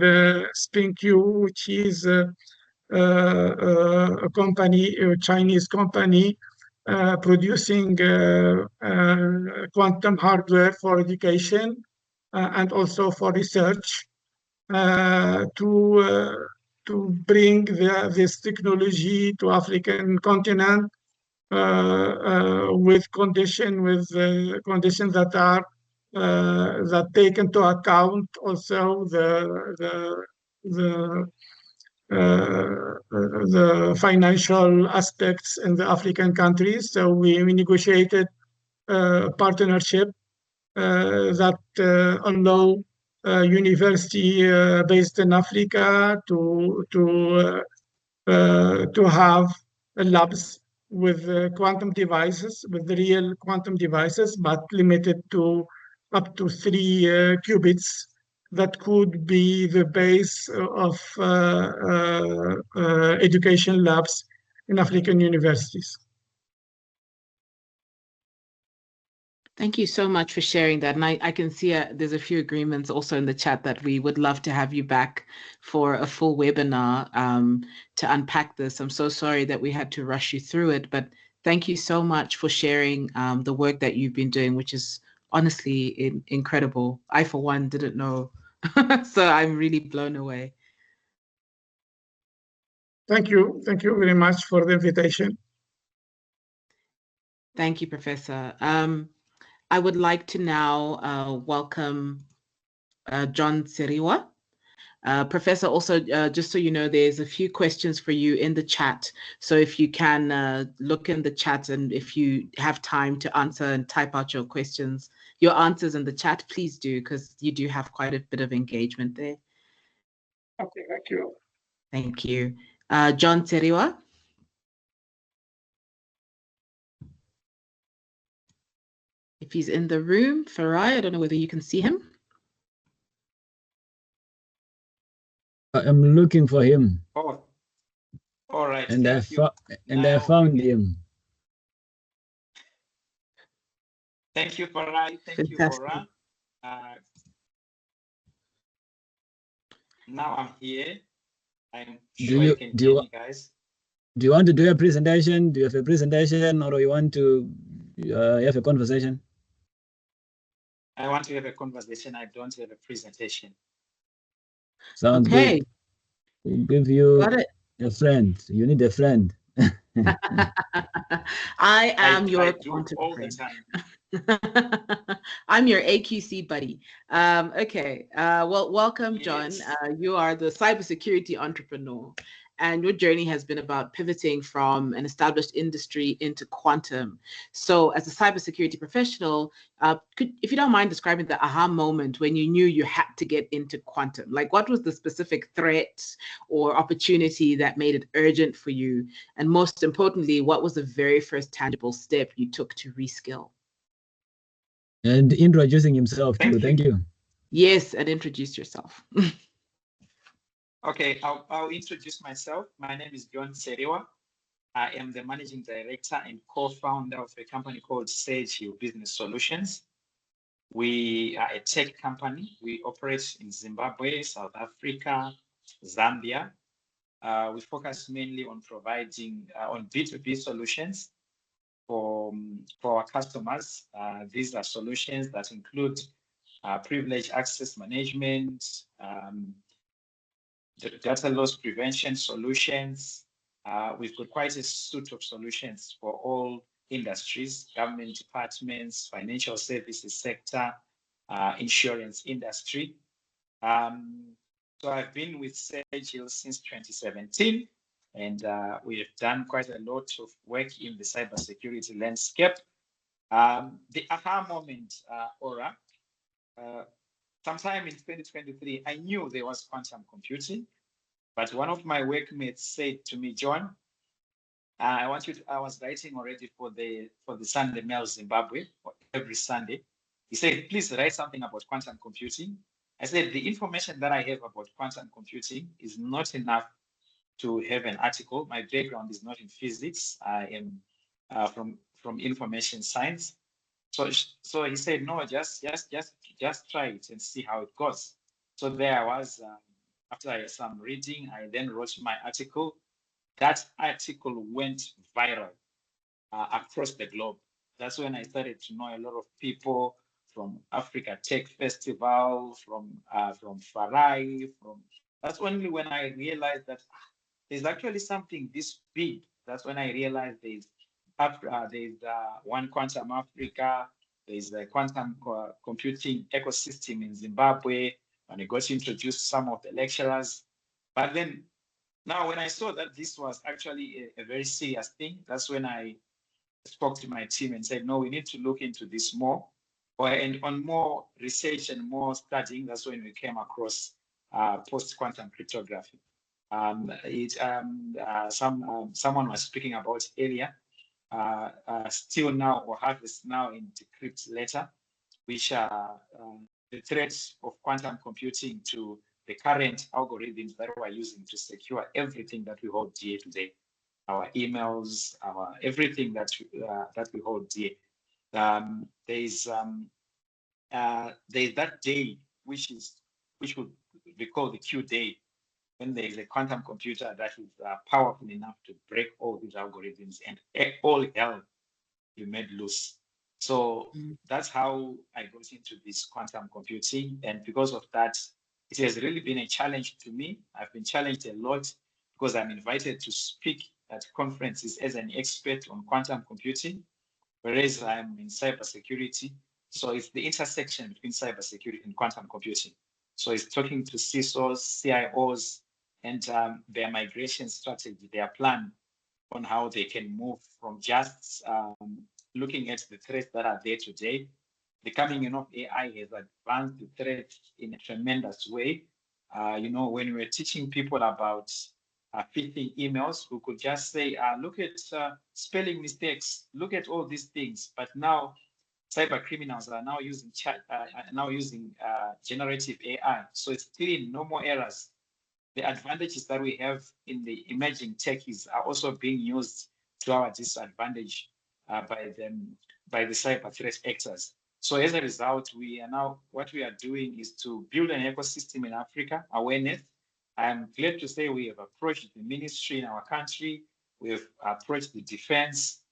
SpinQ, which is a company, a Chinese company, producing quantum hardware for education and also for research to bring this technology to African continent with conditions that are that take into account also the financial aspects in the African countries. So we negotiated a partnership that allow university based in Africa to have labs with quantum devices, with the real quantum devices, but limited to up to 3 qubits. That could be the base of education labs in African universities. Thank you so much for sharing that. And I can see there's a few agreements also in the chat that we would love to have you back for a full webinar to unpack this. I'm so sorry that we had to rush you through it, but thank you so much for sharing the work that you've been doing, which is honestly incredible. I, for one, didn't know. So I'm really blown away. Thank you. Thank you very much for the invitation. Thank you, Professor. I would like to now welcome John Tseriwa. Professor, also, just so you know, there's a few questions for you in the chat. So if you can look in the chat, and if you have time to answer and type out your questions, your answers in the chat, please do, because you do have quite a bit of engagement there. Okay, thank you. Thank you. John Tseriwa. If he's in the room, Farai, I don't know whether you can see him. I'm looking for him. Oh, all right. And I Now found him. Thank you, Farai. Thank you, Farai. Now I'm here. I'm sure you can hear me, guys. Do you want to do a presentation? Do you have a presentation, or do you want to have a conversation? I want to have a conversation. I don't have a presentation. Sounds okay. Good. We'll give you a friend. You need a friend. I am your quantum all friend. The time. I'm your AQC buddy. Okay. Well, welcome, John. Yes. You are the cybersecurity entrepreneur. and your journey has been about pivoting from an established industry into quantum. So as a cybersecurity professional, if you don't mind describing the aha moment when you knew you had to get into quantum, like what was the specific threat or opportunity that made it urgent for you? And most importantly, what was the very first tangible step you took to reskill? And introducing himself too. Thank you. Yes, and introduce yourself. Okay, I'll introduce myself. My name is Tseriwa. I am the managing director and co-founder of a company called Cybersecurity Business Solutions. We are a tech company. We operate in Zimbabwe, South Africa, Zambia. We focus mainly on providing on B2B solutions for our customers. These are solutions that include privilege access management, data loss prevention solutions. We've got quite a suite of solutions for all industries, government departments, financial services sector, insurance industry. So I've been with Cybersecurity since 2017, and we have done quite a lot of work in the cybersecurity landscape. The aha moment, Aura, sometime in 2023, I knew there was quantum computing, but one of my workmates said to me, John, I was writing already for the Sunday Mail Zimbabwe every Sunday. He said, please write something about quantum computing. I said, the information that I have about quantum computing is not enough to have an article. My background is not in physics. I am from information science. So he said, no, just try it and see how it goes. So there I was. After some reading, I then wrote my article. That article went viral across the globe. That's when I started to know a lot of people from Africa Tech Festival, from Farai. That's only when I realized that there's actually something this big. That's when I realized there's one Quantum Africa, there's the quantum computing ecosystem in Zimbabwe, and I got to introduce some of the lecturers. But then now when I saw that this was actually a very serious thing, that's when I spoke to my team and said, no, we need to look into this more. And on more research and more studying, that's when we came across post-quantum cryptography. Someone was speaking about earlier, still now or harvest now in decrypt later, which are the threats of quantum computing to the current algorithms that we're using to secure everything that we hold dear today. Our emails, our everything that we hold dear. There's that day which would be called the Q day, when there is a quantum computer that is powerful enough to break all these algorithms and all hell be made loose. So that's how I got into this quantum computing, and because of that, it has really been a challenge to me. I've been challenged a lot because I'm invited to speak at conferences as an expert on quantum computing, whereas I'm in cybersecurity. So it's the intersection between cybersecurity and quantum computing. So it's talking to CISOs, CIOs, and their migration strategy, their plan on how they can move from just looking at the threats that are there today. The coming in of AI has advanced the threat in a tremendous way. When we were teaching people about phishing emails, we could just say, look at spelling mistakes, look at all these things. But now cyber criminals are now using generative AI. So it's clean, no more errors. The advantages that we have in the emerging techies are also being used to our disadvantage by the cyber threat actors. So as a result, what we are doing is to build an ecosystem in Africa, awareness. I'm glad to say we have approached the ministry in our country. We have approached the defense,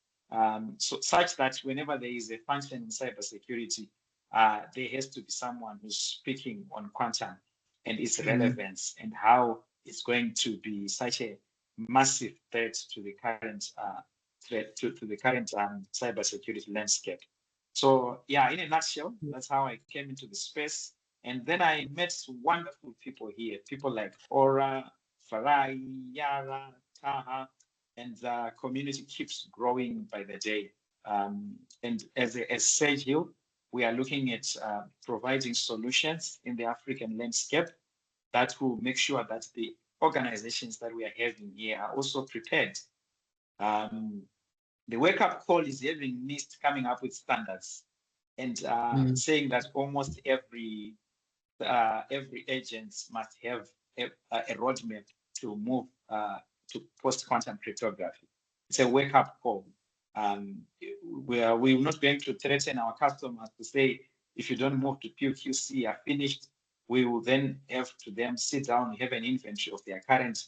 such that whenever there is a function in cybersecurity, there has to be someone who's speaking on quantum and its relevance and how it's going to be such a massive threat to the current cybersecurity landscape. So yeah, in a nutshell, that's how I came into the space. And then I met wonderful people here, people like Aura, Farai, Yara, Taha, and the community keeps growing by the day. And as Sergio, we are looking at providing solutions in the African landscape that will make sure that the organizations that we are having here are also prepared. The wake-up call is having NIST coming up with standards and saying that almost every agent must have a roadmap to move to post-quantum cryptography. It's a wake-up call. We're not going to threaten our customers to say, if you don't move to PQC, are finished. We will then have to them sit down and have an inventory of their current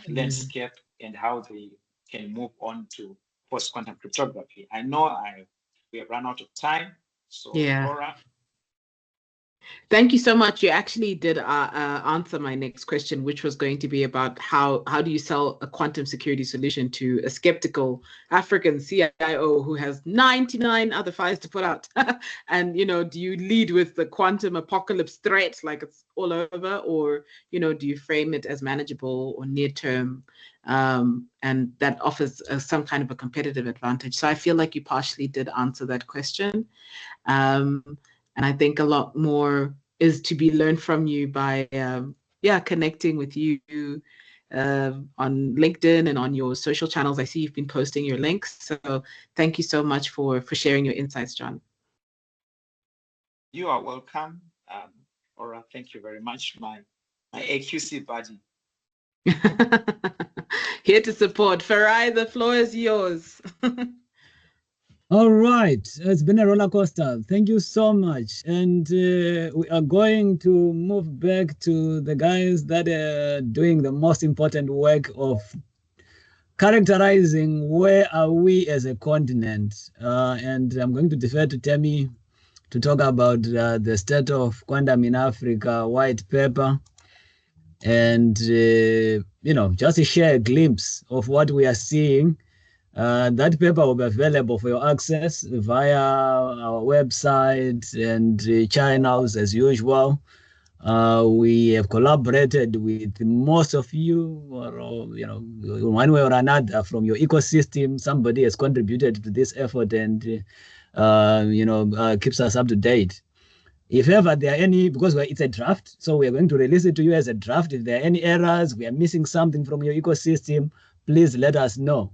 landscape and how they can move on to post-quantum cryptography. I know we have run out of time, so Laura. Thank you so much. You actually did answer my next question, which was going to be about how do you sell a quantum security solution to a skeptical African CIO who has 99 other fires to put out? And, do you lead with the quantum apocalypse threat, like it's all over, or, do you frame it as manageable or near term? And that offers some kind of a competitive advantage. So I feel like you partially did answer that question. And I think a lot more is to be learned from you by, connecting with you on LinkedIn and on your social channels. I see you've been posting your links. So thank you so much for sharing your insights, John. You are welcome. Aura, thank you very much. My AQC buddy. Here to support. Farai, the floor is yours. All right, it's been a roller coaster. Thank you so much. And we are going to move back to the guys that are doing the most important work of characterizing where are we as a continent. And I'm going to defer to Temi to talk about the state of quantum in Africa white paper. And, just to share a glimpse of what we are seeing. That paper will be available for your access via our website and channels as usual. We have collaborated with most of you, or one way or another from your ecosystem. Somebody has contributed to this effort and keeps us up to date. If ever there are any, because it's a draft, so we are going to release it to you as a draft. If there are any errors, we are missing something from your ecosystem, please let us know.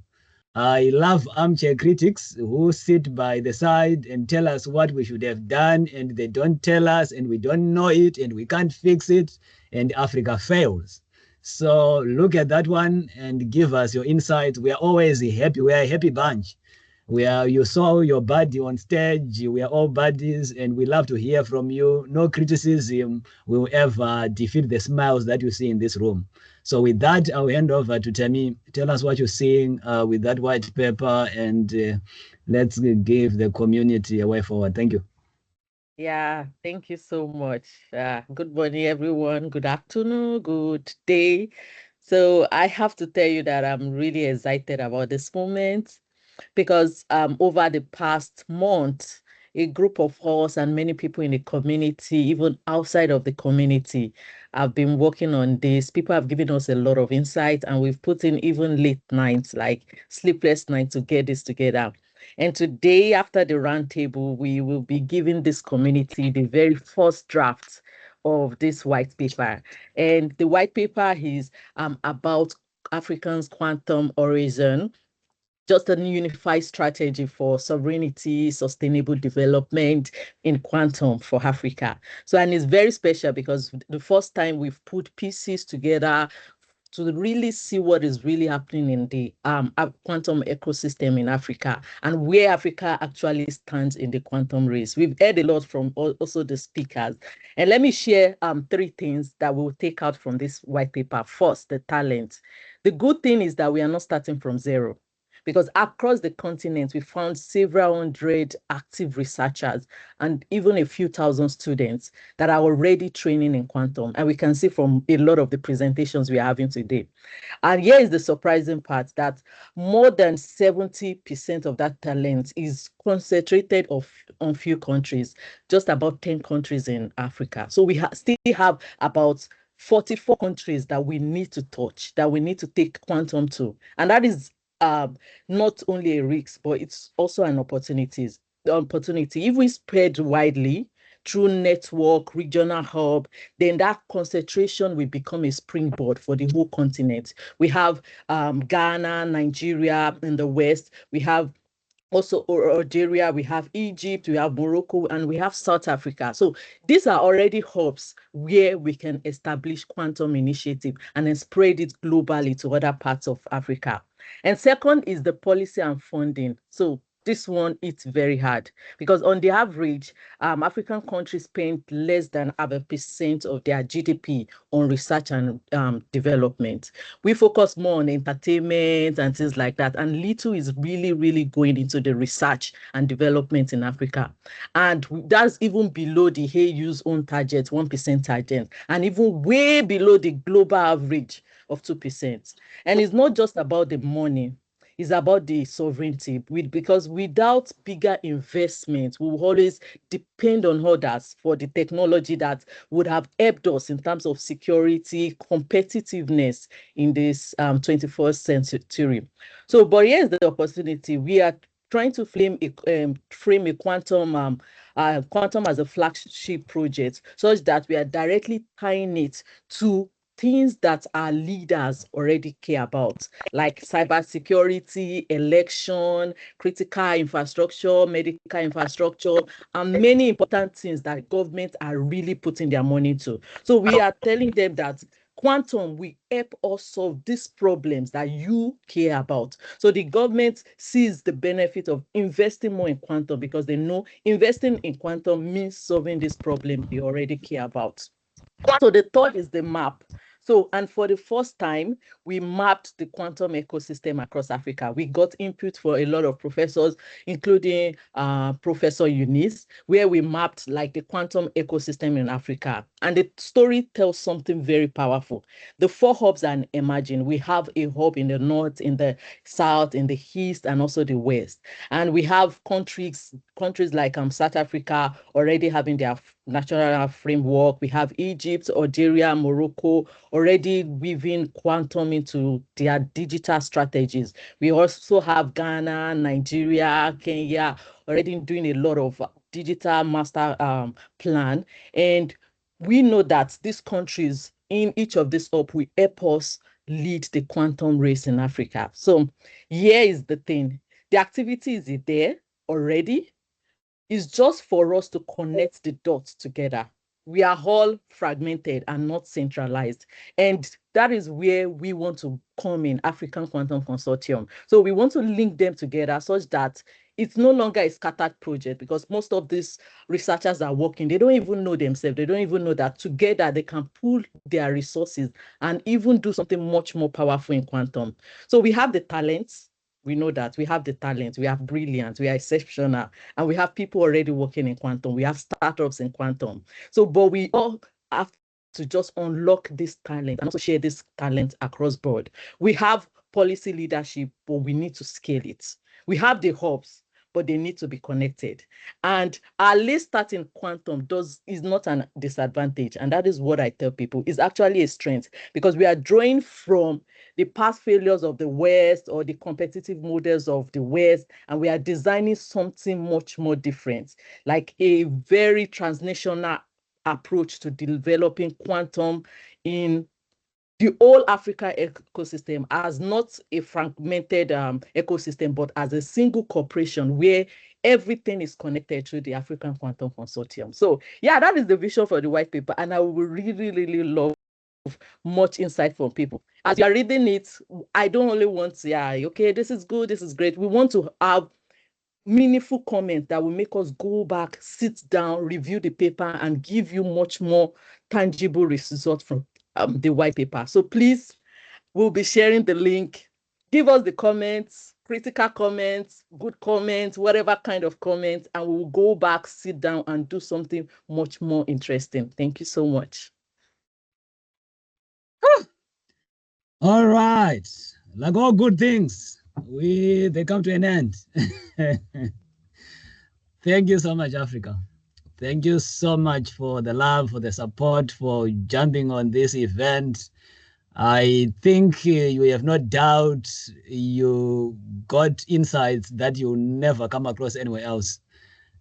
I love armchair critics who sit by the side and tell us what we should have done, and they don't tell us, and we don't know it, and we can't fix it, and Africa fails. So look at that one and give us your insights. We are always happy. We are a happy bunch. You saw your buddy on stage. We are all buddies, and we love to hear from you. No criticism will ever defeat the smiles that you see in this room. So with that, I'll hand over to Temi. Tell us what you're seeing with that white paper, and let's give the community a way forward. Thank you. Yeah, thank you so much. Good morning, everyone. Good afternoon, good day. So I have to tell you that I'm really excited about this moment because over the past month, a group of us and many people in the community, even outside of the community, have been working on this. People have given us a lot of insight, and we've put in even late nights, like sleepless nights, to get this together. And today, after the roundtable, we will be giving this community the very first draft of this white paper. And the white paper is about Africans' quantum horizon, just a unified strategy for sovereignty, sustainable development in quantum for Africa. So, and it's very special because the first time we've put pieces together to really see what is really happening in the quantum ecosystem in Africa and where Africa actually stands in the quantum race. We've heard a lot from also the speakers. And let me share 3 things that we'll take out from this white paper. First, the talent. The good thing is that we are not starting from zero, because across the continent, we found several hundred active researchers and even a few thousand students that are already training in quantum. And we can see from a lot of the presentations we are having today. And here is the surprising part, that more than 70% of that talent is concentrated on few countries, just about 10 countries in Africa. So we still have about 44 countries that we need to touch, that we need to take quantum to. And that is not only a risk, but it's also an opportunity. If we spread widely through network, regional hub, then that concentration will become a springboard for the whole continent. We have Ghana, Nigeria in the West. We have also Algeria, we have Egypt, we have Morocco, and we have South Africa. So these are already hubs where we can establish quantum initiative and then spread it globally to other parts of Africa. And second is the policy and funding. So this one, it's very hard because on the average, African countries spend less than 0.5% of their GDP on research and development. We focus more on entertainment and things like that, and little is really, really going into the research and development in Africa. And that's even below the AU's own target, 1% target, and even way below the global average of 2%. And it's not just about the money. It's about the sovereignty, because without bigger investment, we will always depend on others for the technology that would have helped us in terms of security, competitiveness in this 21st century. So, but here's the opportunity. We are trying to frame a quantum as a flagship project, such that we are directly tying it to things that our leaders already care about, like cybersecurity, election, critical infrastructure, medical infrastructure, and many important things that governments are really putting their money to. So we are telling them that quantum will help us solve these problems that you care about. So the government sees the benefit of investing more in quantum because they know investing in quantum means solving this problem they already care about. So the third is the map. So, and for the first time, we mapped the quantum ecosystem across Africa. We got input for a lot of professors, including Professor Younes, where we mapped like the quantum ecosystem in Africa. And the story tells something very powerful. The 4 hubs are emerging. We have a hub in the north, in the south, in the east, and also the west. And we have countries like South Africa already having their national framework. We have Egypt, Algeria, Morocco already weaving quantum into their digital strategies. We also have Ghana, Nigeria, Kenya already doing a lot of digital master plan. And we know that these countries in each of these hubs will help us lead the quantum race in Africa. So here is the thing. The activity is there already. It's just for us to connect the dots together. We are all fragmented and not centralized. And that is where we want to come in, African Quantum Consortium. So we want to link them together such that it's no longer a scattered project, because most of these researchers are working. They don't even know themselves. They don't even know that together they can pool their resources and even do something much more powerful in quantum. So we have the talents. We know that we have the talent, we have brilliance, we are exceptional, and we have people already working in quantum. We have startups in quantum. So, but we all have to just unlock this talent and also share this talent across board. We have policy leadership, but we need to scale it. We have the hubs, but they need to be connected. And our late start in quantum is not a disadvantage. And that is what I tell people, is actually a strength, because we are drawing from the past failures of the West or the competitive models of the West, and we are designing something much more different, like a very transnational approach to developing quantum in the whole Africa ecosystem, as not a fragmented ecosystem, but as a single corporation where everything is connected to the African Quantum Consortium. So yeah, that is the vision for the white paper. And I would really, really love much insight from people. As you are reading it, I don't only want to, okay, this is good, this is great. We want to have meaningful comments that will make us go back, sit down, review the paper, and give you much more tangible results from the white paper. So please, we'll be sharing the link. Give us the comments, critical comments, good comments, whatever kind of comments, and we'll go back, sit down, and do something much more interesting. Thank you so much. All right, like all good things, they come to an end. Thank you so much, Africa. Thank you so much for the love, for the support, for jumping on this event. I think you have no doubt you got insights that you'll never come across anywhere else.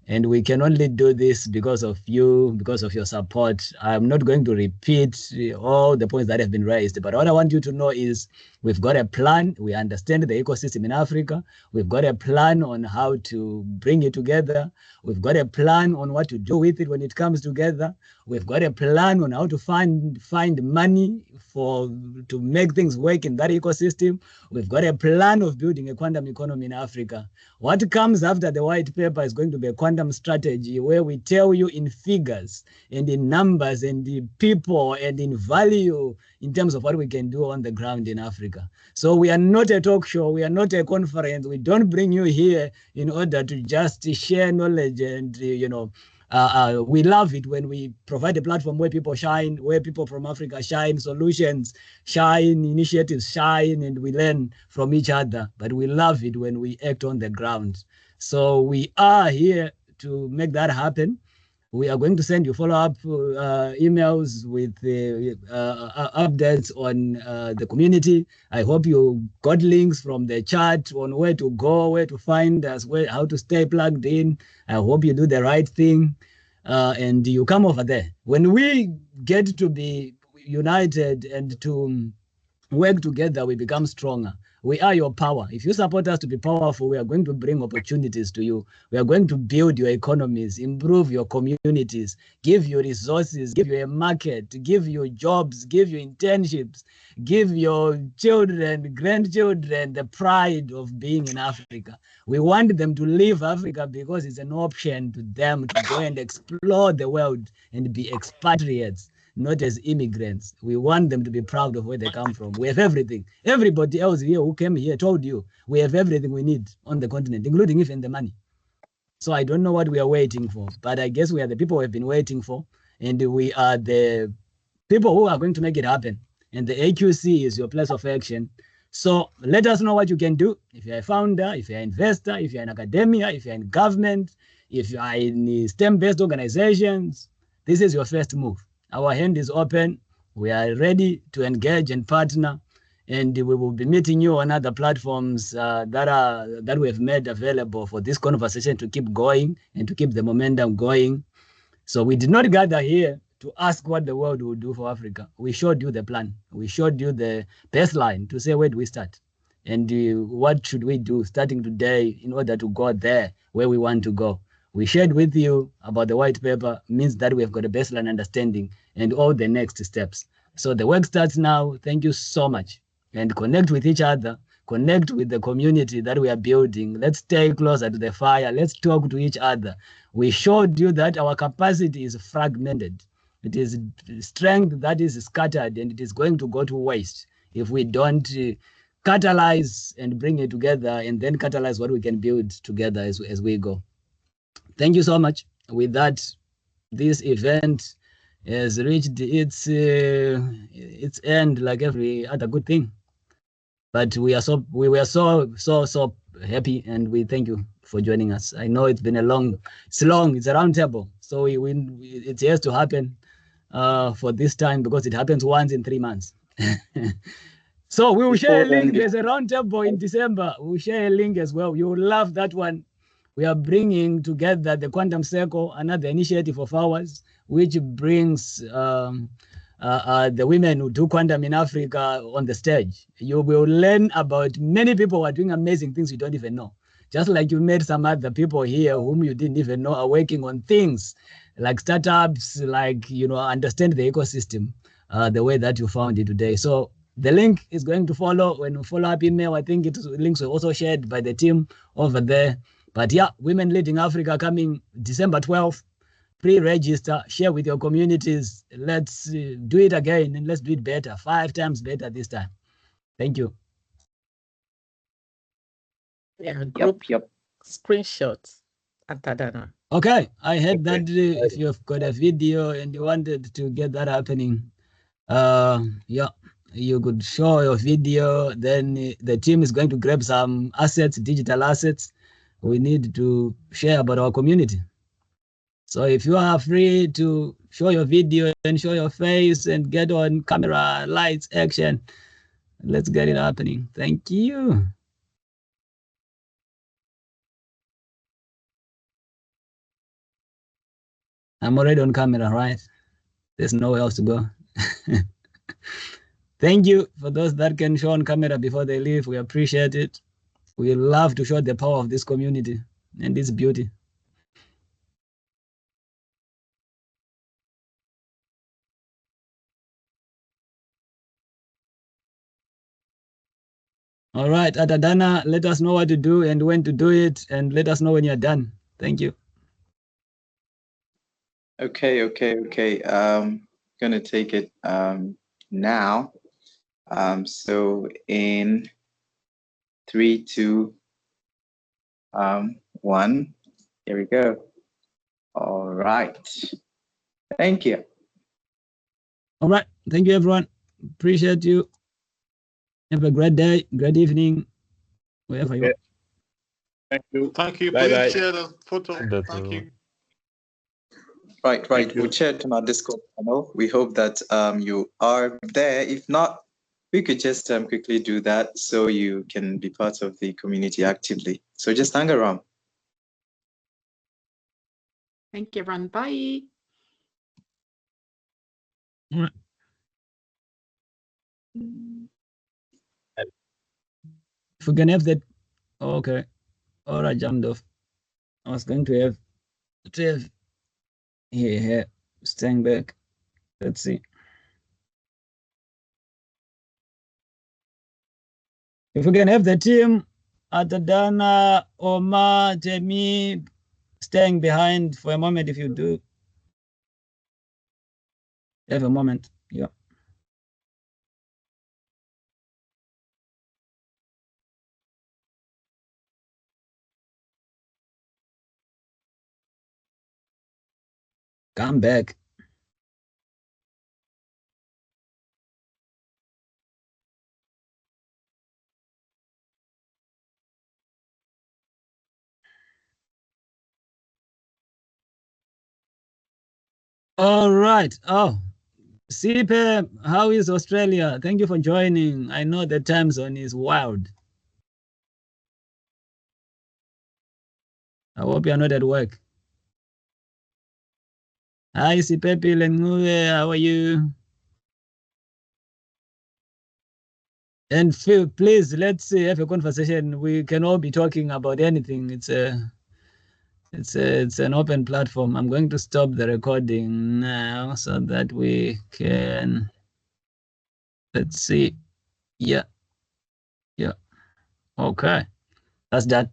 And we can only do this because of you, because of your support. I'm not going to repeat all the points that have been raised, but what I want you to know is we've got a plan. We understand the ecosystem in Africa. We've got a plan on how to bring it together. We've got a plan on what to do with it when it comes together. We've got a plan on how to find money to make things work in that ecosystem. We've got a plan of building a quantum economy in Africa. What comes after the white paper is going to be a quantum strategy where we tell you in figures and in numbers and in people and in value in terms of what we can do on the ground in Africa. So we are not a talk show. We are not a conference. We don't bring you here in order to just share knowledge and, we love it when we provide a platform where people shine, where people from Africa shine, solutions shine, initiatives shine, and we learn from each other. But we love it when we act on the ground. So we are here to make that happen. We are going to send you follow-up emails with updates on the community. I hope you got links from the chat on where to go, where to find us, how to stay plugged in. I hope you do the right thing and you come over there. When we get to be united and to work together, we become stronger. We are your power. If you support us to be powerful, we are going to bring opportunities to you. We are going to build your economies, improve your communities, give you resources, give you a market, give you jobs, give you internships, give your children, grandchildren the pride of being in Africa. We want them to leave Africa because it's an option to them to go and explore the world and be expatriates, not as immigrants. We want them to be proud of where they come from. We have everything. Everybody else here who came here told you we have everything we need on the continent, including even the money. So I don't know what we are waiting for, but I guess we are the people we have been waiting for, and we are the people who are going to make it happen. And the AQC is your place of action. So let us know what you can do. If you're a founder, if you're an investor, if you're in academia, if you're in government, if you are in STEM-based organizations, this is your first move. Our hand is open. We are ready to engage and partner, and we will be meeting you on other platforms that we have made available for this conversation to keep going and to keep the momentum going. So we did not gather here to ask what the world will do for Africa. We showed you the plan. We showed you the baseline to say where do we start and what should we do starting today in order to go there where we want to go. We shared with you about the white paper means that we have got a baseline understanding and all the next steps. So the work starts now. Thank you so much. And connect with each other, connect with the community that we are building. Let's stay closer to the fire. Let's talk to each other. We showed you that our capacity is fragmented. It is strength that is scattered and it is going to go to waste if we don't catalyze and bring it together and then catalyze what we can build together as we go. Thank you so much. With that, this event has reached its end like every other good thing. But we were so happy, and we thank you for joining us. I know it's been it's a roundtable, so it has to happen for this time because it happens once in 3 months. So we will share a link. There's a roundtable in December. We'll share a link as well. You will love that one. We are bringing together the Quantum Circle, another initiative of ours, which brings the women who do quantum in Africa on the stage. You will learn about many people who are doing amazing things you don't even know. Just like you met some other people here whom you didn't even know are working on things like startups, like, understand the ecosystem the way that you found it today. So the link is going to follow. When you follow up email, I think links were also shared by the team over there. But yeah, Women Leading Africa coming December 12th. Pre-register, share with your communities. Let's do it again and let's do it better, 5 times better this time. Thank you. Yeah, group screenshots. Okay, I heard that if you've got a video and you wanted to get that happening, yeah, you could show your video. Then the team is going to grab some assets, digital assets. We need to share about our community. So if you are free to show your video and show your face and get on camera, lights, action, let's get it happening. Thank you. I'm already on camera, right? There's nowhere else to go. Thank you for those that can show on camera before they leave. We appreciate it. We love to show the power of this community and its beauty. All right, Atadana, let us know what to do and when to do it, and let us know when you're done. Thank you. Okay. Gonna take it now. So in 3, 2, 1, here we go. All right. Thank you. All right. Thank you, everyone. Appreciate you. Have a great day, great evening, wherever you are. Thank you. Thank you. Bye Please bye. share the photo. Thank you. Right. We shared on our Discord channel. We hope that you are there. If not, we could just quickly do that so you can be part of the community actively. So just hang around. Thank you, everyone. Bye. All right. If we can have that, okay. All right, jumped off. I was going to have here, staying back. Let's see. If we can have the team, Atadana, Omar, Jamie, staying behind for a moment, if you do. Have a moment, yeah. Come back. All right. Oh, Sipe, how is Australia? Thank you for joining. I know the time zone is wild. I hope you're not at work. Hi, Sipepi Lengue, how are you? And Phil, please, let's have a conversation. We can all be talking about anything. It's an open platform. I'm going to stop the recording now so that we can, let's see. Yeah. Okay. That's that.